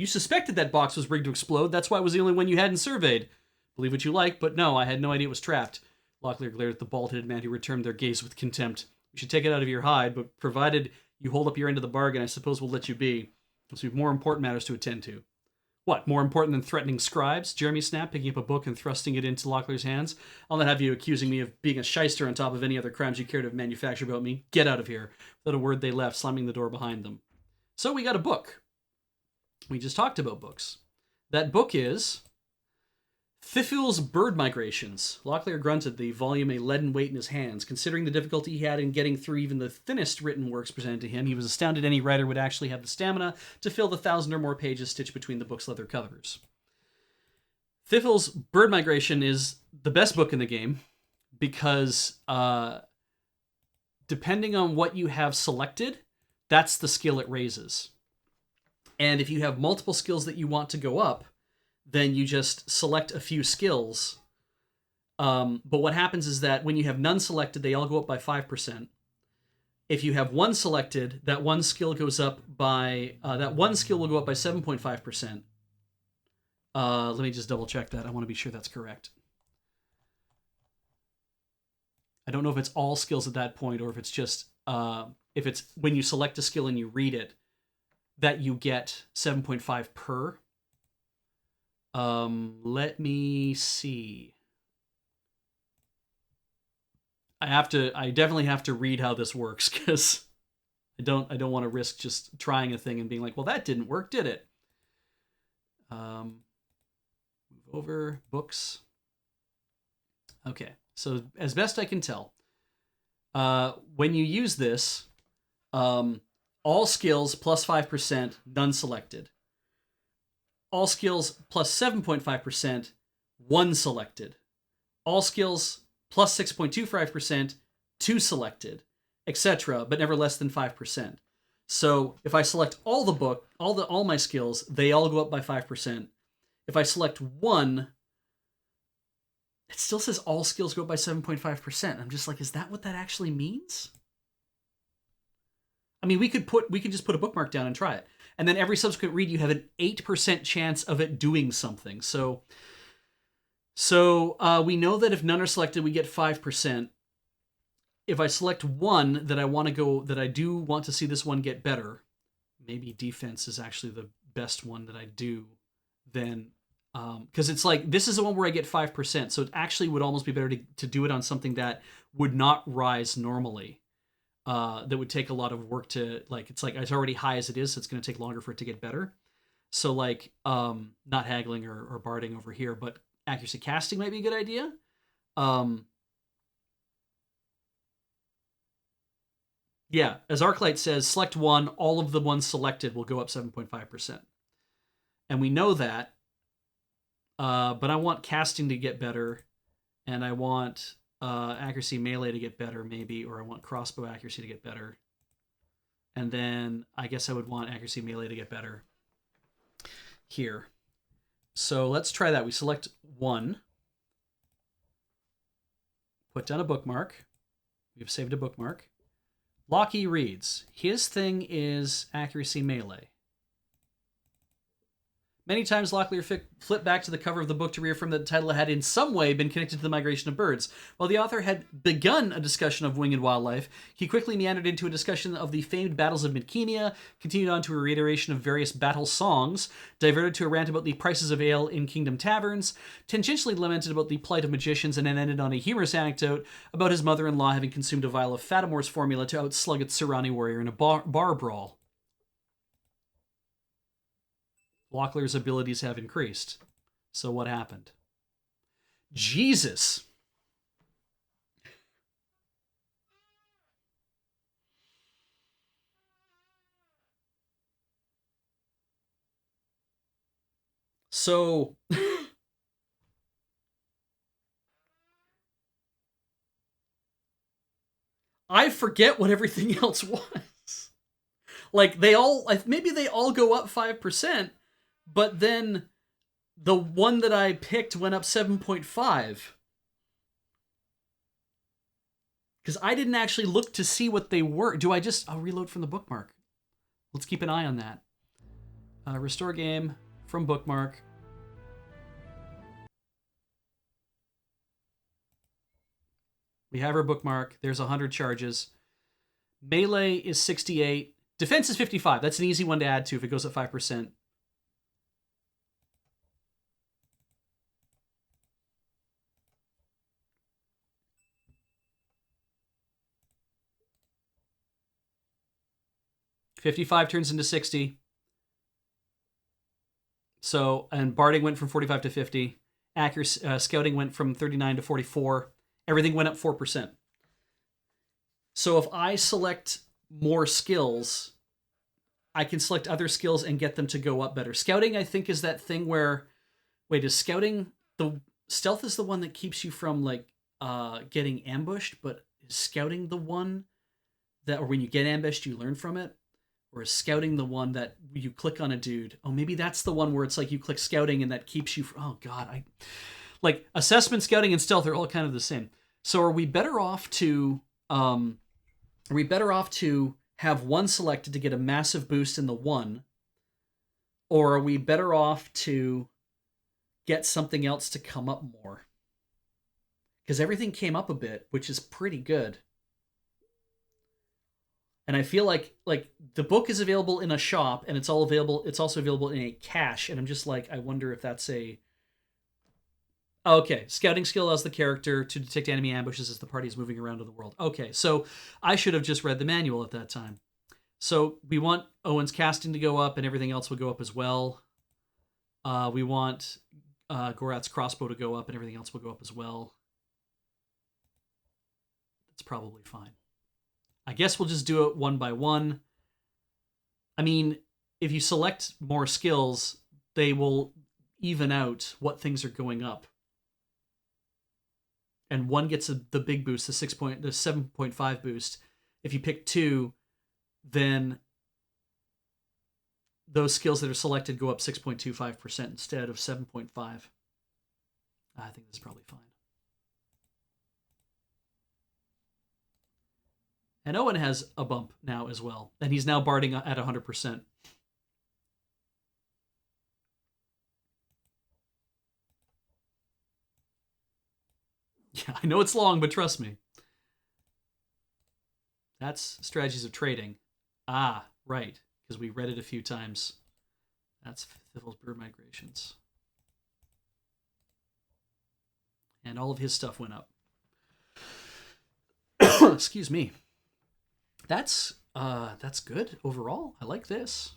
rigged to explode. That's why it was the only one you hadn't surveyed. Believe what you like, but no, I had no idea it was trapped." Locklear glared at the bald-headed man, who returned their gaze with contempt. "You should take it out of your hide, but provided you hold up your end of the bargain, I suppose we'll let you be. Because we have more important matters to attend to." "What, more important than threatening scribes?" Jeremy snapped, picking up a book and thrusting it into Locklear's hands. "I'll not have you accusing me of being a shyster on top of any other crimes you care to manufacture about me. Get out of here." Without a word, they left, slamming the door behind them. So we got a book. We just talked about books. That book is Thifil's Bird Migrations. Locklear grunted, the volume a leaden weight in his hands. Considering the difficulty he had in getting through even the thinnest written works presented to him, he was astounded any writer would actually have the stamina to fill the 1,000 or more pages stitched between the book's leather covers. Thifil's Bird Migration is the best book in the game because depending on what you have selected, that's the skill it raises. And if you have multiple skills that you want to go up, then you just select a few skills. But what happens is that when you have none selected, they all go up by 5%. If you have one selected, that one skill goes up by that one skill will go up by 7.5%. Let me just double check that. I want to be sure that's correct. I don't know if it's all skills at that point, or if it's just if it's when you select a skill and you read it, that you get 7.5 per. Let me see. I definitely have to read how this works, because I don't want to risk just trying a thing and being like, well, that didn't work, did it? Move over, books. Okay, so as best I can tell, when you use this, all skills plus 5%, none selected. All skills plus 7.5%, one selected. All skills plus 6.25%, two selected, etc., but never less than 5%. So if I select all the book, all my skills, they all go up by 5%. If I select one, it still says all skills go up by 7.5%. I'm just like, is that what that actually means? I mean, we could just put a bookmark down and try it. And then every subsequent read, you have an 8% chance of it doing something. So we know that if none are selected, we get 5%. If I select one that I do want to see this one get better, maybe defense is actually the best one that I do, then, because it's like, this is the one where I get 5%. So it actually would almost be better to do it on something that would not rise normally. That would take a lot of work to, like, it's already high as it is, so it's going to take longer for it to get better. So like, not haggling or barding over here, but accuracy casting might be a good idea. Yeah, as Arclight says, select one, all of the ones selected will go up 7.5%. And we know that, but I want casting to get better, and I want accuracy melee to get better, maybe, or I want crossbow accuracy to get better. And then I guess I would want accuracy melee to get better here. So let's try that. We select one, put down a bookmark. We've saved a bookmark. Lockie reads, his thing is accuracy melee. Many times, Locklear flipped back to the cover of the book to reaffirm that the title had in some way been connected to the migration of birds. While the author had begun a discussion of winged wildlife, he quickly meandered into a discussion of the famed battles of Midkenia, continued on to a reiteration of various battle songs, diverted to a rant about the prices of ale in kingdom taverns, tangentially lamented about the plight of magicians, and then ended on a humorous anecdote about his mother-in-law having consumed a vial of Fatimore's formula to outslug its Sirani warrior in a bar brawl. Locklear's abilities have increased. So what happened? Jesus. So I forget what everything else was. Like maybe they all go up 5%, but then the one that I picked went up 7.5. Because I didn't actually look to see what they were. I'll reload from the bookmark. Let's keep an eye on that. Restore game from bookmark. We have our bookmark. There's 100 charges. Melee is 68. Defense is 55. That's an easy one to add to if it goes at 5%. $55 turns into 60. So, and barding went from 45 to 50. Accuracy, scouting went from 39 to 44. Everything went up 4%. So if I select more skills, I can select other skills and get them to go up better. Scouting, I think, is that thing where, wait, is scouting, the stealth is the one that keeps you from like getting ambushed, but is scouting the one that, or when you get ambushed, you learn from it? Or is scouting the one that you click on a dude? Oh, maybe that's the one where it's like you click scouting and that keeps you from, oh God, like assessment, scouting, and stealth are all kind of the same. So are we better off to have one selected to get a massive boost in the one, or are we better off to get something else to come up more? Because everything came up a bit, which is pretty good. And I feel like the book is available in a shop, and it's also available in a cache, and I'm just like, I wonder if that's a... Okay, scouting skill allows the character to detect enemy ambushes as the party is moving around in the world. Okay, so I should have just read the manual at that time. So we want Owen's casting to go up, and everything else will go up as well. We want Gorath's crossbow to go up, and everything else will go up as well. That's probably fine. I guess we'll just do it one by one. I mean, if you select more skills, they will even out what things are going up. And one gets the big boost, the 7.5 boost. If you pick two, then those skills that are selected go up 6.25% instead of 7.5. I think this is probably fine. And Owen has a bump now as well. And he's now barding at 100%. Yeah, I know it's long, but trust me. That's strategies of trading. Ah, right. Because we read it a few times. That's Thivel's Bird Migrations. And all of his stuff went up. Excuse me. That's good overall. I like this.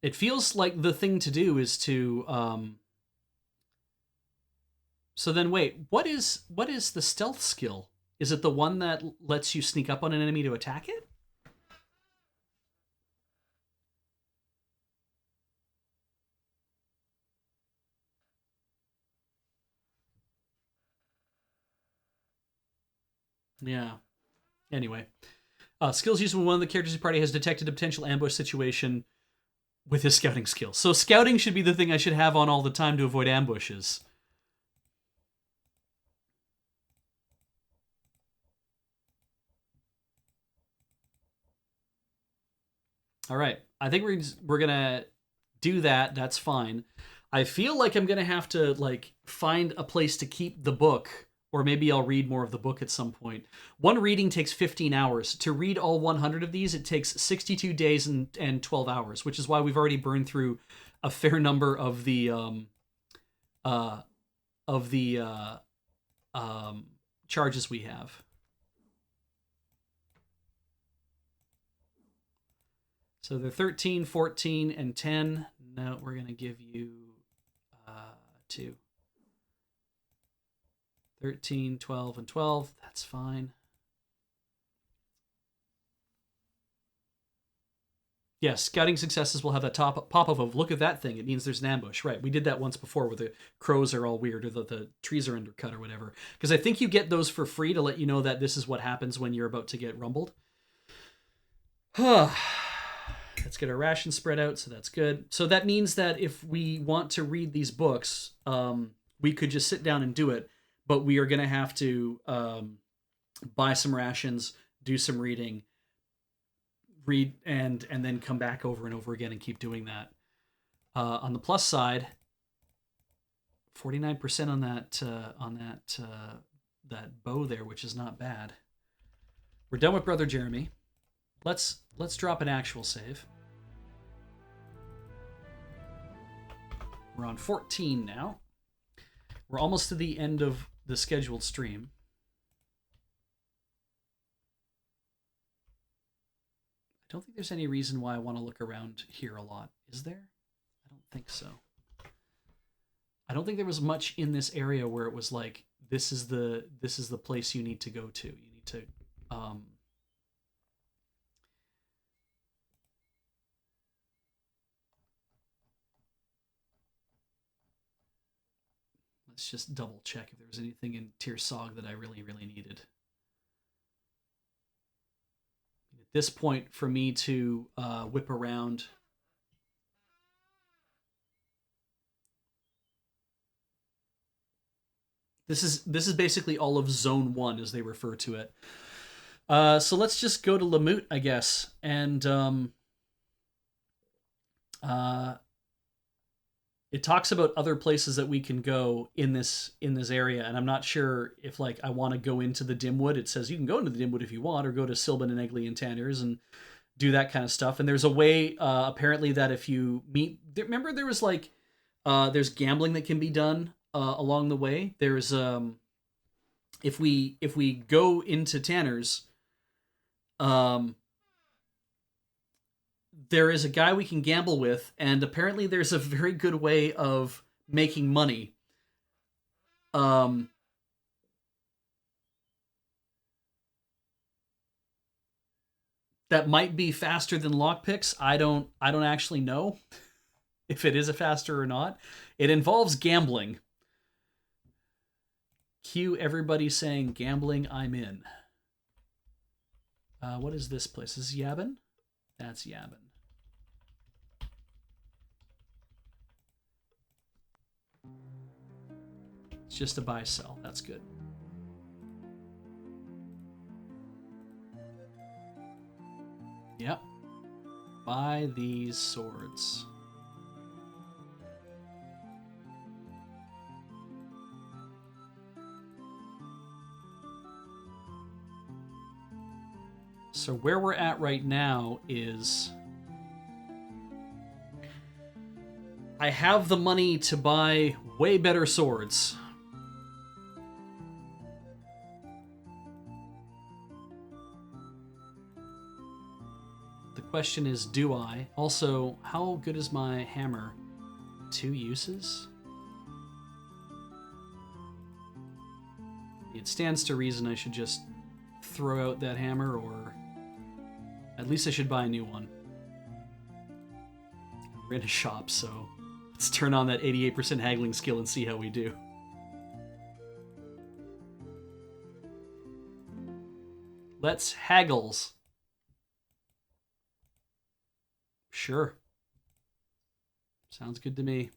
It feels like the thing to do is to so then wait, what is the stealth skill? Is it the one that lets you sneak up on an enemy to attack it? Yeah. Anyway, skills used when one of the characters in the party has detected a potential ambush situation with his scouting skills. So scouting should be the thing I should have on all the time to avoid ambushes. All right. I think we're gonna do that, that's fine. I feel like I'm gonna have to like find a place to keep the book, or maybe I'll read more of the book at some point. One reading takes 15 hours. To read all 100 of these, it takes 62 days and 12 hours, which is why we've already burned through a fair number of the of the charges we have. So they're 13, 14, and 10. No, we're going to give you 2. 13, 12, and 12. That's fine. Yes, scouting successes will have that pop-up of, look at that thing. It means there's an ambush. Right, we did that once before where the crows are all weird or the trees are undercut or whatever. Because I think you get those for free to let you know that this is what happens when you're about to get rumbled. Let's get our ration spread out, so that's good. So that means that if we want to read these books, we could just sit down and do it, but we are going to have to buy some rations, do some reading, read, and then come back over and over again and keep doing that. On the plus side, 49% on that bow there, which is not bad. We're done with Brother Jeremy. Let's drop an actual save. We're on 14 now. We're almost to the end of the scheduled stream. I don't think there's any reason why I want to look around here a lot. Is there? I don't think so. I don't think there was much in this area where it was like, this is the place you need to go to. You need to let's just double check if there was anything in Tirsog that I really, really needed. At this point, for me to whip around, this is basically all of Zone 1, as they refer to it. So let's just go to Lamut, I guess, and it talks about other places that we can go in this area, and I'm not sure if like I want to go into the Dimwood. It says you can go into the Dimwood if you want, or go to Sylvan and Eggley and Tanners and do that kind of stuff. And there's a way apparently that if you meet, remember there was like there's gambling that can be done along the way. There's if we go into Tanners, there is a guy we can gamble with, and apparently there's a very good way of making money. That might be faster than lockpicks. I don't actually know if it is a faster or not. It involves gambling. Cue everybody saying gambling, I'm in. What is this place? Is this Yavin? That's Yavin. It's just a buy-sell. That's good. Yep. Buy these swords. So where we're at right now is I have the money to buy way better swords. The question is, do I? Also, how good is my hammer? 2 uses? It stands to reason I should just throw out that hammer, or at least I should buy a new one. We're in a shop, so let's turn on that 88% haggling skill and see how we do. Let's haggles. Sure. Sounds good to me.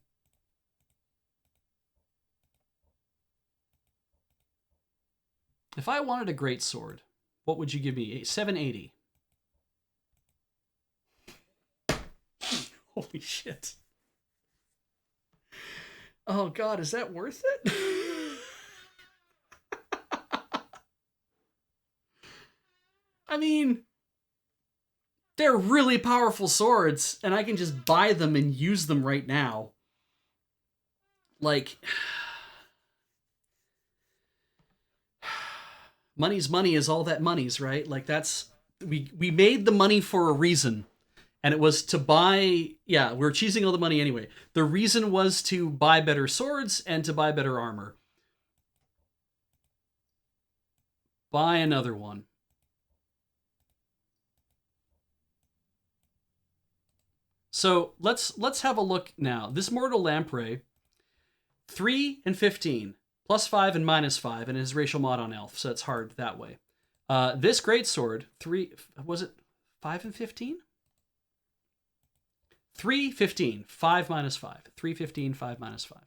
If I wanted a great sword, what would you give me? 780. Holy shit. Oh god, is that worth it? I mean, they're really powerful swords, and I can just buy them and use them right now. Like, money's money is all that money's, right? Like, that's we made the money for a reason, and it was to buy. Yeah, we're cheesing all the money anyway. The reason was to buy better swords and to buy better armor. Buy another one. So let's have a look now. This Mortal Lamprey, 3 and 15, +5 and -5, and his racial mod on elf, so it's hard that way. This greatsword, 3, was it 5 and 15? 3, 15, 5 -5. 3, 15, 5 -5.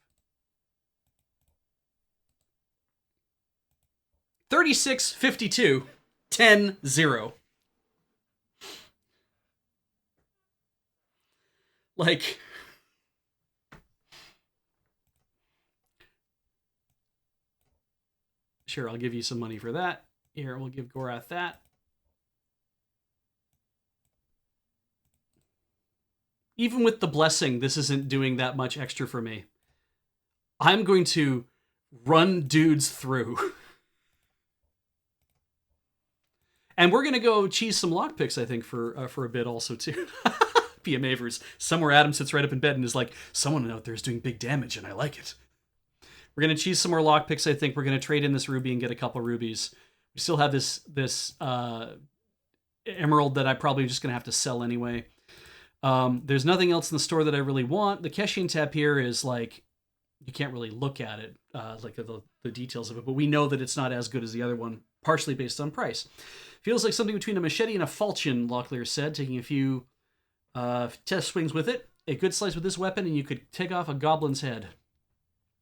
36, 52, 10, 0. Like, sure, I'll give you some money for that. Here, we'll give Gorath that. Even with the blessing, this isn't doing that much extra for me. I'm going to run dudes through. And we're going to go cheese some lockpicks, I think, for a bit also, too. PM Avers. Somewhere Adam sits right up in bed and is like, someone out there is doing big damage, and I like it. We're going to cheese some more lockpicks, I think. We're going to trade in this ruby and get a couple rubies. We still have this emerald that I probably just going to have to sell anyway. There's nothing else in the store that I really want. The Keshin tab here is like, you can't really look at it, like the details of it, but we know that it's not as good as the other one, partially based on price. Feels like something between a machete and a falchion, Locklear said, taking a few test swings with it. A good slice with this weapon, and you could take off a goblin's head.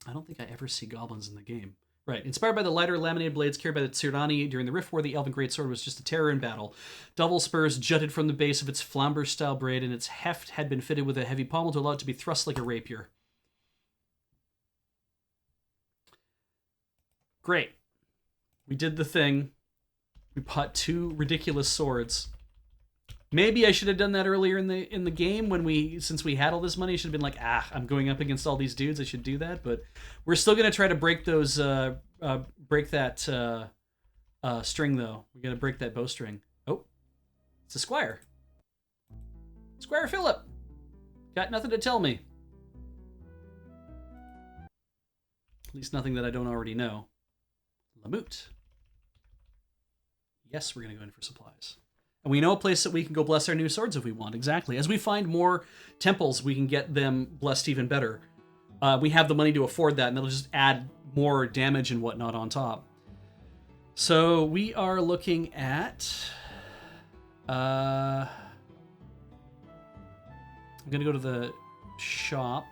I don't think I ever see goblins in the game. Right. Inspired by the lighter laminated blades carried by the Tsirdani during the Rift War, the Elven Greatsword was just a terror in battle. Double spurs jutted from the base of its flamber-style blade, and its heft had been fitted with a heavy pommel to allow it to be thrust like a rapier. Great. We did the thing. We bought 2 ridiculous swords. Maybe I should have done that earlier in the game since we had all this money. I should have been like, I'm going up against all these dudes. I should do that, but we're still gonna try to break those, break that string though. We're gonna break that bowstring. Oh, it's a squire. Squire Philip, got nothing to tell me. At least nothing that I don't already know. Lamut. Yes, we're gonna go in for supplies. And we know a place that we can go bless our new swords if we want. Exactly. As we find more temples, we can get them blessed even better. We have the money to afford that, and it'll just add more damage and whatnot on top. So we are looking at... I'm going to go to the shop.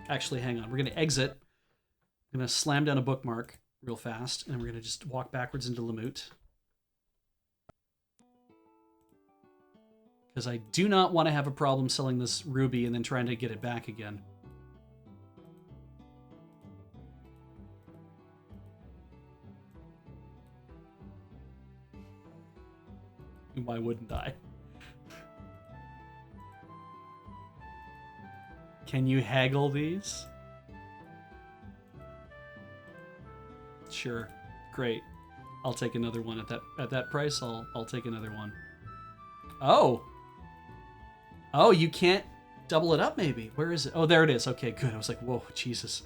Actually, hang on. We're going to exit. I'm going to slam down a bookmark real fast, and we're going to just walk backwards into Lamut. Because I do not want to have a problem selling this ruby and then trying to get it back again. Why wouldn't I? Can you haggle these? Sure. Great. I'll take another one at that price. I'll take another one. Oh. Oh, you can't double it up, maybe. Where is it? Oh, there it is. Okay, good. I was like, whoa, Jesus.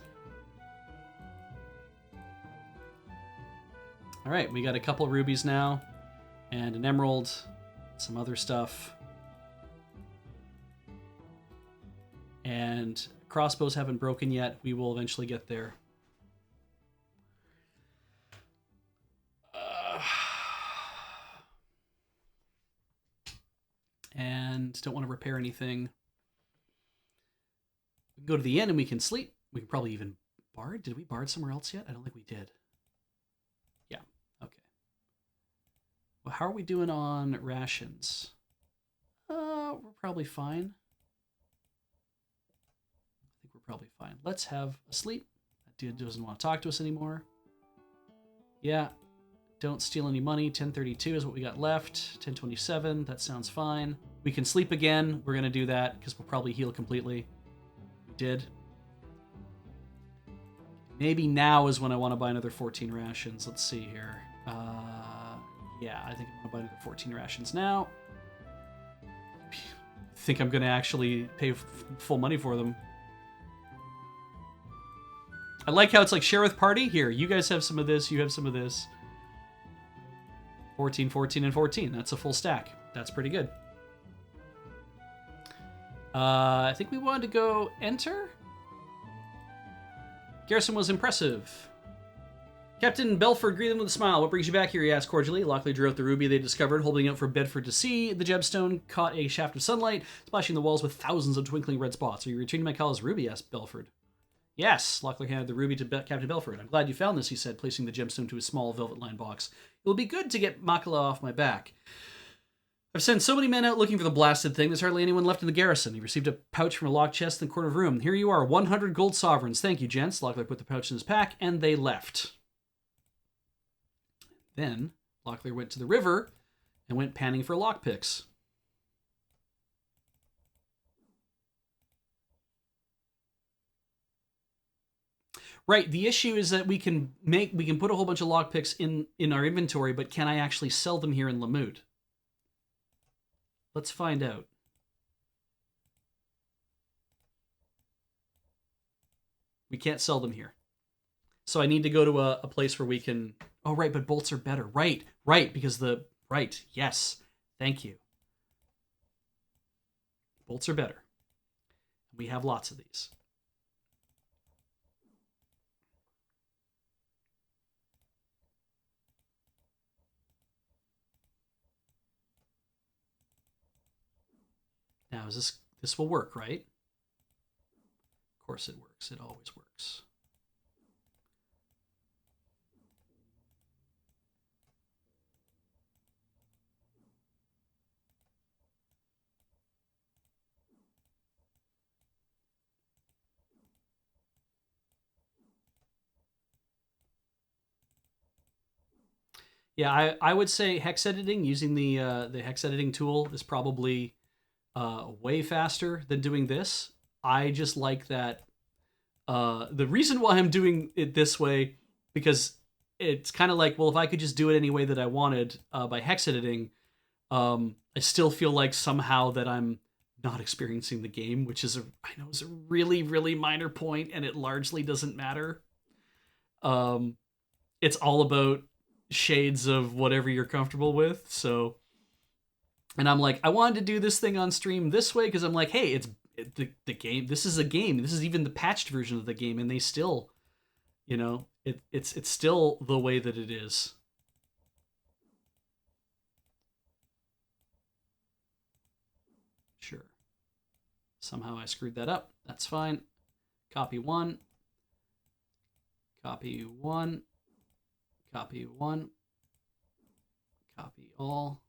All right, we got a couple rubies now, and an emerald, some other stuff. And crossbows haven't broken yet. We will eventually get there. And don't want to repair anything. We can go to the inn and we can sleep. We can probably even bard. Did we bard somewhere else yet? I don't think we did. Yeah, okay. Well, how are we doing on rations? We're probably fine. probably fine. Let's have a sleep. That dude doesn't want to talk to us anymore. Yeah. Don't steal any money. 1032 is what we got left. 1027. That sounds fine. We can sleep again. We're going to do that because we'll probably heal completely. We did. Maybe now is when I want to buy another 14 rations. Let's see here. Yeah, I think I'm going to buy another 14 rations now. Think I'm going to actually pay full money for them. I like how it's like share with party. Here, you guys have some of this. You have some of this. 14, 14, and 14. That's a full stack. That's pretty good. I think we wanted to go enter. Garrison was impressive. Captain Belford greeted them with a smile. What brings you back here? He asked cordially. Locklear drew out the ruby they discovered, holding out for Bedford to see. The gemstone caught a shaft of sunlight, splashing the walls with thousands of twinkling red spots. Are you returning my call as ruby? Asked Belford. Yes, Locklear handed the ruby to Captain Belford. I'm glad you found this, he said, placing the gemstone to a small velvet-lined box. It will be good to get Makala off my back. I've sent so many men out looking for the blasted thing, there's hardly anyone left in the garrison. He received a pouch from a locked chest in the corner of the room. Here you are, 100 gold sovereigns. Thank you, gents. Locklear put the pouch in his pack, and they left. Then, Locklear went to the river and went panning for lockpicks. Right, the issue is that we can put a whole bunch of lockpicks in our inventory, but can I actually sell them here in Lamut? Let's find out. We can't sell them here. So I need to go to a place where we can... Oh, right, but bolts are better. Right, because the... Right, yes. Thank you. Bolts are better. We have lots of these. Now, is this will work, right? Of course it works. It always works. Yeah, I would say hex editing, using the hex editing tool is probably way faster than doing this. I just like that. The reason why I'm doing it this way, because it's kind of like, well, if I could just do it any way that I wanted by hex editing, I still feel like somehow that I'm not experiencing the game, which is I know is a really, really minor point, and it largely doesn't matter. It's all about shades of whatever you're comfortable with. So, and I'm like, I wanted to do this thing on stream this way because I'm like, hey, it's the game. This is a game. This is even the patched version of the game, and they still, you know, it's still the way that it is. Sure. Somehow I screwed that up. That's fine. Copy one. Copy one. Copy one. Copy all.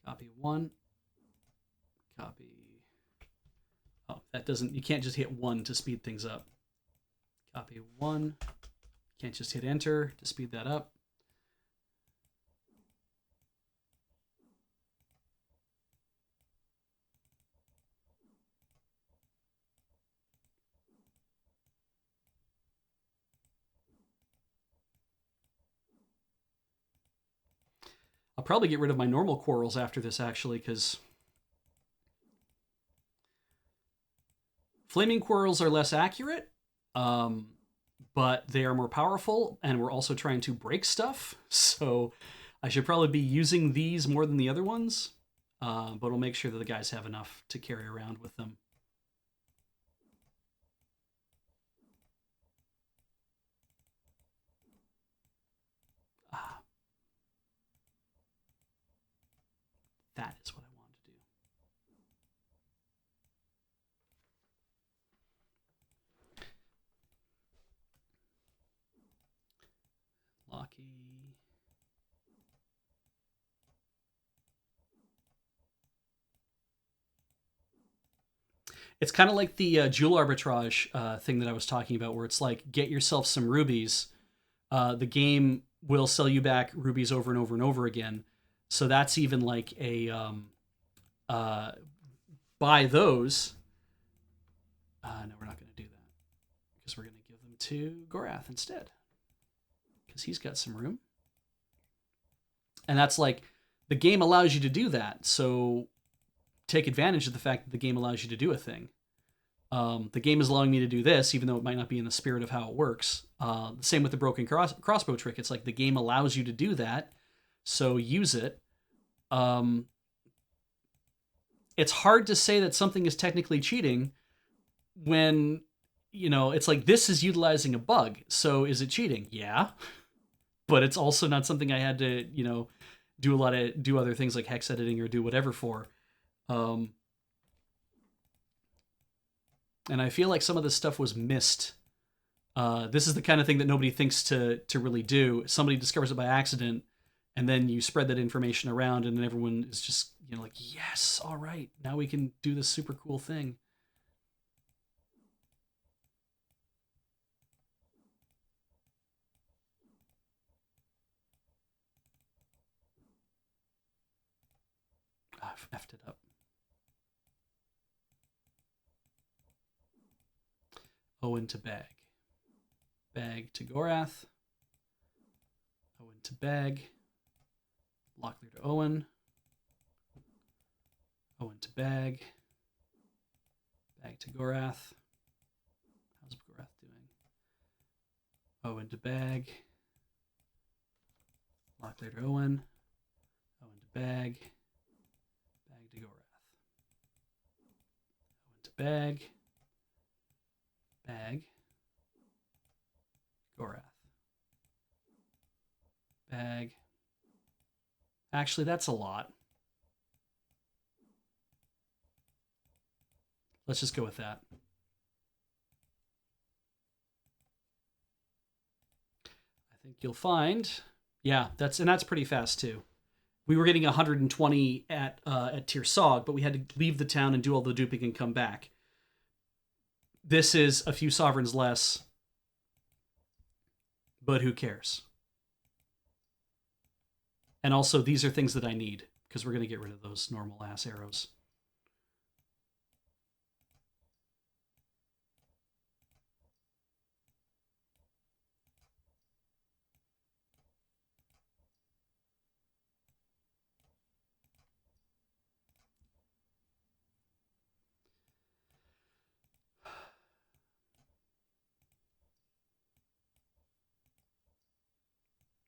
Copy one. Copy. Oh, that doesn't, you can't just hit one to speed things up. Copy one. Can't just hit enter to speed that up. I'll probably get rid of my normal quarrels after this, actually, because flaming quarrels are less accurate, but they are more powerful, and we're also trying to break stuff, so I should probably be using these more than the other ones, but we'll make sure that the guys have enough to carry around with them. That is what I wanted to do. Locky. It's kind of like the jewel arbitrage thing that I was talking about, where it's like, get yourself some rubies. The game will sell you back rubies over and over and over again. So that's even like a uh, buy those. No, we're not going to do that because we're going to give them to Gorath instead because he's got some room. And that's like, the game allows you to do that. So take advantage of the fact that the game allows you to do a thing. The game is allowing me to do this, even though it might not be in the spirit of how it works. The same with the broken crossbow trick. It's like the game allows you to do that, so use it. It's hard to say that something is technically cheating when, it's like, this is utilizing a bug. So is it cheating? Yeah. But it's also not something I had to, do other things like hex editing or do whatever for. And I feel like some of this stuff was missed. This is the kind of thing that nobody thinks to really do. Somebody discovers it by accident, and then you spread that information around, and then everyone is just, like, yes, all right, now we can do this super cool thing. I've effed it up. Owen to bag. Bag to Gorath. Owen to bag. Locklear to Owen. Owen to bag. Bag to Gorath. How's Gorath doing? Owen to bag. Locklear to Owen. Owen to bag. Bag to Gorath. Owen to bag. Bag. Gorath. Bag. Actually, that's a lot. Let's just go with that. I think you'll find, yeah, that's pretty fast too. We were getting 120 at Tir Sog, but we had to leave the town and do all the duping and come back. This is a few sovereigns less, but who cares? And also, these are things that I need, because we're going to get rid of those normal ass arrows.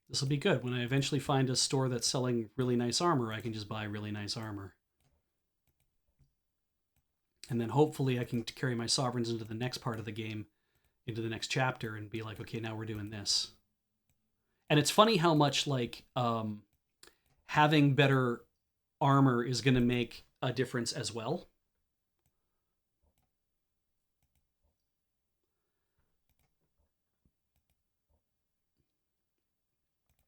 This will be good. When I eventually find a store that's selling really nice armor, I can just buy really nice armor. And then hopefully I can carry my sovereigns into the next part of the game, into the next chapter, and be like, okay, now we're doing this. And it's funny how much, like, having better armor is going to make a difference as well.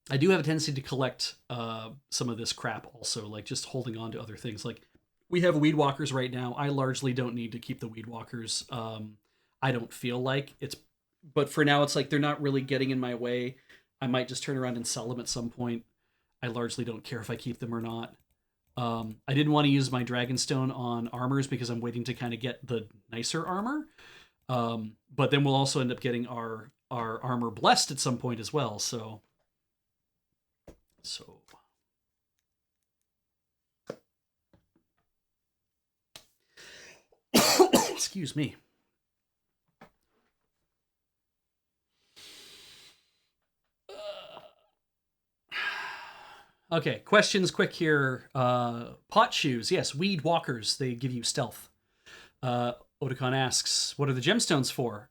I do have a tendency to collect some of this crap also, like just holding on to other things. Like, we have weed walkers right now. I largely don't need to keep the weed walkers. I don't feel like it's, but for now it's like they're not really getting in my way. I might just turn around and sell them at some point. I largely don't care if I keep them or not. I didn't want to use my Dragonstone on armors because I'm waiting to kind of get the nicer armor. But then we'll also end up getting our armor blessed at some point as well. So excuse me. Okay, questions quick here. Pot shoes. Yes, weed walkers. They give you stealth. Otakon asks, what are the gemstones for?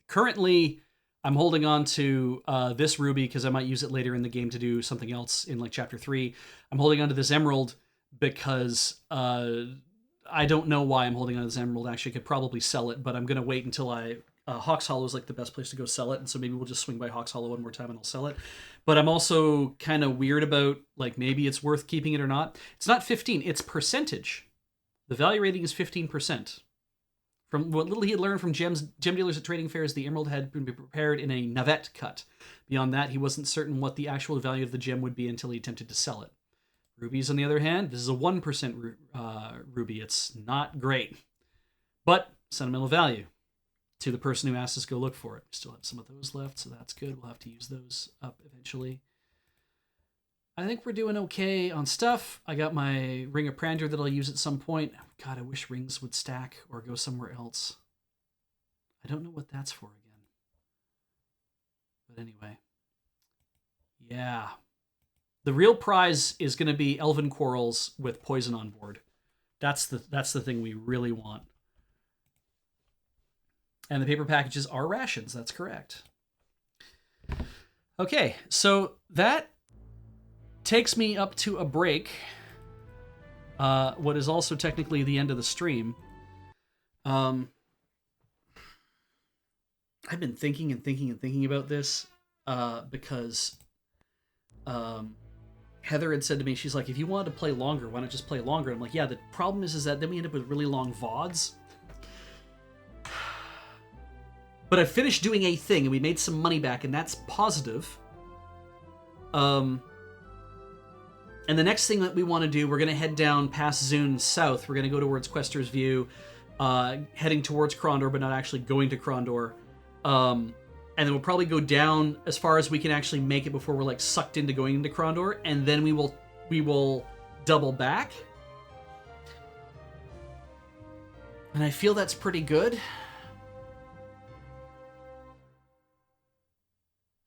Currently, I'm holding on to this ruby because I might use it later in the game to do something else in like chapter 3. I'm holding on to this emerald because I don't know why I'm holding on to this emerald. Actually, I could probably sell it, but I'm going to wait until Hawks Hollow is like the best place to go sell it, and so maybe we'll just swing by Hawks Hollow one more time and I'll sell it. But I'm also kind of weird about, like, maybe it's worth keeping it or not. It's not 15, it's percentage. The value rating is 15%. From what little he had learned from gem dealers at trading fairs, the emerald had been prepared in a navette cut. Beyond that, he wasn't certain what the actual value of the gem would be until he attempted to sell it. Rubies, on the other hand, this is a 1% ruby. It's not great, but sentimental value to the person who asked us to go look for it. We still have some of those left, so that's good. We'll have to use those up eventually. I think we're doing okay on stuff. I got my Ring of Prander that I'll use at some point. God, I wish rings would stack or go somewhere else. I don't know what that's for again. But anyway. Yeah. The real prize is going to be Elven Quarrels with Poison on board. That's the thing we really want. And the paper packages are rations. That's correct. Okay, so that takes me up to a break. What is also technically the end of the stream. I've been thinking about this because Heather had said to me, she's like, if you wanted to play longer, why not just play longer? I'm like, yeah, the problem is that then we end up with really long VODs. But I finished doing a thing, and we made some money back, and that's positive. And the next thing that we want to do, we're going to head down past Zune south. We're going to go towards Quester's View, heading towards Krondor, but not actually going to Krondor. And then we'll probably go down as far as we can actually make it before we're like sucked into going into Krondor, and then we will double back. And I feel that's pretty good.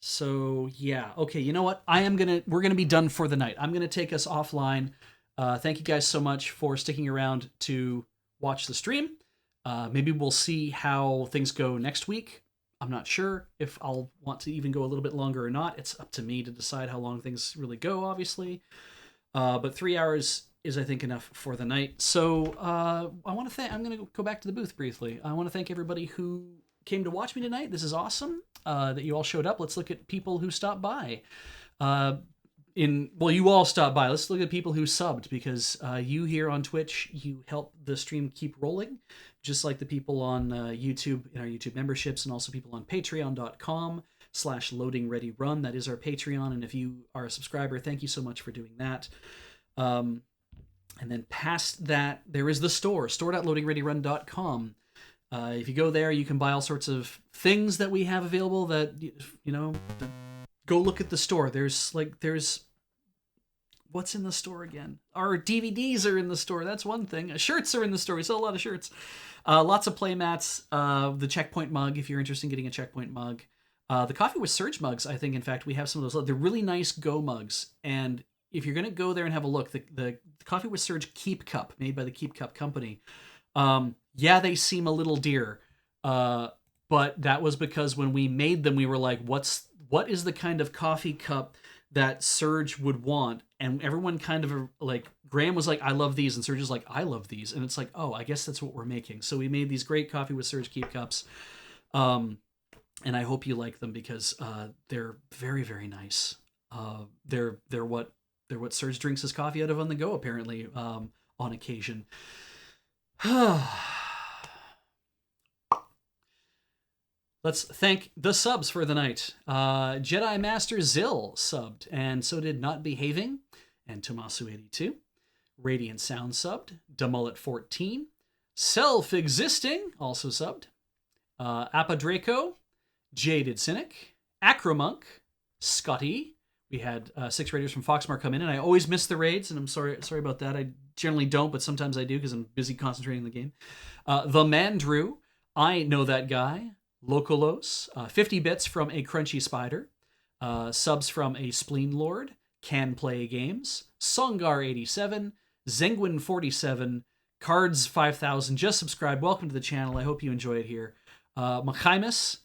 So yeah, okay, you know what? We're gonna be done for the night. I'm gonna take us offline. Thank you guys so much for sticking around to watch the stream. Maybe we'll see how things go next week. I'm not sure if I'll want to even go a little bit longer or not. It's up to me to decide how long things really go, obviously. But 3 hours is, I think, enough for the night. So I'm gonna go back to the booth briefly. I want to thank everybody who came to watch me tonight. This is awesome that you all showed up. Let's look at people who stopped by. You all stopped by. Let's look at people who subbed, because you here on Twitch, you help the stream keep rolling, just like the people on YouTube, in our YouTube memberships, and also people on patreon.com/loadingreadyrun. That is our Patreon, and if you are a subscriber, thank you so much for doing that. And then past that, there is the store.loadingreadyrun.com. If you go there, you can buy all sorts of things that we have available that, go look at the store. There's what's in the store again? Our DVDs are in the store. That's one thing. Shirts are in the store. We sell a lot of shirts. Lots of play mats. The Checkpoint mug, if you're interested in getting a Checkpoint mug. The Coffee with Surge mugs, I think, in fact, we have some of those. They're really nice Go mugs. And if you're going to go there and have a look, the Coffee with Surge Keep Cup, made by the Keep Cup company, yeah, they seem a little dear, but that was because when we made them, we were like, what is the kind of coffee cup that Surge would want? And everyone kind of like, Graham was like, I love these, and Surge is like, I love these, and it's like, oh, I guess that's what we're making. So we made these great Coffee with Surge Keep Cups, and I hope you like them, because they're very, very nice. They're what Surge drinks his coffee out of on the go, apparently, on occasion. Let's thank the subs for the night. Jedi Master Zill subbed, and so did Not Behaving, and Tomasu82. Radiant Sound subbed. Demullet14. Self-Existing also subbed. Appa Draco. Jaded Cynic. Acromunk. Scotty. We had 6 raiders from Foxmar come in, and I always miss the raids, and I'm sorry about that. I generally don't, but sometimes I do because I'm busy concentrating on the game. The Mandrew. I Know That Guy. Locolos, 50 bits from a Crunchy Spider, subs from a Spleen Lord, Can Play Games, Songar87, Zenguin47, Cards 5000, just subscribe. Welcome to the channel. I hope you enjoy it here. Machimus,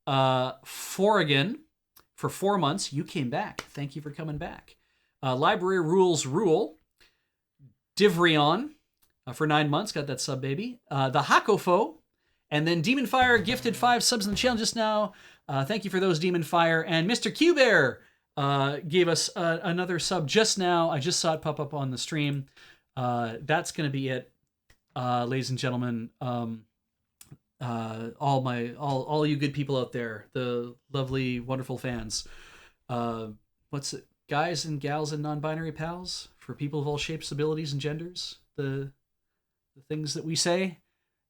Forrigan, for 4 months. You came back. Thank you for coming back. Library Rules Rule, Divrion, for 9 months. Got that sub, baby. The Hakofo. And then Demon Fire gifted 5 subs in the channel just now. Thank you for those, Demon Fire. And Mr. Q Bear gave us another sub just now. I just saw it pop up on the stream. That's going to be it, ladies and gentlemen. all you good people out there, the lovely, wonderful fans. What's it? Guys and gals and non-binary pals, for people of all shapes, abilities, and genders. The things that we say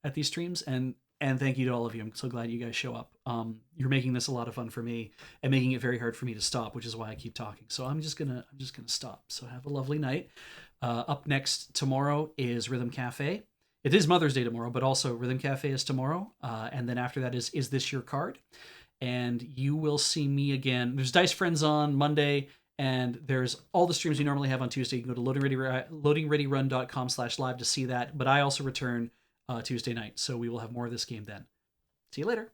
at these streams, and thank you to all of you. I'm so glad you guys show up. You're making this a lot of fun for me and making it very hard for me to stop, which is why I keep talking. So I'm just gonna stop. So have a lovely night. Up next tomorrow is Rhythm Cafe. It is Mother's Day tomorrow, but also Rhythm Cafe is tomorrow. And then after that is This Your Card? And you will see me again. There's Dice Friends on Monday, and there's all the streams we normally have on Tuesday. You can go to loadingreadyrun.com/live to see that. But I also return Tuesday night, so we will have more of this game then. See you later.